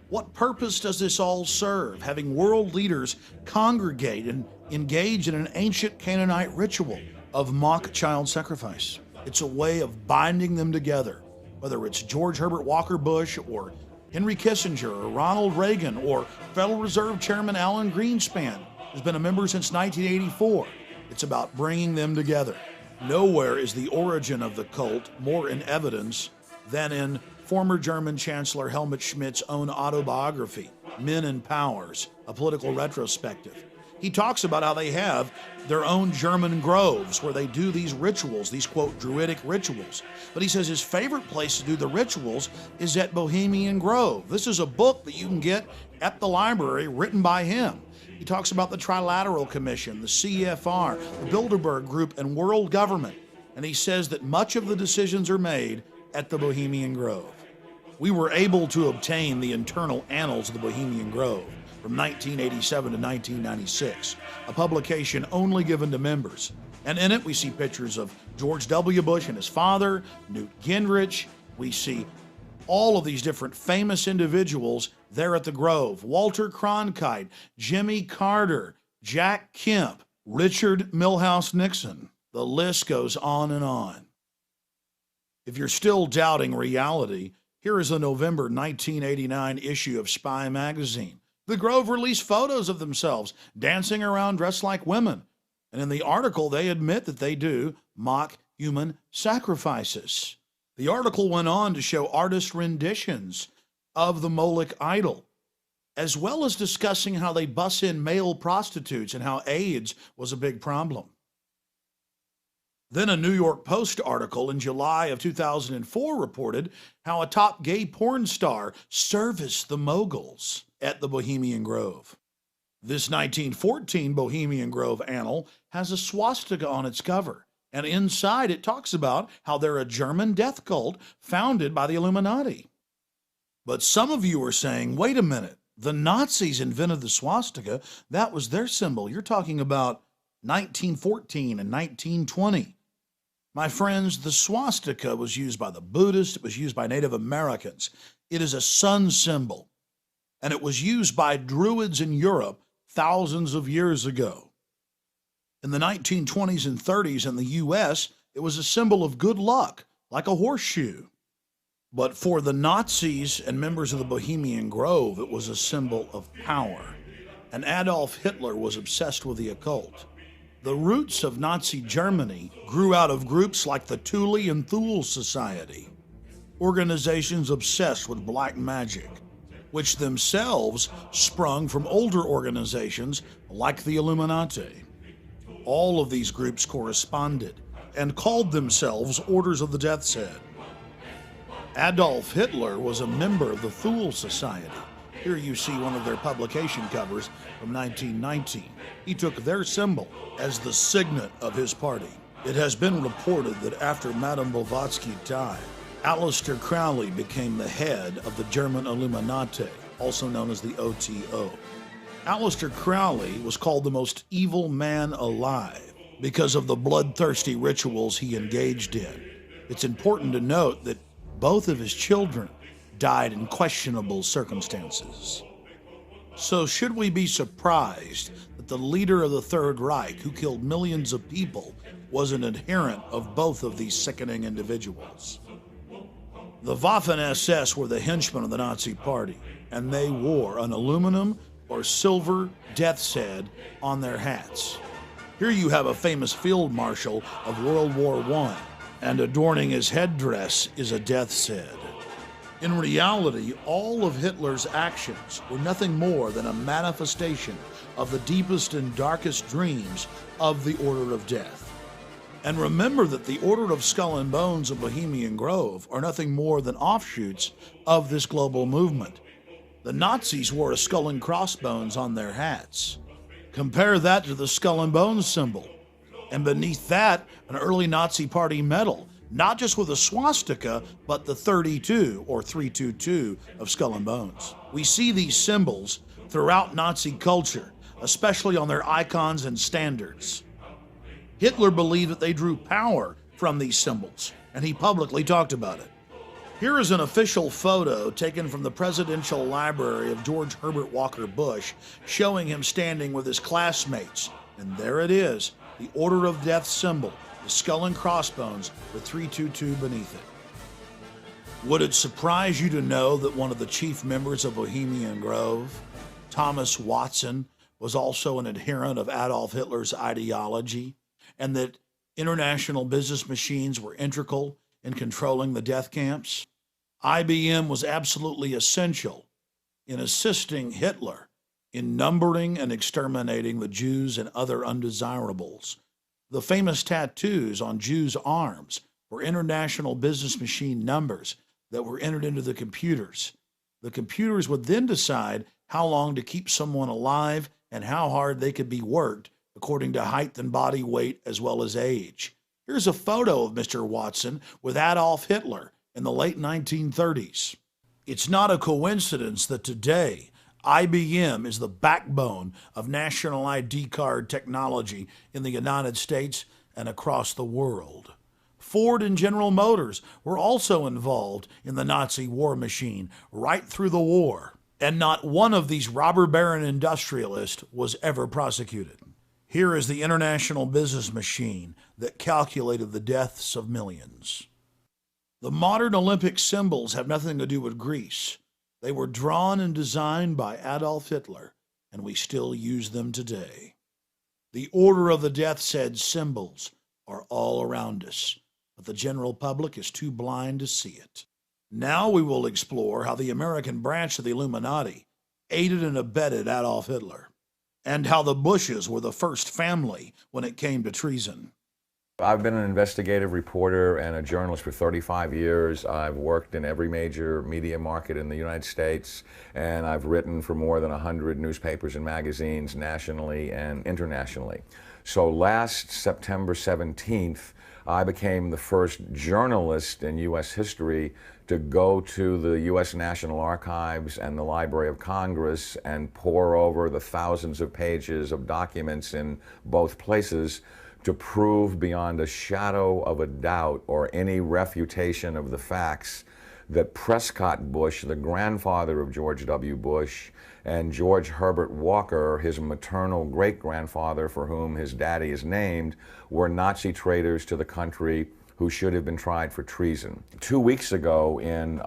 [SPEAKER 1] What purpose does this all serve, having world leaders congregate and engage in an ancient Canaanite ritual of mock child sacrifice? It's a way of binding them together, whether it's George Herbert Walker Bush or Henry Kissinger or Ronald Reagan or Federal Reserve Chairman Alan Greenspan, who's been a member since 1984. It's about bringing them together. Nowhere is the origin of the cult more in evidence than in former German Chancellor Helmut Schmidt's own autobiography, Men and Powers, a political retrospective. He talks about how they have their own German groves where they do these rituals, these, quote, druidic rituals. But he says his favorite place to do the rituals is at Bohemian Grove. This is a book that you can get at the library written by him. He talks about the Trilateral Commission, the CFR, the Bilderberg Group, and world government. And he says that much of the decisions are made at the Bohemian Grove. We were able to obtain the internal annals of the Bohemian Grove from 1987 to 1996, a publication only given to members. And in it, we see pictures of George W. Bush and his father, Newt Gingrich. We see all of these different famous individuals there at the Grove. Walter Cronkite, Jimmy Carter, Jack Kemp, Richard Milhouse Nixon. The list goes on and on. If you're still doubting reality, here is a November 1989 issue of Spy magazine. The Grove released photos of themselves dancing around dressed like women. And in the article, they admit that they do mock human sacrifices. The article went on to show artist renditions of the Moloch idol, as well as discussing how they bus in male prostitutes and how AIDS was a big problem. Then a New York Post article in July of 2004 reported how a top gay porn star serviced the moguls at the Bohemian Grove. This 1914 Bohemian Grove annal has a swastika on its cover, and inside it talks about how they're a German death cult founded by the Illuminati. But some of you are saying, wait a minute, the Nazis invented the swastika. That was their symbol. You're talking about 1914 and 1920. My friends, the swastika was used by the Buddhists, it was used by Native Americans. It is a sun symbol, and it was used by Druids in Europe thousands of years ago. In the 1920s and 30s in the U.S., it was a symbol of good luck, like a horseshoe. But for the Nazis and members of the Bohemian Grove, it was a symbol of power. And Adolf Hitler was obsessed with the occult. The roots of Nazi Germany grew out of groups like the Thule and Thule Society, organizations obsessed with black magic, which themselves sprung from older organizations like the Illuminati. All of these groups corresponded and called themselves Orders of the Death's Head. Adolf Hitler was a member of the Thule Society. Here you see one of their publication covers from 1919. He took their symbol as the signet of his party. It has been reported that after Madame Blavatsky died, Aleister Crowley became the head of the German Illuminati, also known as the OTO. Aleister Crowley was called the most evil man alive because of the bloodthirsty rituals he engaged in. It's important to note that both of his children died in questionable circumstances. So should we be surprised that the leader of the Third Reich, who killed millions of people, was an adherent of both of these sickening individuals? The Waffen-SS were the henchmen of the Nazi Party, and they wore an aluminum or silver death's head on their hats. Here you have a famous field marshal of World War I, and adorning his headdress is a death's head. In reality, all of Hitler's actions were nothing more than a manifestation of the deepest and darkest dreams of the Order of Death. And remember that the Order of Skull and Bones of Bohemian Grove are nothing more than offshoots of this global movement. The Nazis wore a skull and crossbones on their hats. Compare that to the skull and bones symbol, and beneath that, an early Nazi Party medal, not just with a swastika, but the 32 or 322 of Skull and Bones. We see these symbols throughout Nazi culture, especially on their icons and standards. Hitler believed that they drew power from these symbols, and he publicly talked about it. Here is an official photo taken from the Presidential Library of George Herbert Walker Bush, showing him standing with his classmates. And there it is, the Order of Death symbol, the skull and crossbones with 322 beneath it. Would it surprise you to know that one of the chief members of Bohemian Grove, Thomas Watson, was also an adherent of Adolf Hitler's ideology, and that international business machines were integral in controlling the death camps? IBM was absolutely essential in assisting Hitler in numbering and exterminating the Jews and other undesirables. The famous tattoos on Jews' arms were international business machine numbers that were entered into the computers. The computers would then decide how long to keep someone alive and how hard they could be worked according to height and body weight as well as age. Here's a photo of Mr. Watson with Adolf Hitler in the late 1930s. It's not a coincidence that today IBM is the backbone of national ID card technology in the United States and across the world. Ford and General Motors were also involved in the Nazi war machine right through the war, and not one of these robber baron industrialists was ever prosecuted. Here is the international business machine that calculated the deaths of millions. The modern Olympic symbols have nothing to do with Greece. They were drawn and designed by Adolf Hitler, and we still use them today. The Order of the Death's Head symbols are all around us, but the general public is too blind to see it. Now we will explore how the American branch of the Illuminati aided and abetted Adolf Hitler, and how the Bushes were the first family when it came to treason.
[SPEAKER 7] I've been an investigative reporter and a journalist for 35 years. I've worked in every major media market in the United States, and I've written for more than 100 newspapers and magazines nationally and internationally. So last September 17th, I became the first journalist in U.S. history to go to the U.S. National Archives and the Library of Congress and pore over the thousands of pages of documents in both places to prove beyond a shadow of a doubt or any refutation of the facts that Prescott Bush, the grandfather of George W. Bush, and George Herbert Walker, his maternal great-grandfather for whom his daddy is named, were Nazi traitors to the country who should have been tried for treason. 2 weeks ago, in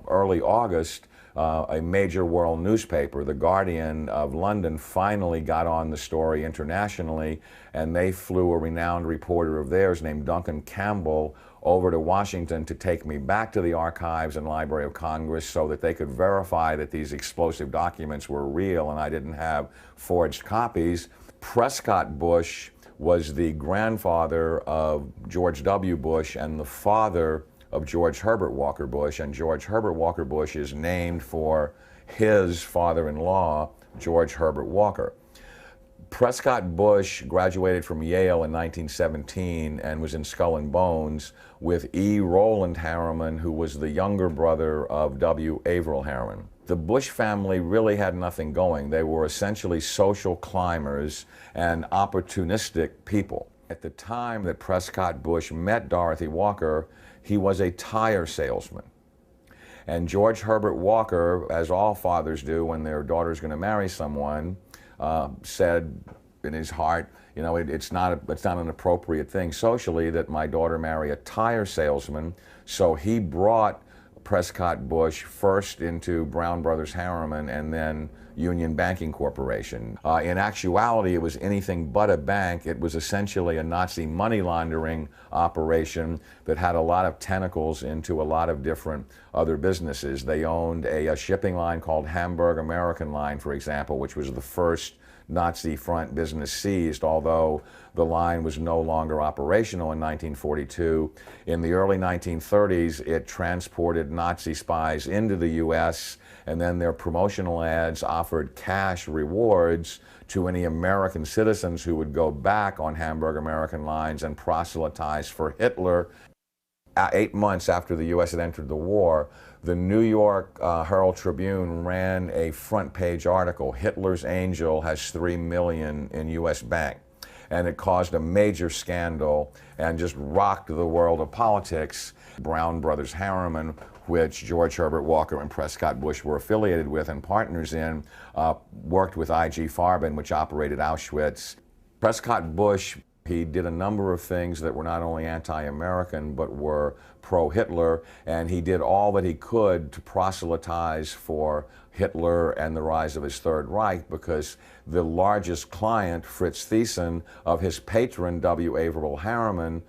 [SPEAKER 7] early August, a major world newspaper, The Guardian of London, finally got on the story internationally, and they flew a renowned reporter of theirs named Duncan Campbell over to Washington to take me back to the archives and Library of Congress so that they could verify that these explosive documents were real and I didn't have forged copies. Prescott Bush was the grandfather of George W. Bush and the father of George Herbert Walker Bush, and George Herbert Walker Bush is named for his father-in-law, George Herbert Walker. Prescott Bush graduated from Yale in 1917 and was in Skull and Bones with E. Rowland Harriman, who was the younger brother of W. Averill Harriman. The Bush family really had nothing going. They were essentially social climbers and opportunistic people. At the time that Prescott Bush met Dorothy Walker, he was a tire salesman. And George Herbert Walker, as all fathers do when their daughter's going to marry someone, said in his heart, you know, it's not an appropriate thing socially that my daughter marry a tire salesman. So he brought Prescott Bush first into Brown Brothers Harriman and then Union Banking Corporation. In actuality, it was anything but a bank. It was essentially a Nazi money laundering operation that had a lot of tentacles into a lot of different other businesses. They owned a shipping line called Hamburg American Line, for example, which was the first Nazi front business seized, although the line was no longer operational in 1942. In the early 1930s, it transported Nazi spies into the U.S., and then their promotional ads offered cash rewards to any American citizens who would go back on Hamburg American Lines and proselytize for Hitler. 8 months after the U.S. had entered the war, the New York Herald Tribune ran a front-page article, Hitler's Angel has $3 million in U.S. bank. And it caused a major scandal and just rocked the world of politics. Brown Brothers Harriman, which George Herbert Walker and Prescott Bush were affiliated with and partners in, worked with I.G. Farben, which operated Auschwitz. Prescott Bush, he did a number of things that were not only anti-American, but were pro-Hitler, and he did all that he could to proselytize for Hitler and the rise of his Third Reich, because the largest client, Fritz Thyssen, of his patron, W. Averill Harriman,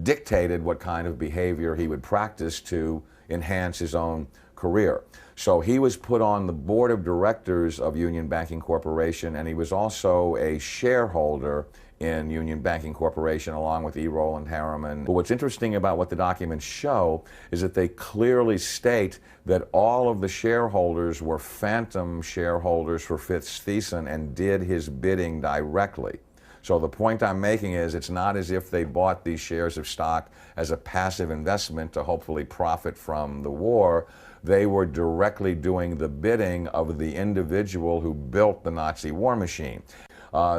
[SPEAKER 7] dictated what kind of behavior he would practice to enhance his own career. So he was put on the board of directors of Union Banking Corporation, and he was also a shareholder in Union Banking Corporation along with E. Rowland Harriman. But what's interesting about what the documents show is that they clearly state that all of the shareholders were phantom shareholders for Fritz Thyssen and did his bidding directly. So the point I'm making is it's not as if they bought these shares of stock as a passive investment to hopefully profit from the war. They were directly doing the bidding of the individual who built the Nazi war machine.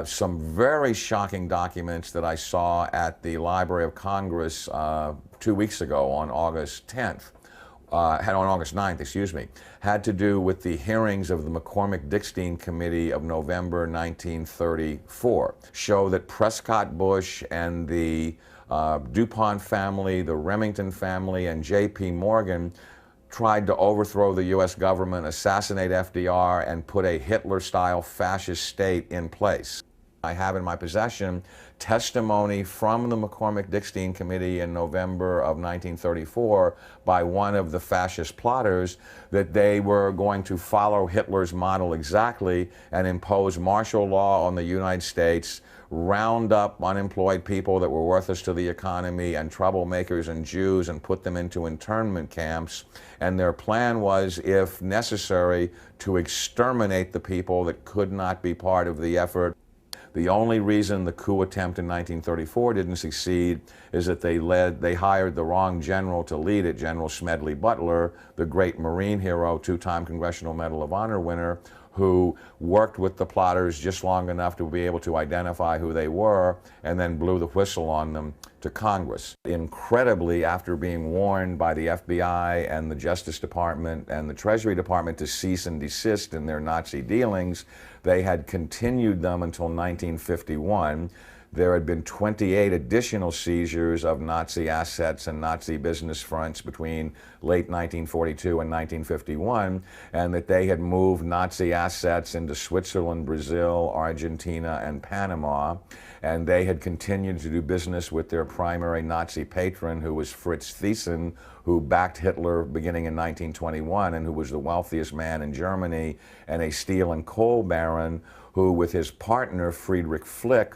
[SPEAKER 7] Some very shocking documents that I saw at the Library of Congress 2 weeks ago on August 10th, on August 9th, excuse me, had to do with the hearings of the McCormick-Dickstein Committee of November 1934, show that Prescott Bush and the DuPont family, the Remington family, and J.P. Morgan tried to overthrow the U.S. government, assassinate FDR, and put a Hitler-style fascist state in place. I have in my possession testimony from the McCormick-Dickstein Committee in November of 1934 by one of the fascist plotters that they were going to follow Hitler's model exactly and impose martial law on the United States, round up unemployed people that were worthless to the economy and troublemakers and Jews and put them into internment camps. And their plan was, if necessary, to exterminate the people that could not be part of the effort. The only reason the coup attempt in 1934 didn't succeed is that they hired the wrong general to lead it, General Smedley Butler, the great Marine hero, two-time Congressional Medal of Honor winner, who worked with the plotters just long enough to be able to identify who they were and then blew the whistle on them to Congress. Incredibly, after being warned by the FBI and the Justice Department and the Treasury Department to cease and desist in their Nazi dealings, they had continued them until 1951. There had been 28 additional seizures of Nazi assets and Nazi business fronts between late 1942 and 1951, and that they had moved Nazi assets into Switzerland, Brazil, Argentina, and Panama, and they had continued to do business with their primary Nazi patron, who was Fritz Thyssen, who backed Hitler beginning in 1921 and who was the wealthiest man in Germany, and a steel and coal baron who, with his partner Friedrich Flick,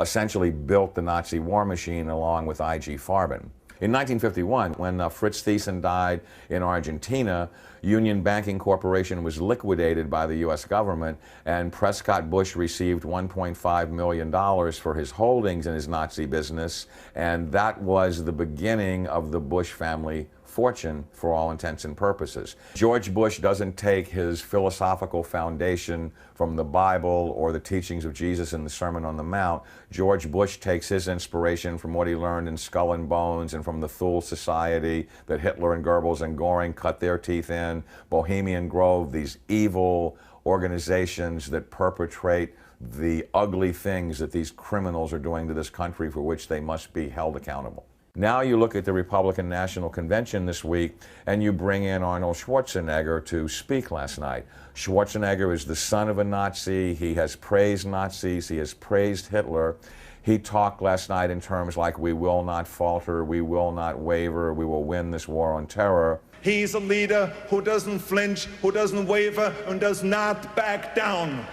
[SPEAKER 7] essentially built the Nazi war machine along with I.G. Farben. In 1951, when Fritz Thyssen died in Argentina, Union Banking Corporation was liquidated by the U.S. government, and Prescott Bush received $1.5 million for his holdings in his Nazi business, and that was the beginning of the Bush family fortune for all intents and purposes. George Bush doesn't take his philosophical foundation from the Bible or the teachings of Jesus in the Sermon on the Mount. George Bush takes his inspiration from what he learned in Skull and Bones and from the Thule Society that Hitler and Goebbels and Goring cut their teeth in, Bohemian Grove, these evil organizations that perpetrate the ugly things that these criminals are doing to this country for which they must be held accountable. Now you look at the Republican National Convention this week and you bring in Arnold Schwarzenegger to speak last night. Schwarzenegger is the son of a Nazi. He has praised Nazis. He has praised Hitler. He talked last night in terms like, we will not falter, we will not waver, we will win this war on terror.
[SPEAKER 22] He's a leader who doesn't flinch, who doesn't waver, and does not back down.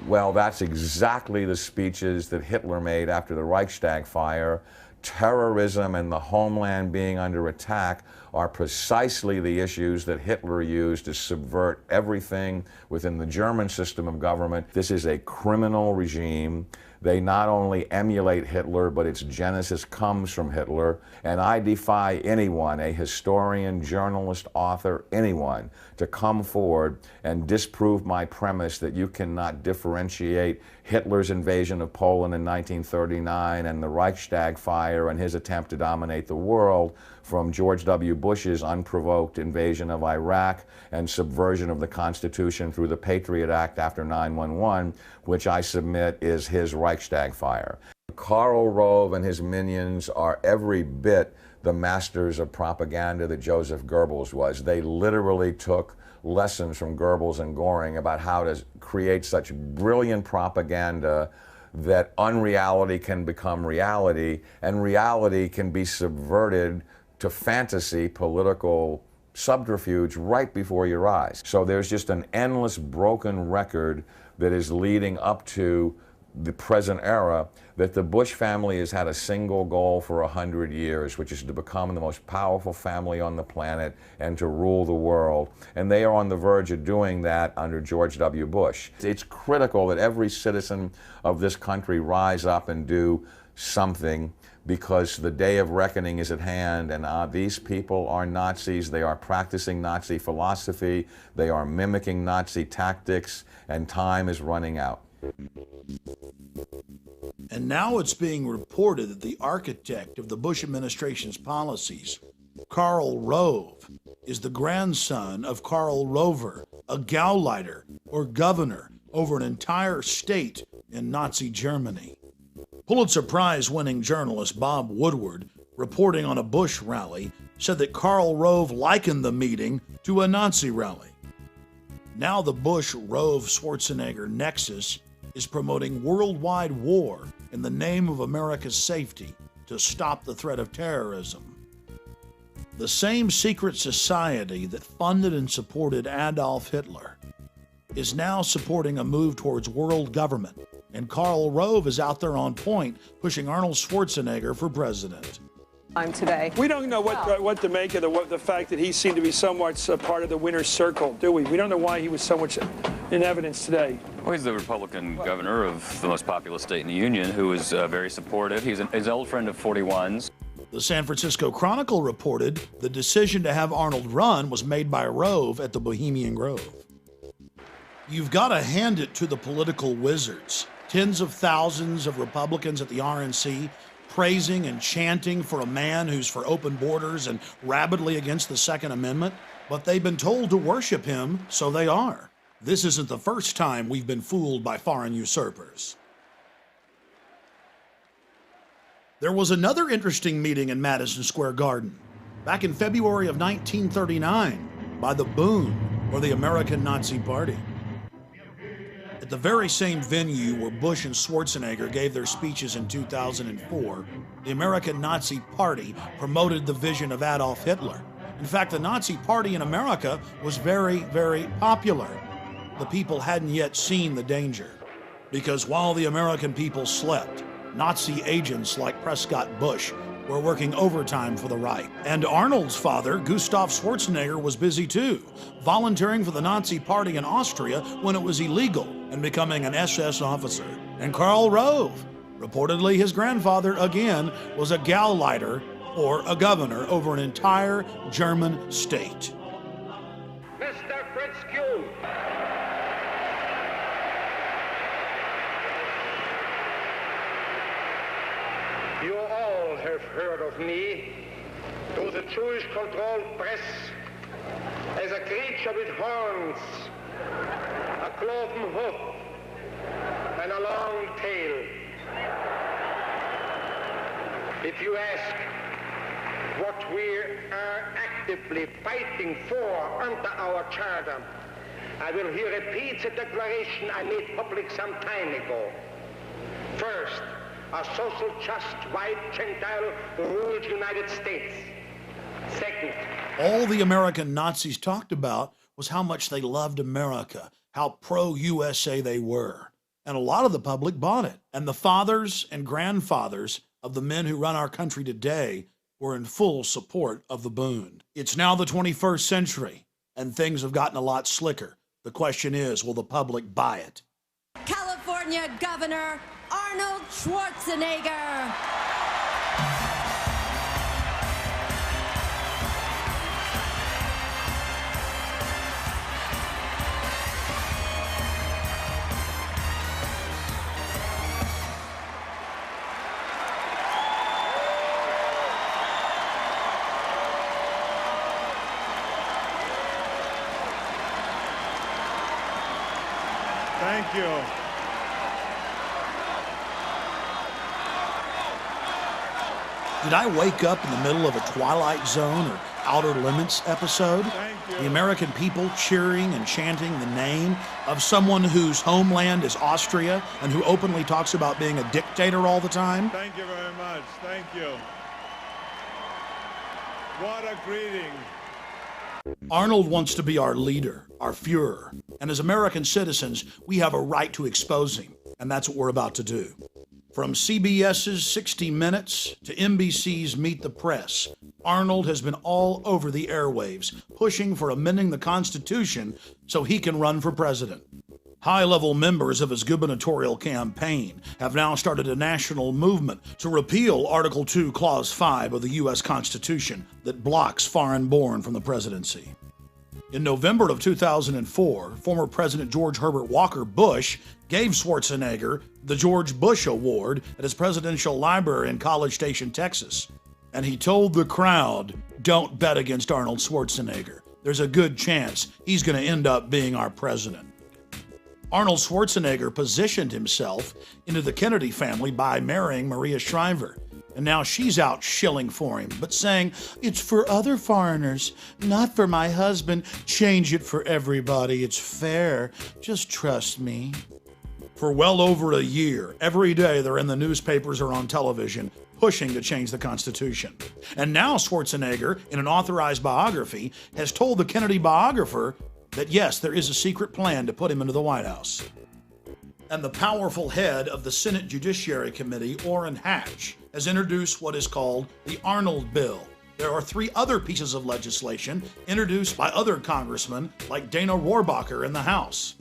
[SPEAKER 7] Well, that's exactly the speeches that Hitler made after the Reichstag fire. Terrorism and the homeland being under attack are precisely the issues that Hitler used to subvert everything within the German system of government. This is a criminal regime. They not only emulate Hitler, but its genesis comes from Hitler. And I defy anyone, a historian, journalist, author, anyone, to come forward and disprove my premise that you cannot differentiate Hitler's invasion of Poland in 1939 and the Reichstag fire and his attempt to dominate the world from George W. Bush's unprovoked invasion of Iraq and subversion of the Constitution through the Patriot Act after 9/11, which I submit is his Reichstag fire. Karl Rove and his minions are every bit the masters of propaganda that Joseph Goebbels was. They literally took lessons from Goebbels and Goring about how to create such brilliant propaganda that unreality can become reality, and reality can be subverted to fantasy political subterfuge right before your eyes. So there's just an endless broken record that is leading up to the present era, that the Bush family has had a single goal for 100 years, which is to become the most powerful family on the planet and to rule the world. And they are on the verge of doing that under George W. Bush. It's critical that every citizen of this country rise up and do something, because the day of reckoning is at hand, and these people are Nazis. They are practicing Nazi philosophy. They are mimicking Nazi tactics, and time is running out.
[SPEAKER 1] And now it's being reported that the architect of the Bush administration's policies, Karl Rove, is the grandson of Karl Rover, a Gauleiter or governor over an entire state in Nazi Germany. Pulitzer Prize-winning journalist Bob Woodward, reporting on a Bush rally, said that Karl Rove likened the meeting to a Nazi rally. Now the Bush-Rove-Schwarzenegger nexus is promoting worldwide war in the name of America's safety to stop the threat of terrorism. The same secret society that funded and supported Adolf Hitler is now supporting a move towards world government, and Karl Rove is out there on point, pushing Arnold Schwarzenegger for president.
[SPEAKER 14] Today. We don't know what to make of the fact that he seemed to be somewhat part of the winner's circle, do we? We don't know why he was so much in evidence today.
[SPEAKER 15] Well, he's the Republican governor of the most populous state in the Union, who is very supportive. He's an old friend of 41's.
[SPEAKER 1] The San Francisco Chronicle reported the decision to have Arnold run was made by Rove at the Bohemian Grove. You've got to hand it to the political wizards. Tens of thousands of Republicans at the RNC praising and chanting for a man who's for open borders and rabidly against the Second Amendment, but they've been told to worship him, so they are. This isn't the first time we've been fooled by foreign usurpers. There was another interesting meeting in Madison Square Garden back in February of 1939 by the Bund, or the American Nazi Party. At the very same venue where Bush and Schwarzenegger gave their speeches in 2004, the American Nazi Party promoted the vision of Adolf Hitler. In fact, the Nazi Party in America was very, very popular. The people hadn't yet seen the danger, because while the American people slept, Nazi agents like Prescott Bush were working overtime for the right. And Arnold's father, Gustav Schwarzenegger, was busy too, volunteering for the Nazi Party in Austria when it was illegal and becoming an SS officer. And Karl Rove, reportedly his grandfather again, was a Gauleiter, or a governor, over an entire German state.
[SPEAKER 13] Mr. Fritz Q. You all have heard of me through the Jewish-controlled press as a creature with horns, a cloven hoof, and a long tail. If you ask what we are actively fighting for under our charter, I will here repeat the declaration I made public some time ago. First, a social, just, white, Gentile, ruled United States. Second,
[SPEAKER 1] all the American Nazis talked about was how much they loved America, how pro-USA they were. And a lot of the public bought it. And the fathers and grandfathers of the men who run our country today were in full support of the Bund. It's now the 21st century, and things have gotten a lot slicker. The question is, will the public buy it?
[SPEAKER 10] California Governor Arnold Schwarzenegger.
[SPEAKER 22] Thank you.
[SPEAKER 1] Did I wake up in the middle of a Twilight Zone or Outer Limits episode? The American people cheering and chanting the name of someone whose homeland is Austria and who openly talks about being a dictator all the time?
[SPEAKER 22] Thank you very much. Thank you. What a greeting.
[SPEAKER 1] Arnold wants to be our leader, our Fuhrer, and as American citizens, we have a right to expose him, and that's what we're about to do. From CBS's 60 Minutes to NBC's Meet the Press, Arnold has been all over the airwaves, pushing for amending the Constitution so he can run for president. High-level members of his gubernatorial campaign have now started a national movement to repeal Article 2, Clause 5 of the U.S. Constitution that blocks foreign-born from the presidency. In November of 2004, former President George Herbert Walker Bush gave Schwarzenegger the George Bush Award at his presidential library in College Station, Texas. And he told the crowd, "Don't bet against Arnold Schwarzenegger. There's a good chance he's going to end up being our president." Arnold Schwarzenegger positioned himself into the Kennedy family by marrying Maria Shriver. And now she's out shilling for him, but saying, "It's for other foreigners, not for my husband. Change it for everybody. It's fair. Just trust me." For well over a year, every day they're in the newspapers or on television pushing to change the Constitution. And now Schwarzenegger, in an authorized biography, has told the Kennedy biographer that yes, there is a secret plan to put him into the White House. And the powerful head of the Senate Judiciary Committee, Orrin Hatch, has introduced what is called the Arnold Bill. There are 3 other pieces of legislation introduced by other congressmen like Dana Rohrabacher in the House.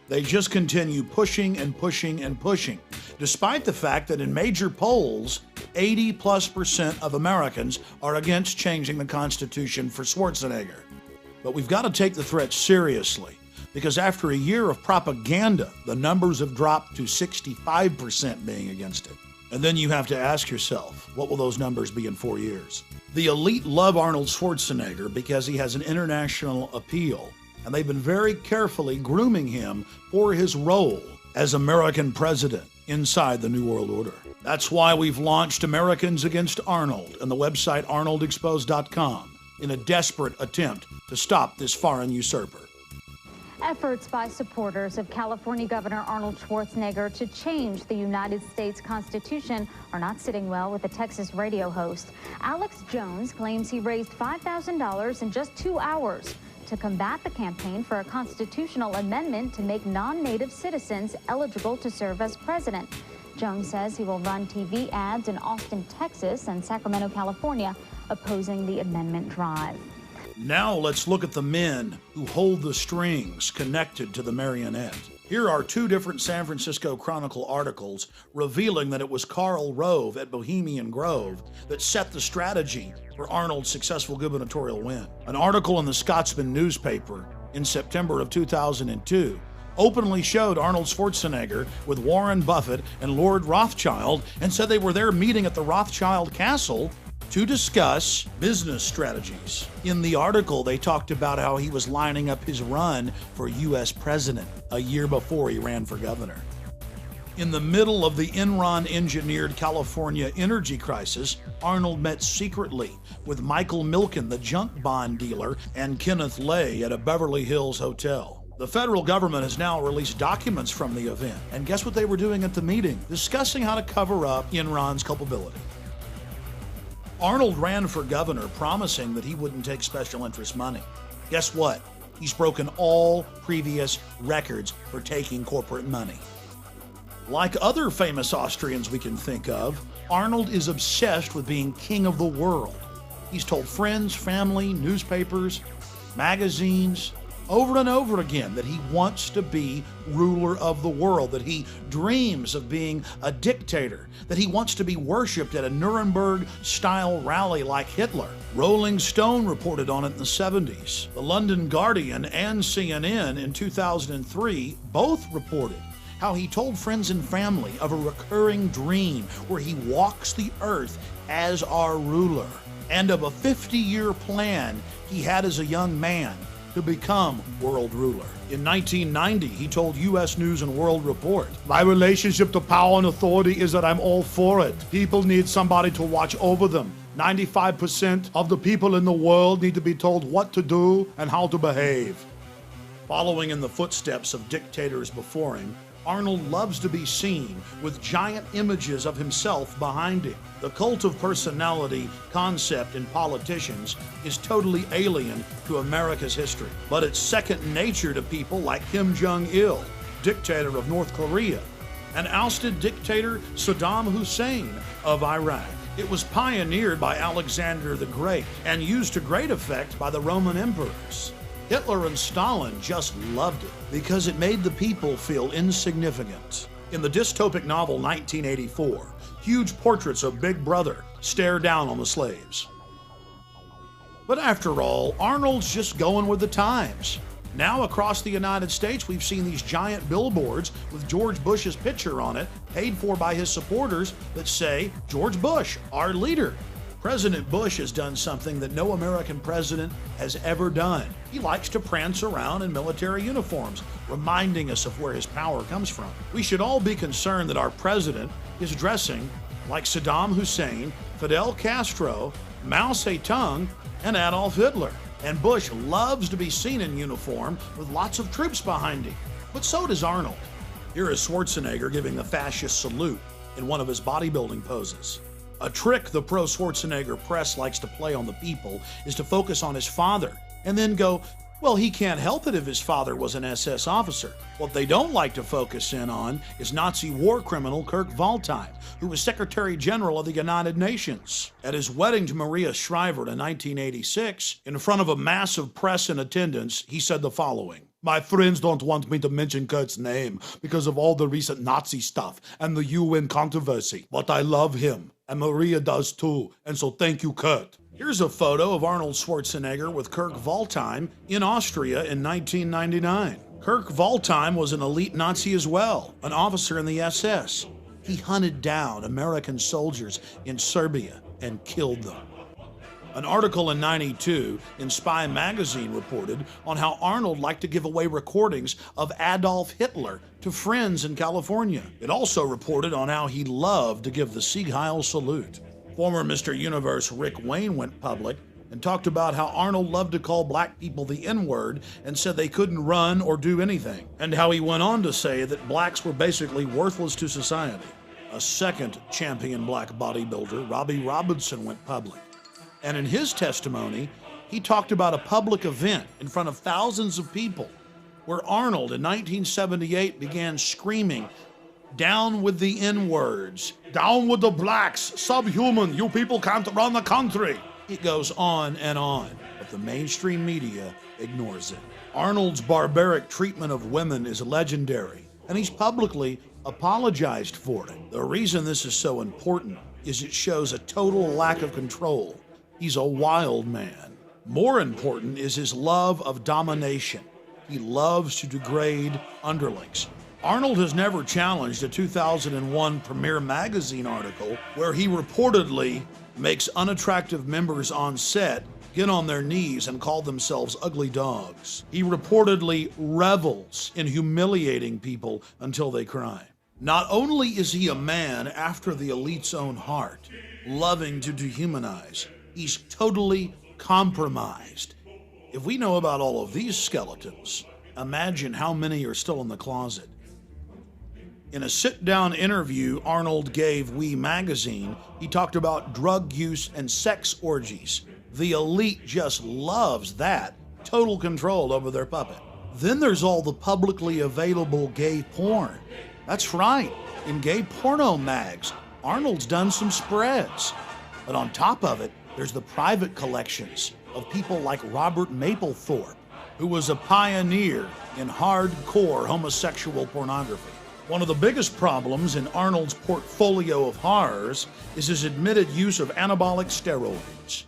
[SPEAKER 1] They just continue pushing and pushing and pushing, despite the fact that in major polls, 80+% of Americans are against changing the Constitution for Schwarzenegger. But we've got to take the threat seriously, because after a year of propaganda, the numbers have dropped to 65% being against it. And then you have to ask yourself, what will those numbers be in 4 years? The elite love Arnold Schwarzenegger because he has an international appeal, and they've been very carefully grooming him for his role as American president inside the New World Order. That's why we've launched Americans Against Arnold and the website arnoldexposed.com in a desperate attempt to stop this foreign usurper.
[SPEAKER 15] Efforts by supporters of California Governor Arnold Schwarzenegger to change the United States Constitution are not sitting well with the Texas radio host. Alex Jones claims he raised $5,000 in just 2 hours to combat the campaign for a constitutional amendment to make non-native citizens eligible to serve as president. Jones says he will run TV ads in Austin, Texas and Sacramento, California, opposing the amendment drive.
[SPEAKER 1] Now let's look at the men who hold the strings connected to the marionette. Here are 2 different San Francisco Chronicle articles revealing that it was Karl Rove at Bohemian Grove that set the strategy for Arnold's successful gubernatorial win. An article in the Scotsman newspaper in September of 2002 openly showed Arnold Schwarzenegger with Warren Buffett and Lord Rothschild and said they were there meeting at the Rothschild Castle to discuss business strategies. In the article, they talked about how he was lining up his run for U.S. president a year before he ran for governor. In the middle of the Enron-engineered California energy crisis, Arnold met secretly with Michael Milken, the junk bond dealer, and Kenneth Lay at a Beverly Hills hotel. The federal government has now released documents from the event, and guess what they were doing at the meeting? Discussing how to cover up Enron's culpability. Arnold ran for governor promising that he wouldn't take special interest money. Guess what? He's broken all previous records for taking corporate money. Like other famous Austrians we can think of, Arnold is obsessed with being king of the world. He's told friends, family, newspapers, magazines, over and over again that he wants to be ruler of the world, that he dreams of being a dictator, that he wants to be worshipped at a Nuremberg-style rally like Hitler. Rolling Stone reported on it in the 70s. The London Guardian and CNN in 2003 both reported how he told friends and family of a recurring dream where he walks the earth as our ruler, and of a 50-year plan he had as a young man to become world ruler. In 1990, he told U.S. News and World Report, "My relationship to power and authority is that I'm all for it. People need somebody to watch over them. 95% of the people in the world need to be told what to do and how to behave." Following in the footsteps of dictators before him, Arnold loves to be seen with giant images of himself behind him. The cult of personality concept in politicians is totally alien to America's history, but it's second nature to people like Kim Jong-il, dictator of North Korea, and ousted dictator Saddam Hussein of Iraq. It was pioneered by Alexander the Great and used to great effect by the Roman emperors. Hitler and Stalin just loved it because it made the people feel insignificant. In the dystopic novel 1984, huge portraits of Big Brother stare down on the slaves. But after all, Arnold's just going with the times. Now across the United States, we've seen these giant billboards with George Bush's picture on it, paid for by his supporters, that say, "George Bush, our leader." President Bush has done something that no American president has ever done. He likes to prance around in military uniforms, reminding us of where his power comes from. We should all be concerned that our president is dressing like Saddam Hussein, Fidel Castro, Mao Zedong, and Adolf Hitler. And Bush loves to be seen in uniform with lots of troops behind him. But so does Arnold. Here is Schwarzenegger giving the fascist salute in one of his bodybuilding poses. A trick the pro-Schwarzenegger press likes to play on the people is to focus on his father and then go, well, he can't help it if his father was an SS officer. What they don't like to focus in on is Nazi war criminal Kurt Waldheim, who was Secretary General of the United Nations. At his wedding to Maria Shriver in 1986, in front of a massive press in attendance, he said the following: "My friends don't want me to mention Kurt's name because of all the recent Nazi stuff and the UN controversy, but I love him, And Maria does too. And so thank you, Kurt. Here's a photo of Arnold Schwarzenegger with Kirk Waldheim in Austria in 1999. Kirk Waldheim was an elite Nazi as well, an officer in the SS. He hunted down American soldiers in Serbia and killed them. An article in '92 in Spy magazine reported on how Arnold liked to give away recordings of Adolf Hitler to friends in California. It also reported on how he loved to give the Sieg Heil salute. Former Mr. Universe Rick Wayne went public and talked about how Arnold loved to call black people the N-word and said they couldn't run or do anything, and how he went on to say that blacks were basically worthless to society. A second champion black bodybuilder, Robbie Robinson, went public. And in his testimony, he talked about a public event in front of thousands of people where Arnold in 1978 began screaming, "Down with the N-words, down with the blacks, subhuman, you people can't run the country." It goes on, but the mainstream media ignores it. Arnold's barbaric treatment of women is legendary, and he's publicly apologized for it. The reason this is so important is it shows a total lack of control. He's a wild man. More important is his love of domination. He loves to degrade underlings. Arnold has never challenged a 2001 Premier magazine article where he reportedly makes unattractive members on set get on their knees and call themselves ugly dogs. He reportedly revels in humiliating people until they cry. Not only is he a man after the elite's own heart, loving to dehumanize, he's totally compromised. If we know about all of these skeletons, imagine how many are still in the closet. In a sit-down interview Arnold gave We magazine, he talked about drug use and sex orgies. The elite just loves that. Total control over their puppet. Then there's all the publicly available gay porn. That's right, in gay porno mags, Arnold's done some spreads. But on top of it, there's the private collections of people like Robert Mapplethorpe, who was a pioneer in hardcore homosexual pornography. One of the biggest problems in Arnold's portfolio of horrors is his admitted use of anabolic steroids.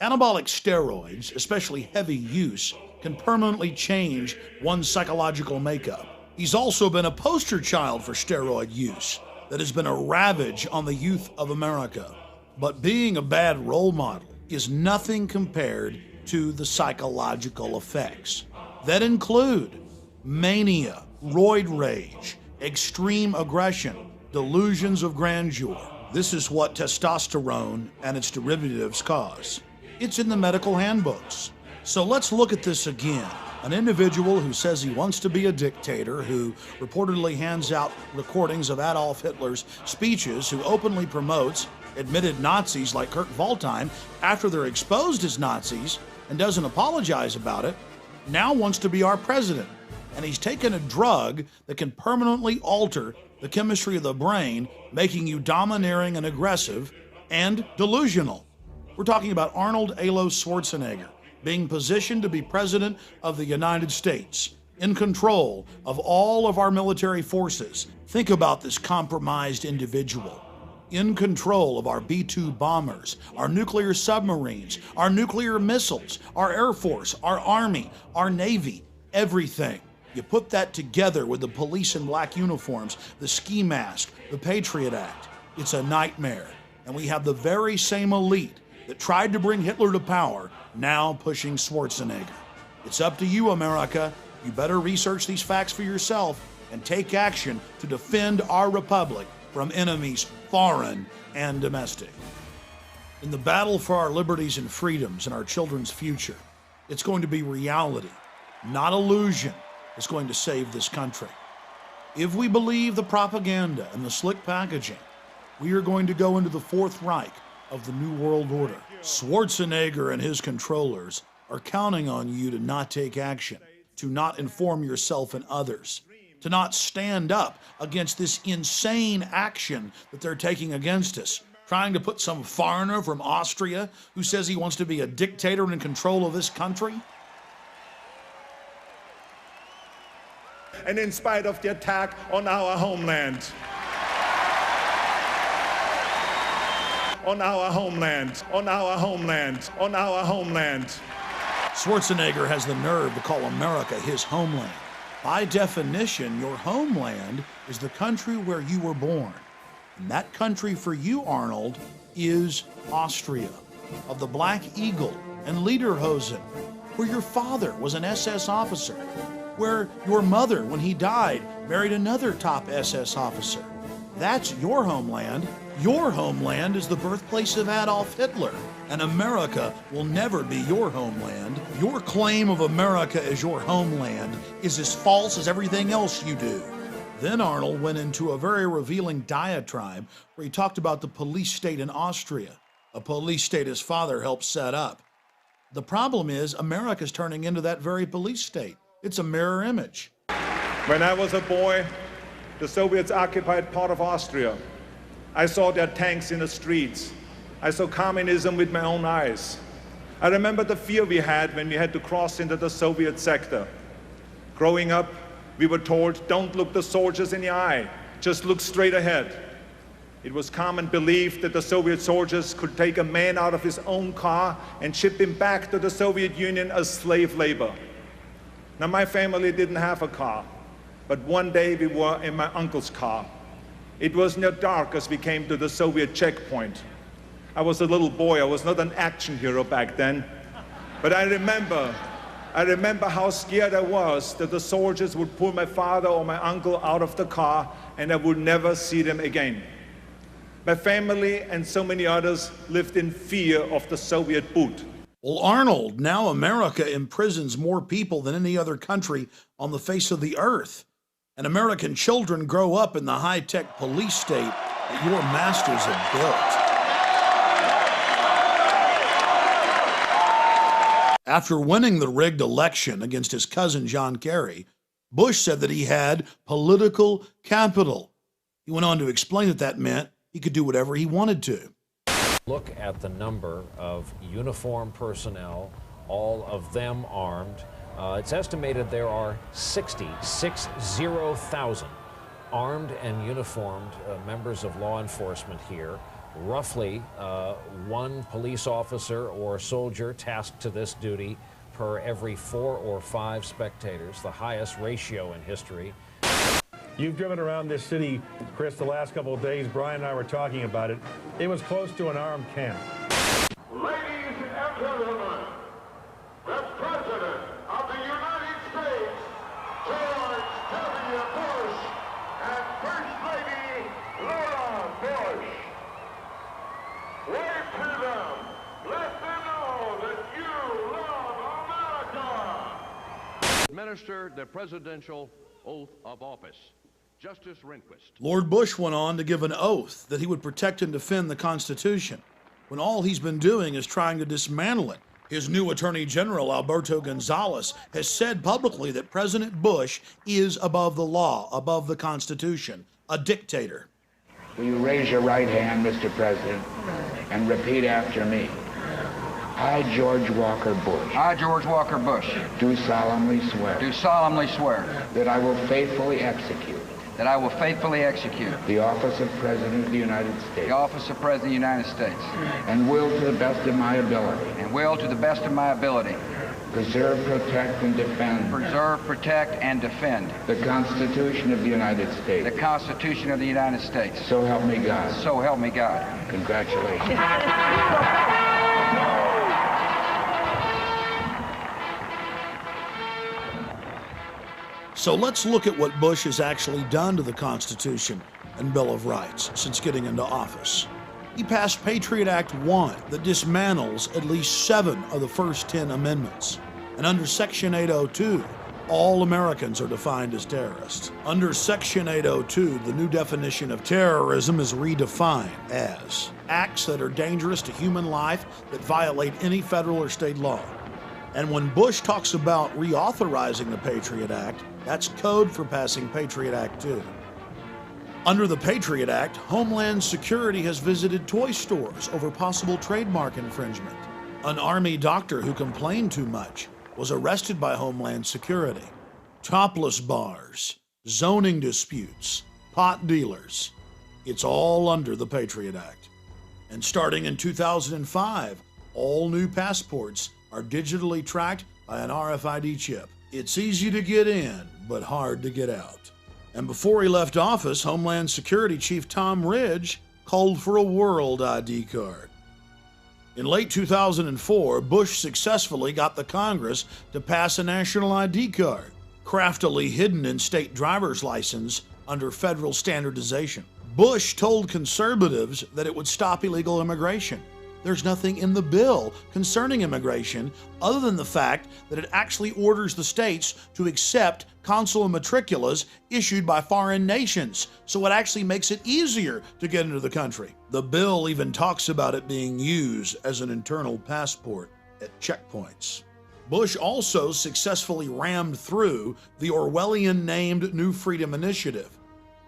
[SPEAKER 1] Anabolic steroids, especially heavy use, can permanently change one's psychological makeup. He's also been a poster child for steroid use that has been a ravage on the youth of America. But being a bad role model is nothing compared to the psychological effects that include mania, roid rage, extreme aggression, delusions of grandeur. This is what testosterone and its derivatives cause. It's in the medical handbooks. So let's look at this again. An individual who says he wants to be a dictator, who reportedly hands out recordings of Adolf Hitler's speeches, who openly promotes admitted Nazis like Kirk Waldheim after they're exposed as Nazis and doesn't apologize about it, now wants to be our president. And he's taken a drug that can permanently alter the chemistry of the brain, making you domineering and aggressive and delusional. We're talking about Arnold Alo Schwarzenegger being positioned to be president of the United States, in control of all of our military forces. Think about this compromised individual. In control of our B-2 bombers, our nuclear submarines, our nuclear missiles, our Air Force, our Army, our Navy, everything. You put that together with the police in black uniforms, the ski mask, the Patriot Act. It's a nightmare. And we have the very same elite that tried to bring Hitler to power now pushing Schwarzenegger. It's up to you, America. You better research these facts for yourself and take action to defend our republic from enemies foreign and domestic. In the battle for our liberties and freedoms and our children's future, it's going to be reality, not illusion, that's going to save this country. If we believe the propaganda and the slick packaging, we are going to go into the Fourth Reich of the New World Order. Schwarzenegger and his controllers are counting on you to not take action, to not inform yourself and others, to not stand up against this insane action that they're taking against us, trying to put some foreigner from Austria who says he wants to be a dictator and in control of this country.
[SPEAKER 22] And in spite of the attack on our homeland, on our homeland, on our homeland, on our homeland.
[SPEAKER 1] Schwarzenegger has the nerve to call America his homeland. By definition, your homeland is the country where you were born. And that country for you, Arnold, is Austria, of the Black Eagle and Lederhosen, where your father was an SS officer, where your mother, when he died, married another top SS officer. That's your homeland. Your homeland is the birthplace of Adolf Hitler, and America will never be your homeland. Your claim of America as your homeland is as false as everything else you do. Then Arnold went into a very revealing diatribe where he talked about the police state in Austria, a police state his father helped set up. The problem is America's turning into that very police state. It's a mirror image.
[SPEAKER 22] When I was a boy, the Soviets occupied part of Austria. I saw their tanks in the streets. I saw communism with my own eyes. I remember the fear we had when we had to cross into the Soviet sector. Growing up, we were told, don't look the soldiers in the eye, just look straight ahead. It was common belief that the Soviet soldiers could take a man out of his own car and ship him back to the Soviet Union as slave labor. Now, my family didn't have a car, but one day we were in my uncle's car. It was near dark as we came to the Soviet checkpoint. I was a little boy. I was not an action hero back then. But I remember how scared I was that the soldiers would pull my father or my uncle out of the car and I would never see them again. My family and so many others lived in fear of the Soviet boot.
[SPEAKER 1] Well, Arnold, now America imprisons more people than any other country on the face of the earth. And American children grow up in the high-tech police state that your masters have built. After winning the rigged election against his cousin John Kerry, Bush said that he had political capital. He went on to explain that that meant he could do whatever he wanted to.
[SPEAKER 16] Look at the number of uniformed personnel, all of them armed. It's estimated there are 60,000 armed and uniformed members of law enforcement here. Roughly one police officer or soldier tasked to this duty per every 4 or 5 spectators, the highest ratio in history.
[SPEAKER 17] You've driven around this city, Chris, the last couple of days. Brian and I were talking about it. It was close to an armed camp.
[SPEAKER 18] Ladies and gentlemen, the President of the United States, George W. Bush, and First Lady Laura Bush. Wave to them. Let them know that you love America.
[SPEAKER 19] Administer the presidential oath of office. Justice Rehnquist.
[SPEAKER 1] Lord Bush went on to give an oath that he would protect and defend the Constitution, when all he's been doing is trying to dismantle it. His new Attorney General, Alberto Gonzales, has said publicly that President Bush is above the law, above the Constitution, a dictator.
[SPEAKER 20] Will you raise your right hand, Mr. President, and repeat after me? I, George Walker Bush.
[SPEAKER 26] I, George Walker Bush.
[SPEAKER 20] Do solemnly swear.
[SPEAKER 26] Do solemnly swear.
[SPEAKER 20] That I will faithfully execute.
[SPEAKER 26] That I will faithfully execute.
[SPEAKER 20] The office of President of the United States.
[SPEAKER 26] The office of President of the United States.
[SPEAKER 20] And will to the best of my ability.
[SPEAKER 26] And will to the best of my ability.
[SPEAKER 20] Preserve, protect, and defend.
[SPEAKER 26] Preserve, protect, and defend.
[SPEAKER 20] The Constitution of the United States.
[SPEAKER 26] The Constitution of the United States.
[SPEAKER 20] So help me God.
[SPEAKER 26] So help me God.
[SPEAKER 20] Congratulations.
[SPEAKER 1] So let's look at what Bush has actually done to the Constitution and Bill of Rights since getting into office. He passed Patriot Act 1 that dismantles at least 7 of the first 10 amendments. And under Section 802, all Americans are defined as terrorists. Under Section 802, the new definition of terrorism is redefined as acts that are dangerous to human life that violate any federal or state law. And when Bush talks about reauthorizing the Patriot Act, that's code for passing Patriot Act 2. Under the Patriot Act, Homeland Security has visited toy stores over possible trademark infringement. An Army doctor who complained too much was arrested by Homeland Security. Topless bars, zoning disputes, pot dealers. It's all under the Patriot Act. And starting in 2005, all new passports are digitally tracked by an RFID chip. It's easy to get in, but hard to get out. And before he left office, Homeland Security Chief Tom Ridge called for a world ID card. In late 2004, Bush successfully got the Congress to pass a national ID card, craftily hidden in state driver's license under federal standardization. Bush told conservatives that it would stop illegal immigration. There's nothing in the bill concerning immigration other than the fact that it actually orders the states to accept consular matriculas issued by foreign nations, so it actually makes it easier to get into the country. The bill even talks about it being used as an internal passport at checkpoints. Bush also successfully rammed through the Orwellian-named New Freedom Initiative.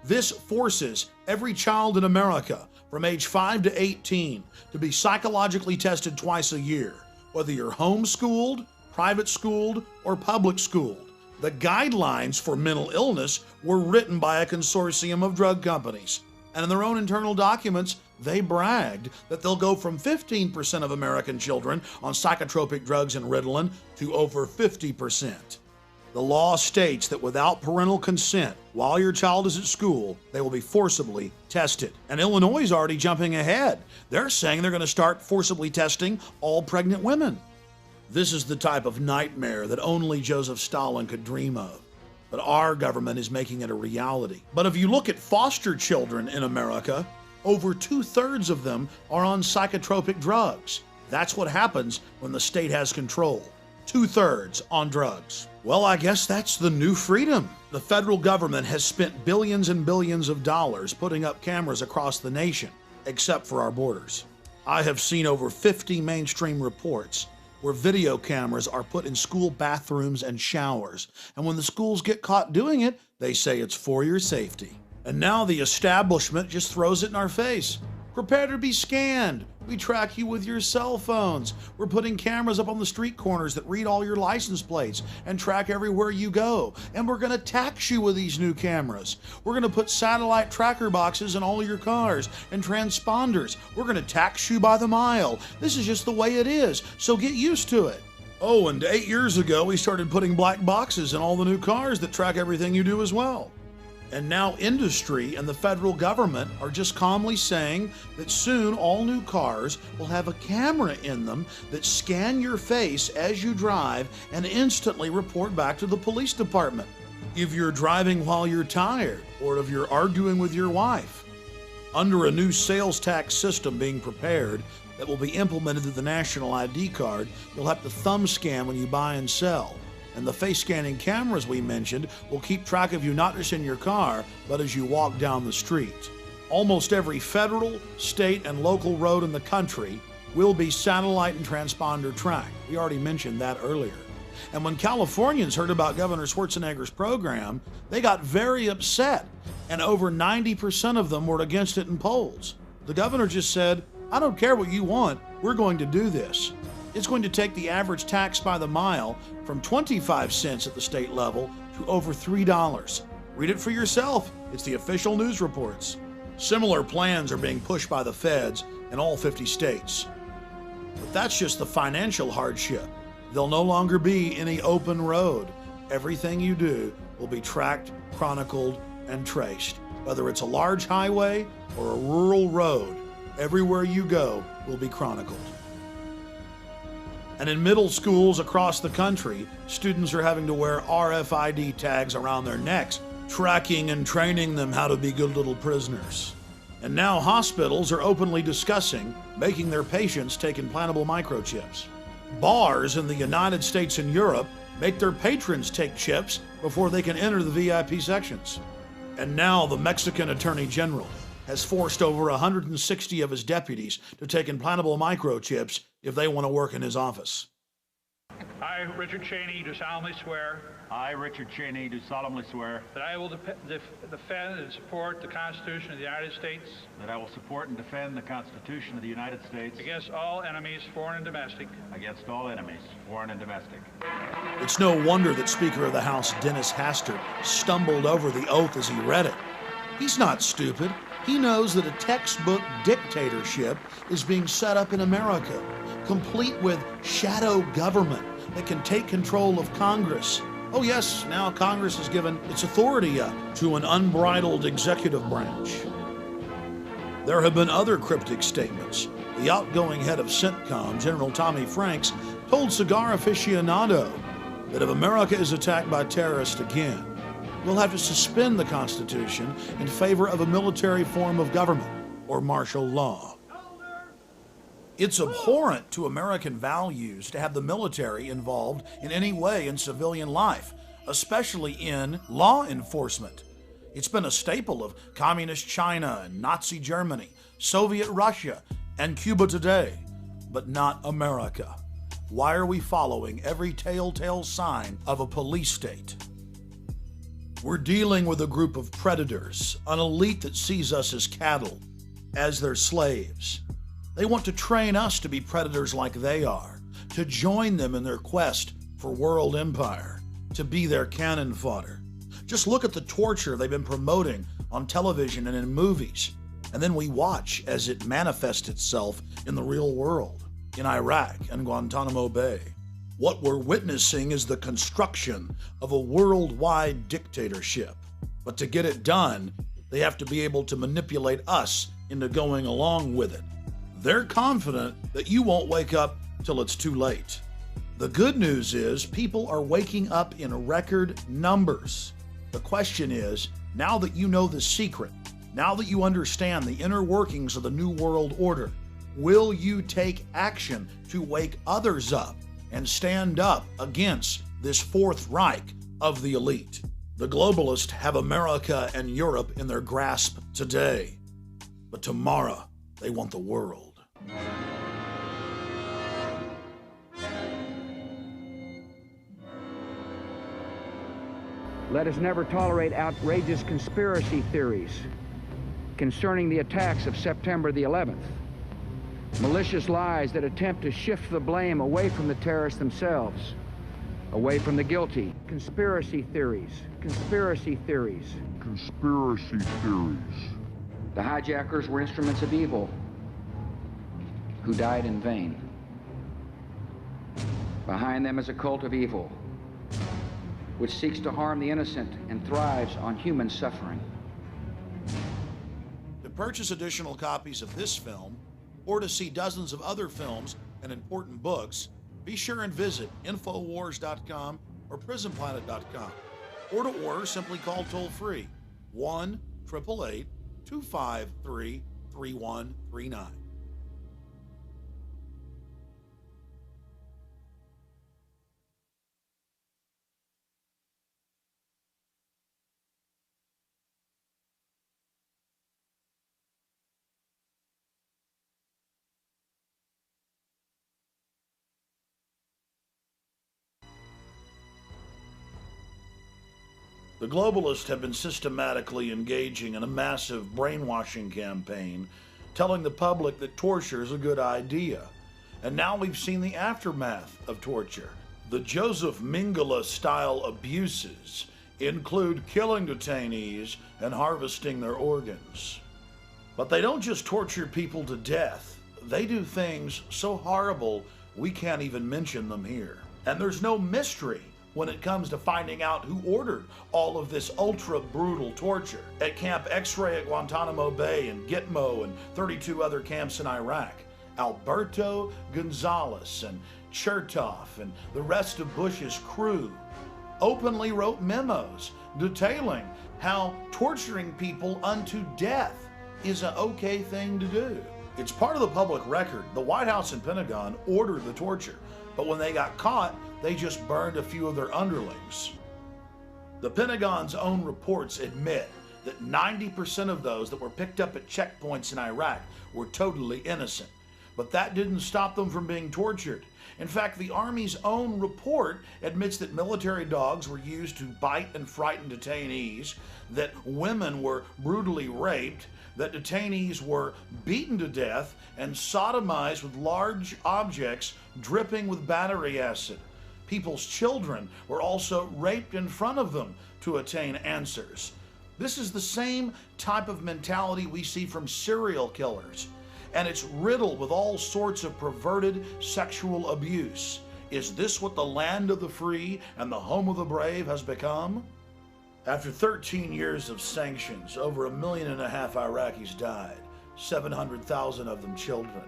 [SPEAKER 1] This forces every child in America from age 5 to 18 to be psychologically tested twice a year, whether you're homeschooled, private schooled, or public schooled. The guidelines for mental illness were written by a consortium of drug companies, and in their own internal documents, they bragged that they'll go from 15% of American children on psychotropic drugs and Ritalin to over 50%. The law states that without parental consent, while your child is at school, they will be forcibly tested. And Illinois is already jumping ahead. They're saying they're going to start forcibly testing all pregnant women. This is the type of nightmare that only Joseph Stalin could dream of. But our government is making it a reality. But if you look at foster children in America, over 2/3 of them are on psychotropic drugs. That's what happens when the state has control. 2/3 on drugs. Well, I guess that's the new freedom. The federal government has spent billions and billions of dollars putting up cameras across the nation, except for our borders. I have seen over 50 mainstream reports where video cameras are put in school bathrooms and showers. And when the schools get caught doing it, they say it's for your safety. And now the establishment just throws it in our face. Prepare to be scanned. We track you with your cell phones. We're putting cameras up on the street corners that read all your license plates and track everywhere you go. And we're going to tax you with these new cameras. We're going to put satellite tracker boxes in all your cars and transponders. We're going to tax you by the mile. This is just the way it is, so get used to it. Oh, and 8 years ago, we started putting black boxes in all the new cars that track everything you do as well. And now industry and the federal government are just calmly saying that soon all new cars will have a camera in them that scan your face as you drive and instantly report back to the police department if you're driving while you're tired or if you're arguing with your wife. Under a new sales tax system being prepared that will be implemented through the National ID card, you'll have to thumb scan when you buy and sell. And the face scanning cameras we mentioned will keep track of you not just in your car, but as you walk down the street. Almost every federal, state, and local road in the country will be satellite and transponder tracked. We already mentioned that earlier. And when Californians heard about Governor Schwarzenegger's program, they got very upset, and over 90% of them were against it in polls. The governor just said, I don't care what you want, we're going to do this. It's going to take the average tax by the mile from 25 cents at the state level to over $3. Read it for yourself. It's the official news reports. Similar plans are being pushed by the feds in all 50 states. But that's just the financial hardship. There'll no longer be any open road. Everything you do will be tracked, chronicled, and traced. Whether it's a large highway or a rural road, everywhere you go will be chronicled. And in middle schools across the country, students are having to wear RFID tags around their necks, tracking and training them how to be good little prisoners. And now hospitals are openly discussing making their patients take implantable microchips. Bars in the United States and Europe make their patrons take chips before they can enter the VIP sections. And now the Mexican Attorney General has forced over 160 of his deputies to take implantable microchips if they want to work in his office.
[SPEAKER 2] I, Richard Cheney, do solemnly swear.
[SPEAKER 12] I, Richard Cheney, do solemnly swear.
[SPEAKER 2] That I will defend and support the Constitution of the United States.
[SPEAKER 12] That I will support and defend the Constitution of the United States.
[SPEAKER 2] Against all enemies, foreign and domestic.
[SPEAKER 12] Against all enemies, foreign and domestic.
[SPEAKER 1] It's no wonder that Speaker of the House Dennis Hastert stumbled over the oath as he read it. He's not stupid. He knows that a textbook dictatorship is being set up in America, complete with shadow government that can take control of Congress. Oh yes, now Congress has given its authority up to an unbridled executive branch. There have been other cryptic statements. The outgoing head of CENTCOM, General Tommy Franks, told Cigar Aficionado that if America is attacked by terrorists again, we'll have to suspend the Constitution in favor of a military form of government or martial law. It's abhorrent to American values to have the military involved in any way in civilian life, especially in law enforcement. It's been a staple of Communist China and Nazi Germany, Soviet Russia, and Cuba today, but not America. Why are we following every telltale sign of a police state? We're dealing with a group of predators, an elite that sees us as cattle, as their slaves. They want to train us to be predators like they are, to join them in their quest for world empire, to be their cannon fodder. Just look at the torture they've been promoting on television and in movies, and then we watch as it manifests itself in the real world, in Iraq and Guantanamo Bay. What we're witnessing is the construction of a worldwide dictatorship. But to get it done, they have to be able to manipulate us into going along with it. They're confident that you won't wake up till it's too late. The good news is people are waking up in record numbers. The question is, now that you know the secret, now that you understand the inner workings of the New World Order, will you take action to wake others up and stand up against this Fourth Reich of the elite? The globalists have America and Europe in their grasp today, but tomorrow they want the world.
[SPEAKER 26] Let us never tolerate outrageous conspiracy theories concerning the attacks of September the 11th. Malicious lies that attempt to shift the blame away from the terrorists themselves, away from the guilty. Conspiracy theories, conspiracy theories, conspiracy theories. The hijackers were instruments of evil who died in vain. Behind them is a cult of evil which seeks to harm the innocent and thrives on human suffering.
[SPEAKER 1] To purchase additional copies of this film, or to see dozens of other films and important books, be sure and visit Infowars.com or PrisonPlanet.com. Or to order, simply call toll-free 1-888-253-3139. The globalists have been systematically engaging in a massive brainwashing campaign, telling the public that torture is a good idea. And now we've seen the aftermath of torture. The Joseph Mengele-style abuses include killing detainees and harvesting their organs. But they don't just torture people to death. They do things so horrible we can't even mention them here. And there's no mystery when it comes to finding out who ordered all of this ultra-brutal torture at Camp X-Ray at Guantanamo Bay and Gitmo and 32 other camps in Iraq. Alberto Gonzalez and Chertoff and the rest of Bush's crew openly wrote memos detailing how torturing people unto death is an okay thing to do. It's part of the public record. The White House and Pentagon ordered the torture, but when they got caught, they just burned a few of their underlings. The Pentagon's own reports admit that 90% of those that were picked up at checkpoints in Iraq were totally innocent, but that didn't stop them from being tortured. In fact, the Army's own report admits that military dogs were used to bite and frighten detainees, that women were brutally raped, that detainees were beaten to death and sodomized with large objects dripping with battery acid. People's children were also raped in front of them to attain answers. This is the same type of mentality we see from serial killers, and it's riddled with all sorts of perverted sexual abuse. Is this what the land of the free and the home of the brave has become? After 13 years of sanctions, over 1.5 million Iraqis died, 700,000 of them children.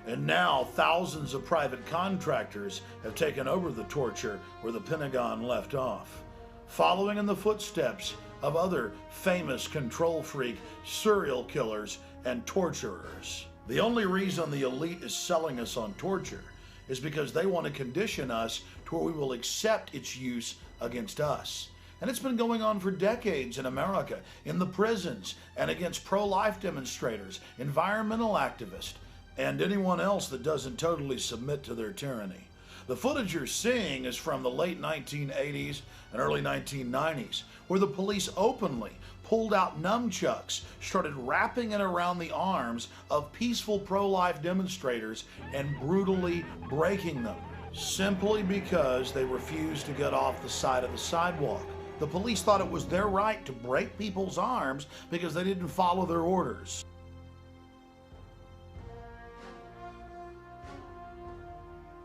[SPEAKER 1] And now thousands of private contractors have taken over the torture where the Pentagon left off, following in the footsteps of other famous control freak serial killers and torturers. The only reason the elite is selling us on torture is because they want to condition us to where we will accept its use against us. And it's been going on for decades in America, in the prisons, and against pro-life demonstrators, environmental activists, and anyone else that doesn't totally submit to their tyranny. The footage you're seeing is from the late 1980s and early 1990s, where the police openly pulled out nunchucks, started wrapping it around the arms of peaceful pro-life demonstrators and brutally breaking them, simply because they refused to get off the side of the sidewalk. The police thought it was their right to break people's arms because they didn't follow their orders.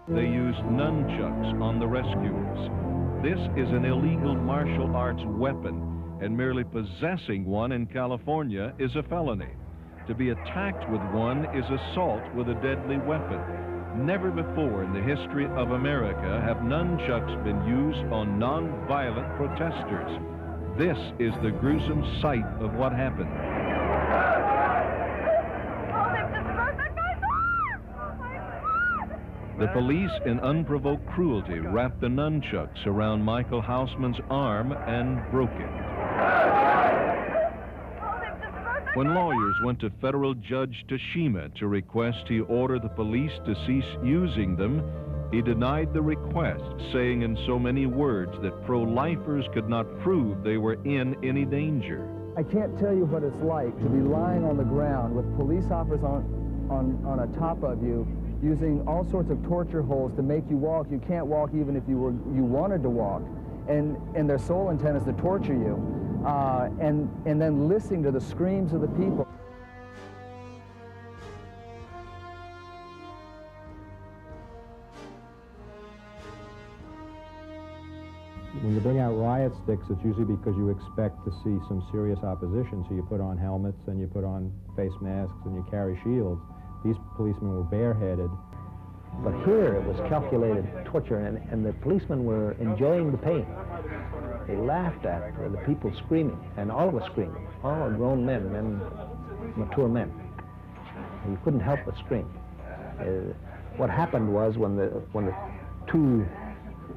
[SPEAKER 4] They used nunchucks on the rescuers. This is an illegal martial arts weapon, and merely possessing one in California is a felony. To be attacked with one is assault with a deadly weapon. Never before in the history of America have nunchucks been used on non-violent protesters. This is the gruesome sight of what happened. The police, in unprovoked cruelty, wrapped the nunchucks around Michael Hausman's arm and broke it. When lawyers went to federal Judge Tashima to request he order the police to cease using them, he denied the request, saying in so many words that pro-lifers could not prove they were in any danger.
[SPEAKER 8] I can't tell you what it's like to be lying on the ground with police officers on a top of you, using all sorts of torture holds to make you walk. You can't walk even if you wanted to walk. And their sole intent is to torture you. And then listening to the screams of the people.
[SPEAKER 21] When you bring out riot sticks, it's usually because you expect to see some serious opposition, so you put on helmets and you put on face masks and you carry shields. These policemen were bareheaded.
[SPEAKER 23] But here it was calculated torture, and the policemen were enjoying the pain. They laughed at the people screaming, and all of us screaming, all grown men, mature men. You couldn't help but scream. What happened was when the two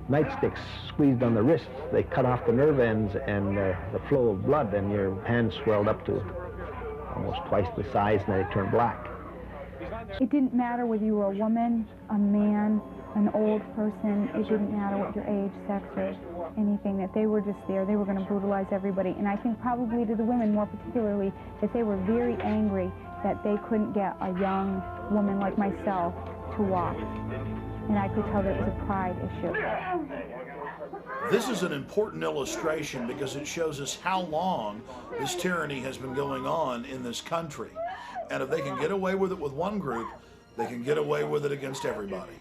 [SPEAKER 23] nightsticks squeezed on the wrists, they cut off the nerve ends and the flow of blood, and your hands swelled up to almost twice the size, and they turned black.
[SPEAKER 24] It didn't matter whether you were a woman, a man, an old person. It didn't matter what your age, sex, or anything, that they were just there. They were going to brutalize everybody. And I think probably to the women more particularly, that they were very angry that they couldn't get a young woman like myself to walk. And I could tell that it was a pride issue.
[SPEAKER 1] This is an important illustration because it shows us how long this tyranny has been going on in this country. And if they can get away with it with one group, they can get away with it against everybody.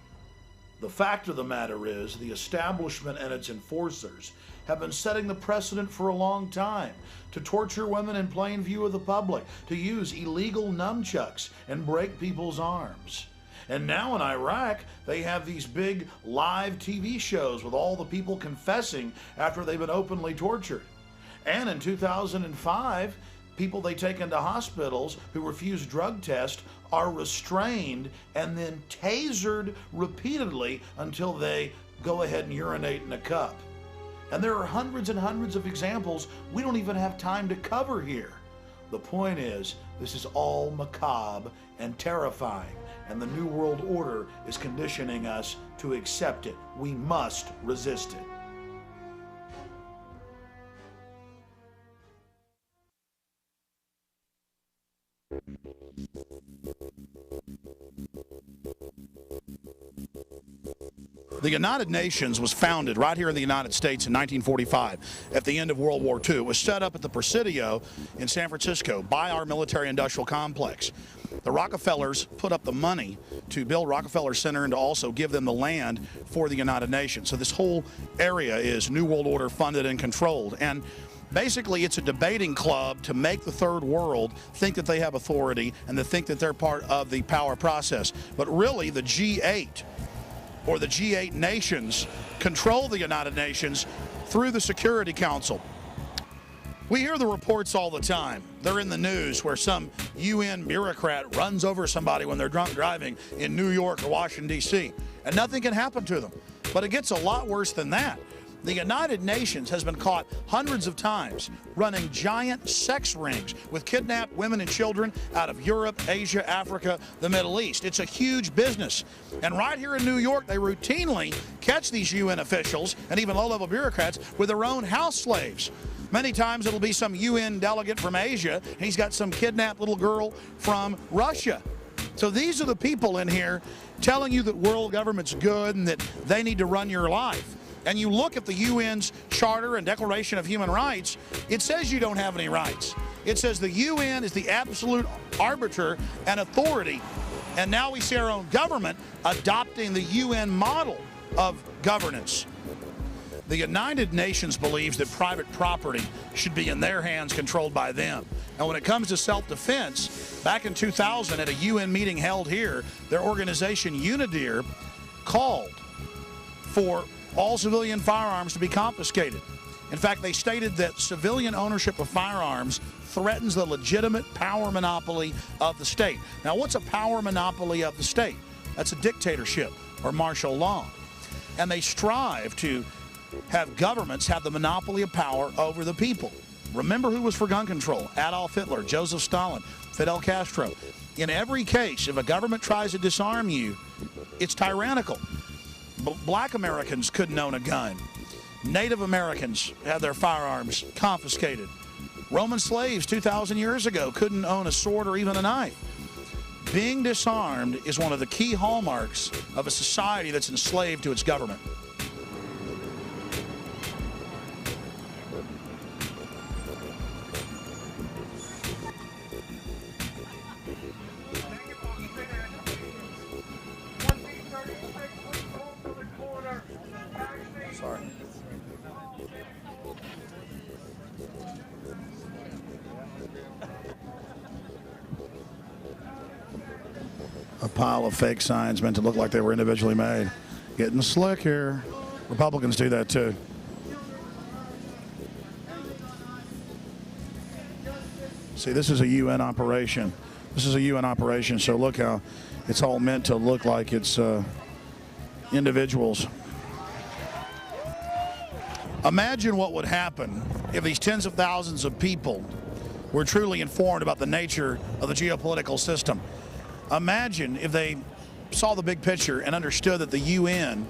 [SPEAKER 1] The fact of the matter is, the establishment and its enforcers have been setting the precedent for a long time to torture women in plain view of the public, to use illegal nunchucks and break people's arms. And now in Iraq, they have these big live TV shows with all the people confessing after they've been openly tortured. And in 2005, people they take into hospitals who refuse drug tests are restrained and then tasered repeatedly until they go ahead and urinate in a cup. And there are hundreds and hundreds of examples we don't even have time to cover here. The point is, this is all macabre and terrifying, and the New World Order is conditioning us to accept it. We must resist it. The United Nations was founded right here in the United States in 1945 at the end of World War II. It was set up at the Presidio in San Francisco by our military-industrial complex. The Rockefellers put up the money to build Rockefeller Center and to also give them the land for the United Nations. So this whole area is New World Order funded and controlled. And basically, it's a debating club to make the third world think that they have authority and to think that they're part of the power process. But really, the G8 or the G8 nations control the United Nations through the Security Council. We hear the reports all the time. They're in the news where some UN bureaucrat runs over somebody when they're drunk driving in New York or Washington, D.C., and nothing can happen to them. But it gets a lot worse than that. The United Nations has been caught hundreds of times running giant sex rings with kidnapped women and children out of Europe, Asia, Africa, the Middle East. It's a huge business. And right here in New York, they routinely catch these UN officials and even low-level bureaucrats with their own house slaves. Many times it'll be some UN delegate from Asia, and he's got some kidnapped little girl from Russia. So these are the people in here telling you that world government's good and that they need to run your life. And you look at the UN's Charter and Declaration of Human Rights, it says you don't have any rights. It says the UN is the absolute arbiter and authority. And now we see our own government adopting the UN model of governance. The United Nations believes that private property should be in their hands, controlled by them. And when it comes to self-defense, back in 2000 at a UN meeting held here, their organization UNIDIR called for all civilian firearms to be confiscated. In fact, they stated that civilian ownership of firearms threatens the legitimate power monopoly of the state. Now, what's a power monopoly of the state? That's a dictatorship or martial law. And they strive to have governments have the monopoly of power over the people. Remember who was for gun control? Adolf Hitler, Joseph Stalin, Fidel Castro. In every case, if a government tries to disarm you, it's tyrannical. Black Americans couldn't own a gun. Native Americans had their firearms confiscated. Roman slaves 2,000 years ago couldn't own a sword or even a knife. Being disarmed is one of the key hallmarks of a society that's enslaved to its government. Sorry. A pile of fake signs meant to look like they were individually made. Getting slick here. Republicans do that too. See, this is a UN operation. This is a UN operation, so look how it's all meant to look like it's individuals. Imagine what would happen if these tens of thousands of people were truly informed about the nature of the geopolitical system. Imagine if they saw the big picture and understood that the UN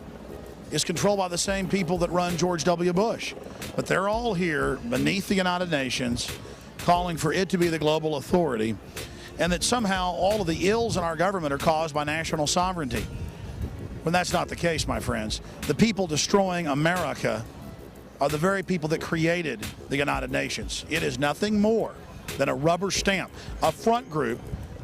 [SPEAKER 1] is controlled by the same people that run George W. Bush. But they're all here beneath the United Nations, calling for it to be the global authority, and that somehow all of the ills in our government are caused by national sovereignty. When that's not the case, my friends. The people destroying America are the very people that created the United Nations. It is nothing more than a rubber stamp, a front group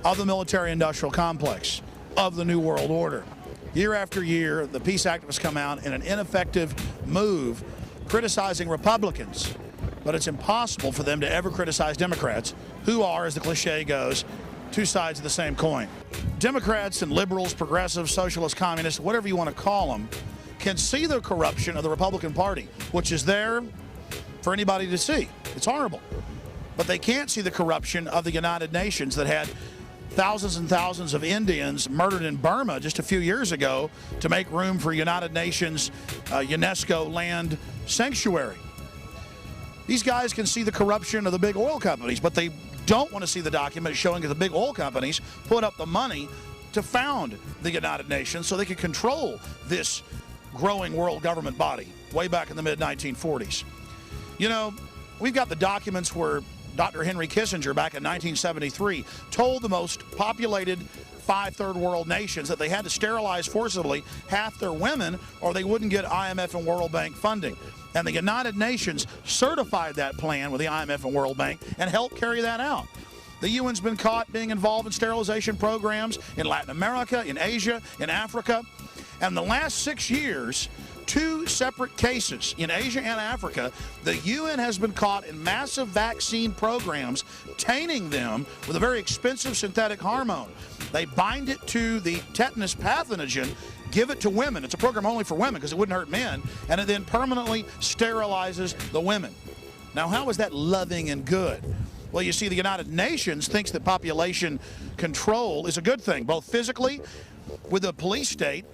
[SPEAKER 1] of the military-industrial complex of the New World Order. Year after year, the peace activists come out in an ineffective move criticizing Republicans, but it's impossible for them to ever criticize Democrats, who are, as the cliche goes, two sides of the same coin. Democrats and liberals, progressives, socialists, communists, whatever you want to call them, can see the corruption of the Republican Party, which is there for anybody to see. It's horrible. But they can't see the corruption of the United Nations that had thousands and thousands of Indians murdered in Burma just a few years ago to make room for United Nations UNESCO land sanctuary. These guys can see the corruption of the big oil companies, but they don't want to see the document showing that the big oil companies put up the money to found the United Nations so they could control this growing world government body way back in the mid-1940s. You know, we've got the documents where Dr. Henry Kissinger back in 1973 told the most populated 5 third world nations that they had to sterilize forcibly half their women or they wouldn't get IMF and World Bank funding. And the United Nations certified that plan with the IMF and World Bank and helped carry that out. The UN's been caught being involved in sterilization programs in Latin America, in Asia, in Africa. And the last 6 years, 2 separate cases in Asia and Africa, the UN has been caught in massive vaccine programs, tainting them with a very expensive synthetic hormone. They bind it to the tetanus pathogen, give it to women. It's a program only for women because it wouldn't hurt men, and it then permanently sterilizes the women. Now, how is that loving and good? Well, you see, the United Nations thinks that population control is a good thing, both physically with the police state,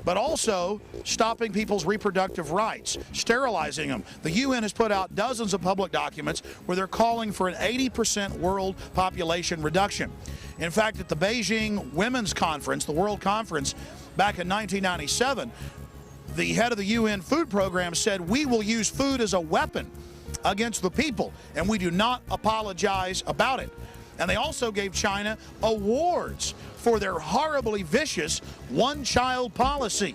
[SPEAKER 1] but also stopping people's reproductive rights, sterilizing them. The UN has put out dozens of public documents where they're calling for an 80% world population reduction. In fact, at the Beijing Women's Conference, the World Conference, back in 1997, the head of the UN Food Program said, "We will use food as a weapon against the people, and we do not apologize about it." And they also gave China awards for their horribly vicious one-child policy.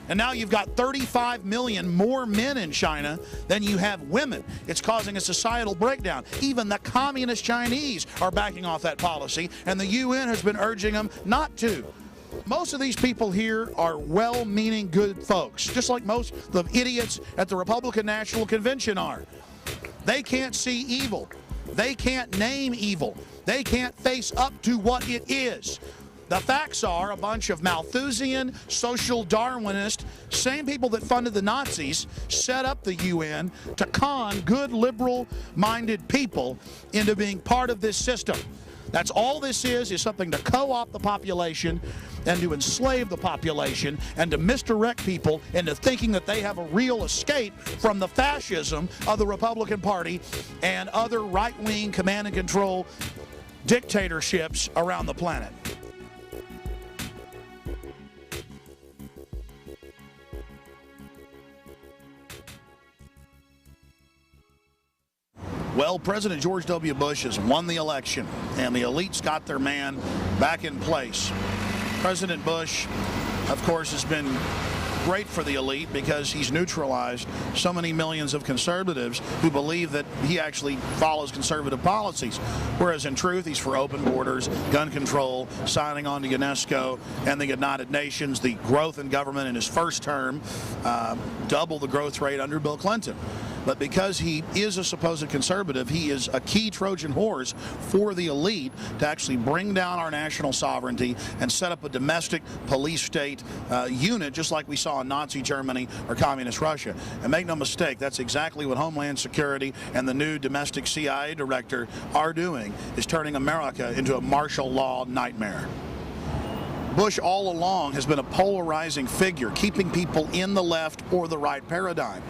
[SPEAKER 1] And now you've got 35 million more men in China than you have women. It's causing a societal breakdown. Even the communist Chinese are backing off that policy, and the UN has been urging them not to. Most of these people here are well-meaning good folks, just like most of the idiots at the Republican National Convention are. They can't see evil. They can't name evil. They can't face up to what it is. The facts are a bunch of Malthusian, social Darwinist, same people that funded the Nazis, set up the UN to con good liberal-minded people into being part of this system. That's all this is something to co-opt the population and to enslave the population and to misdirect people into thinking that they have a real escape from the fascism of the Republican Party and other right-wing command and control dictatorships around the planet. Well, President George W. Bush has won the election, and the elites got their man back in place. President Bush, of course, has been great for the elite because he's neutralized so many millions of conservatives who believe that he actually follows conservative policies, whereas in truth he's for open borders, gun control, signing on to UNESCO and the United Nations, the growth in government in his first term, double the growth rate under Bill Clinton. But because he is a supposed conservative, he is a key Trojan horse for the elite to actually bring down our national sovereignty and set up a domestic police state unit just like we saw in Nazi Germany or communist Russia. And make no mistake, that's exactly what Homeland Security and the new domestic CIA director are doing, is turning America into a martial law nightmare. Bush all along has been a polarizing figure, keeping people in the left or the right paradigm.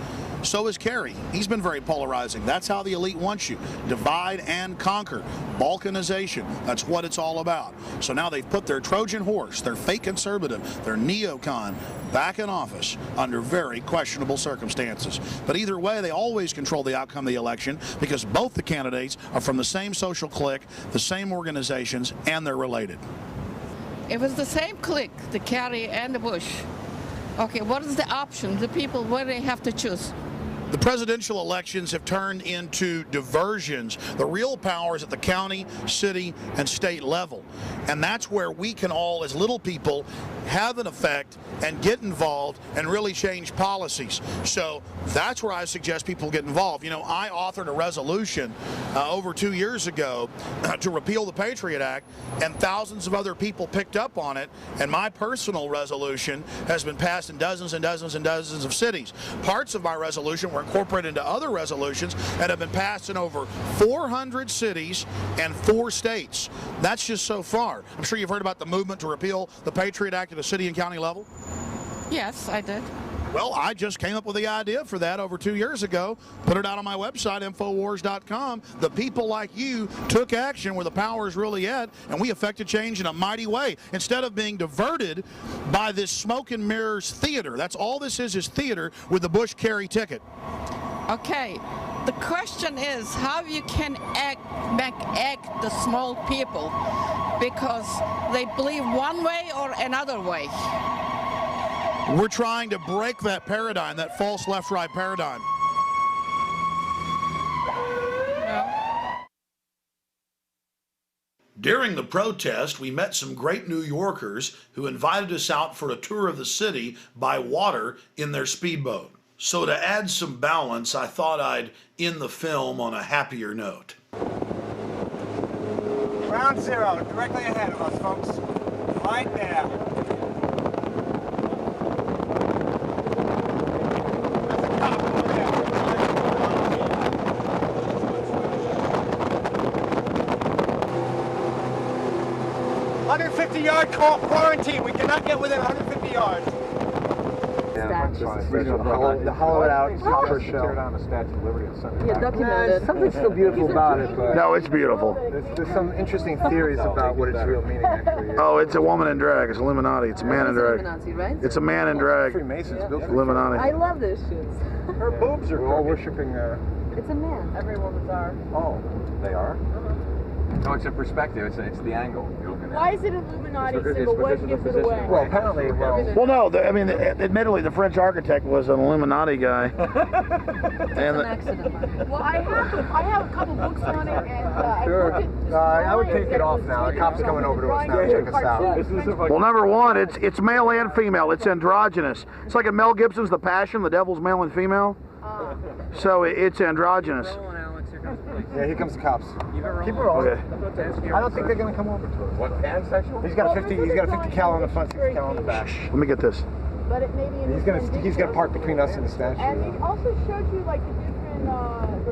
[SPEAKER 1] So is Kerry. He's been very polarizing. That's how the elite wants you. Divide and conquer. Balkanization. That's what it's all about. So now they've put their Trojan horse, their fake conservative, their neocon, back in office under very questionable circumstances. But either way, they always control the outcome of the election because both the candidates are from the same social clique, the same organizations, and they're related.
[SPEAKER 3] It was the same clique, the Kerry and the Bush. Okay, what is the option? The people, what do they have to choose?
[SPEAKER 1] The presidential elections have turned into diversions. The real power is at the county, city, and state level. And that's where we can all, as little people, have an effect and get involved and really change policies. So that's where I suggest people get involved. You know, I authored a resolution over 2 years ago to repeal the Patriot Act, and thousands of other people picked up on it, and my personal resolution has been passed in dozens and dozens and dozens of cities. Parts of my resolution were incorporated into other resolutions and have been passed in over 400 cities and 4 states. That's just so far. I'm sure you've heard about the movement to repeal the Patriot Act at a city and county level.
[SPEAKER 3] Yes, I did.
[SPEAKER 1] Well, I just came up with the idea for that over 2 years ago, put it out on my website, Infowars.com. The people like you took action where the power is really at, and we affected change in a mighty way. Instead of being diverted by this smoke and mirrors theater, that's all this is theater with the Bush-Kerry ticket.
[SPEAKER 3] Okay, The question is how you can make the small people, because they believe one way or another way.
[SPEAKER 1] We're trying to break that paradigm, that false left-right paradigm. During the protest, we met some great New Yorkers who invited us out for a tour of the city by water in their speedboat. So to add some balance, I thought I'd end the film on a happier note.
[SPEAKER 5] Ground zero, directly ahead of us, folks. Right there. 150-yard quarantine. We cannot get within 150 yards.
[SPEAKER 8] The hollowed out copper shell.
[SPEAKER 5] Tear down the Statue of Liberty and send it back.
[SPEAKER 8] There's something still beautiful about it, but
[SPEAKER 1] No, it's beautiful.
[SPEAKER 8] there's some interesting theories about what its real meaning actually is.
[SPEAKER 1] Oh, it's a woman in drag. It's Illuminati. It's a man in drag.
[SPEAKER 6] Right?
[SPEAKER 1] It's a man in drag.
[SPEAKER 8] Freemasons built
[SPEAKER 1] Illuminati.
[SPEAKER 6] I love those shoes.
[SPEAKER 5] Her boobs are
[SPEAKER 8] all worshiping.
[SPEAKER 6] It's a man. Every woman's are.
[SPEAKER 5] Oh, they are? No, it's a perspective. It's the angle you're looking at.
[SPEAKER 6] Why is it Illuminati symbol? What gives it away?
[SPEAKER 8] Well, apparently,
[SPEAKER 1] Well, no, I mean, admittedly, the French architect was an Illuminati guy.
[SPEAKER 6] An accident. Well, I have a couple books on it, and
[SPEAKER 8] Sure. I would take it off now. The cop's coming over to us now to check us out.
[SPEAKER 1] Well, number one, it's male and female. It's androgynous. It's like in Mel Gibson's The Passion, the devil's male and female. So it's androgynous.
[SPEAKER 8] Yeah, here comes the cops. Keep it rolling.
[SPEAKER 1] Okay.
[SPEAKER 8] I don't think they're going to come over to us.
[SPEAKER 5] What, pansexual?
[SPEAKER 8] He's got a 50 cal on the front, 60 cal on the back.
[SPEAKER 1] Let me get this.
[SPEAKER 6] But it may be
[SPEAKER 8] He's gonna park between us and the statue.
[SPEAKER 6] And they also showed you like the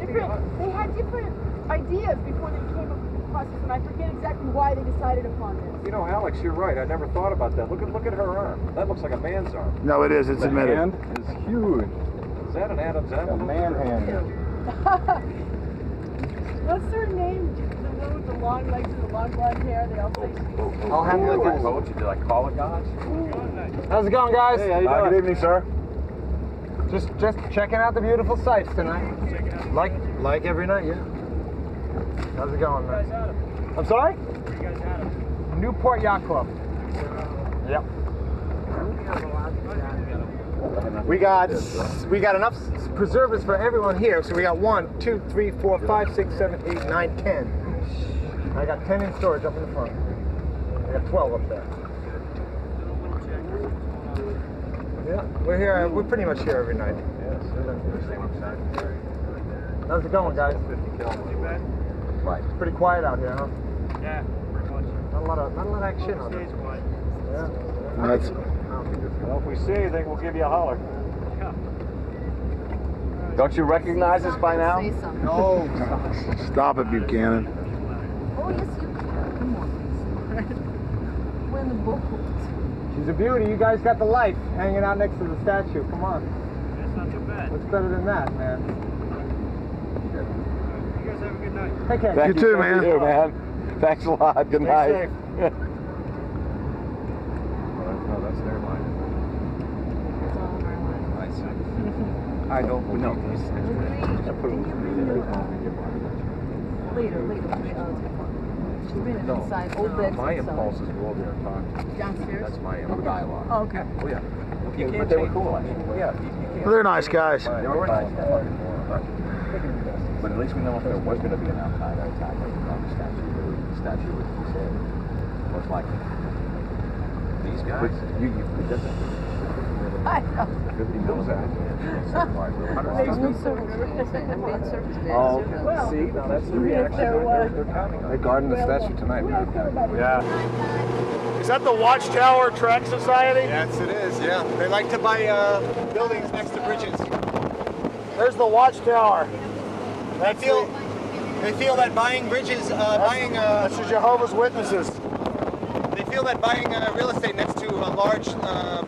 [SPEAKER 6] different. They had different ideas before they came up with the process, and I forget exactly why they decided upon this.
[SPEAKER 5] You know, Alex, you're right. I never thought about that. Look at her arm. That looks like a man's arm.
[SPEAKER 1] No, it is. It's
[SPEAKER 5] The
[SPEAKER 1] admitted.
[SPEAKER 5] hand is huge. Is that an Adam's apple? A man hand.
[SPEAKER 6] What's their name? The one with the long legs and the long blonde hair. They all say.
[SPEAKER 8] I'll handle it, guys.
[SPEAKER 5] Did I call it, guys?
[SPEAKER 8] How's it going, guys?
[SPEAKER 5] Hey, how you doing?
[SPEAKER 8] Good evening, sir. Just checking out the beautiful sights tonight. Like every night, yeah. How's it going, man? I'm sorry? Newport Yacht Club. Yep. We got enough preservers for everyone here, so we got 1, 2, 3, 4, 5, 6, 7, 8, 9, 10. I got 10 in storage up in the front. I got 12 up there. Yeah, we're here. We're pretty much here every night. How's it going, guys? Right. It's pretty quiet out here, huh?
[SPEAKER 5] Yeah, pretty much.
[SPEAKER 8] Not a lot of action on it. Yeah.
[SPEAKER 1] That's.
[SPEAKER 5] Well, if we see anything, we'll give you a holler. Don't you recognize us by now?
[SPEAKER 8] No.
[SPEAKER 1] Stop it, Buchanan.
[SPEAKER 6] Oh yes, you can. Come on. We're in the boat.
[SPEAKER 8] She's a beauty. You guys got the life hanging out next to the statue. Come on.
[SPEAKER 5] That's not too bad.
[SPEAKER 8] What's better than that, man?
[SPEAKER 5] You guys have a good night.
[SPEAKER 8] Take care.
[SPEAKER 1] You too, man.
[SPEAKER 5] You too, man. Thanks a lot. Good night.
[SPEAKER 8] Stay safe.
[SPEAKER 5] No, that's their line.
[SPEAKER 6] It's all of our lives.
[SPEAKER 5] I see. I don't know.
[SPEAKER 6] Later. She's been inside. Old beds.
[SPEAKER 5] My impulse is to go over there and talk to you.
[SPEAKER 6] Downstairs?
[SPEAKER 5] That's my dialogue.
[SPEAKER 6] Oh, okay.
[SPEAKER 5] Oh, yeah. You can't, they were cool. Yeah.
[SPEAKER 1] Well, they're nice guys.
[SPEAKER 5] They were nice. But at least we know if there was going to be an Al-Qaeda attack on the statue would be said. Most likely. These guys. You did that.
[SPEAKER 6] I know.
[SPEAKER 5] 50 mils out.
[SPEAKER 6] Makes me so nervous. I'm being serviced.
[SPEAKER 5] Oh, okay. See, now that's the reaction they're counting on.
[SPEAKER 8] They're guarding the statue tonight.
[SPEAKER 5] Yeah.
[SPEAKER 17] Is that the Watchtower Track Society?
[SPEAKER 8] Yes, it is, yeah. They like to buy buildings next to bridges.
[SPEAKER 17] There's the Watchtower.
[SPEAKER 8] They feel that buying bridges,
[SPEAKER 17] That's the Jehovah's Witnesses.
[SPEAKER 8] they feel that buying real estate next to large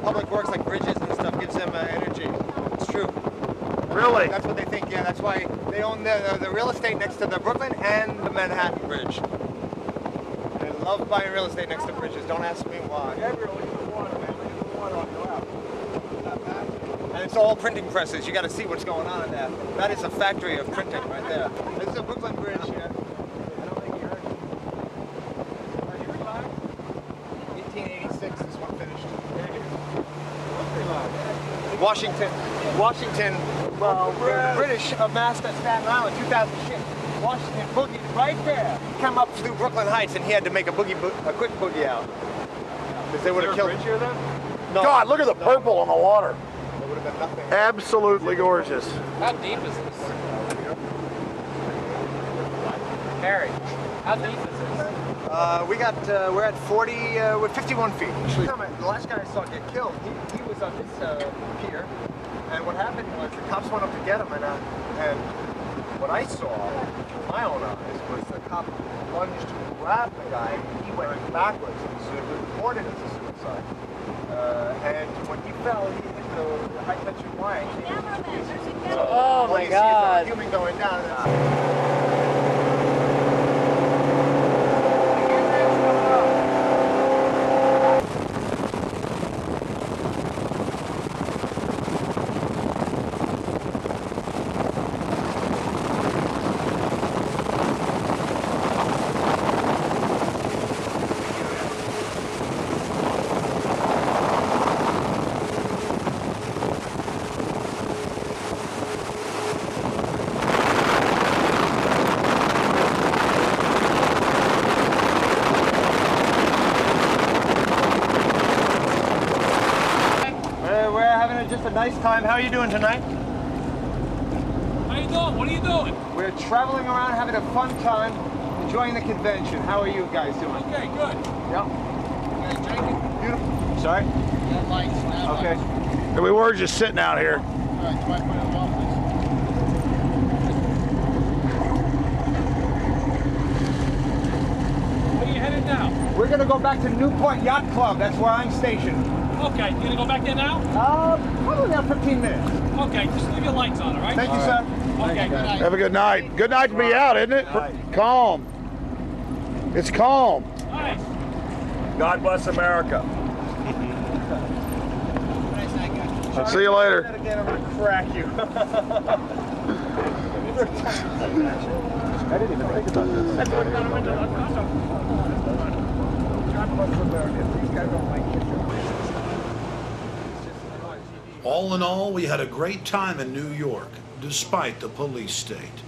[SPEAKER 8] public works like bridges and stuff gives them energy. It's true.
[SPEAKER 17] Really?
[SPEAKER 8] That's what they think, yeah. That's why they own the real estate next to the Brooklyn and the Manhattan Bridge. They love buying real estate next to bridges. Don't ask me why.
[SPEAKER 5] Gabriel, look at the water, man. Look at the water on your left. Not bad.
[SPEAKER 7] And it's all printing presses. You got to see what's going on in there. That is a factory of printing right there. This is a Brooklyn Bridge here. I don't think you heard me. Are you live? 1886 this one finished. Washington, well, the British amassed at Staten Island 2,000 ships. Washington boogied right there. He came up through Brooklyn Heights and he had to make a quick boogie out. Because they would have killed him. Here then? No,
[SPEAKER 1] God, look at the purple on the water.
[SPEAKER 7] There would have been nothing.
[SPEAKER 1] Absolutely gorgeous.
[SPEAKER 9] How deep is this? Harry, how deep is this?
[SPEAKER 7] We're at 40, we're 51 feet. The last guy I saw get killed, he was on this pier, and what happened was the cops went up to get him, and what I saw with my own eyes was the cop lunged to grab the guy, and he went backwards, so it was reported as a suicide. And when he fell, he hit the high tension wire.
[SPEAKER 9] Oh my God!
[SPEAKER 7] You see human going down. Just a nice time. How are you doing tonight?
[SPEAKER 9] How you doing? What are you doing?
[SPEAKER 7] We're traveling around, having a fun time, enjoying the convention. How are you guys doing?
[SPEAKER 9] Okay, good.
[SPEAKER 7] Yep. You guys drinking? Beautiful. Sorry?
[SPEAKER 9] That lights.
[SPEAKER 7] Okay.
[SPEAKER 1] And we were just sitting out here.
[SPEAKER 9] All right, try to put it on, please. Where are you headed now?
[SPEAKER 7] We're going to go back to Newport Yacht Club. That's where I'm stationed.
[SPEAKER 9] Okay, you gonna go back there now?
[SPEAKER 7] Probably about 15 minutes.
[SPEAKER 9] Okay, just leave your lights on, all right?
[SPEAKER 7] Thank you, sir.
[SPEAKER 9] Okay, good night.
[SPEAKER 1] Have a good night. Good night to be out, isn't it? Calm. It's calm.
[SPEAKER 9] Nice.
[SPEAKER 17] God bless America.
[SPEAKER 1] See you later.
[SPEAKER 7] I'm going to crack you. I didn't even think about this. That's what God bless America. These guys don't like it.
[SPEAKER 1] All in all, we had a great time in New York, despite the police state.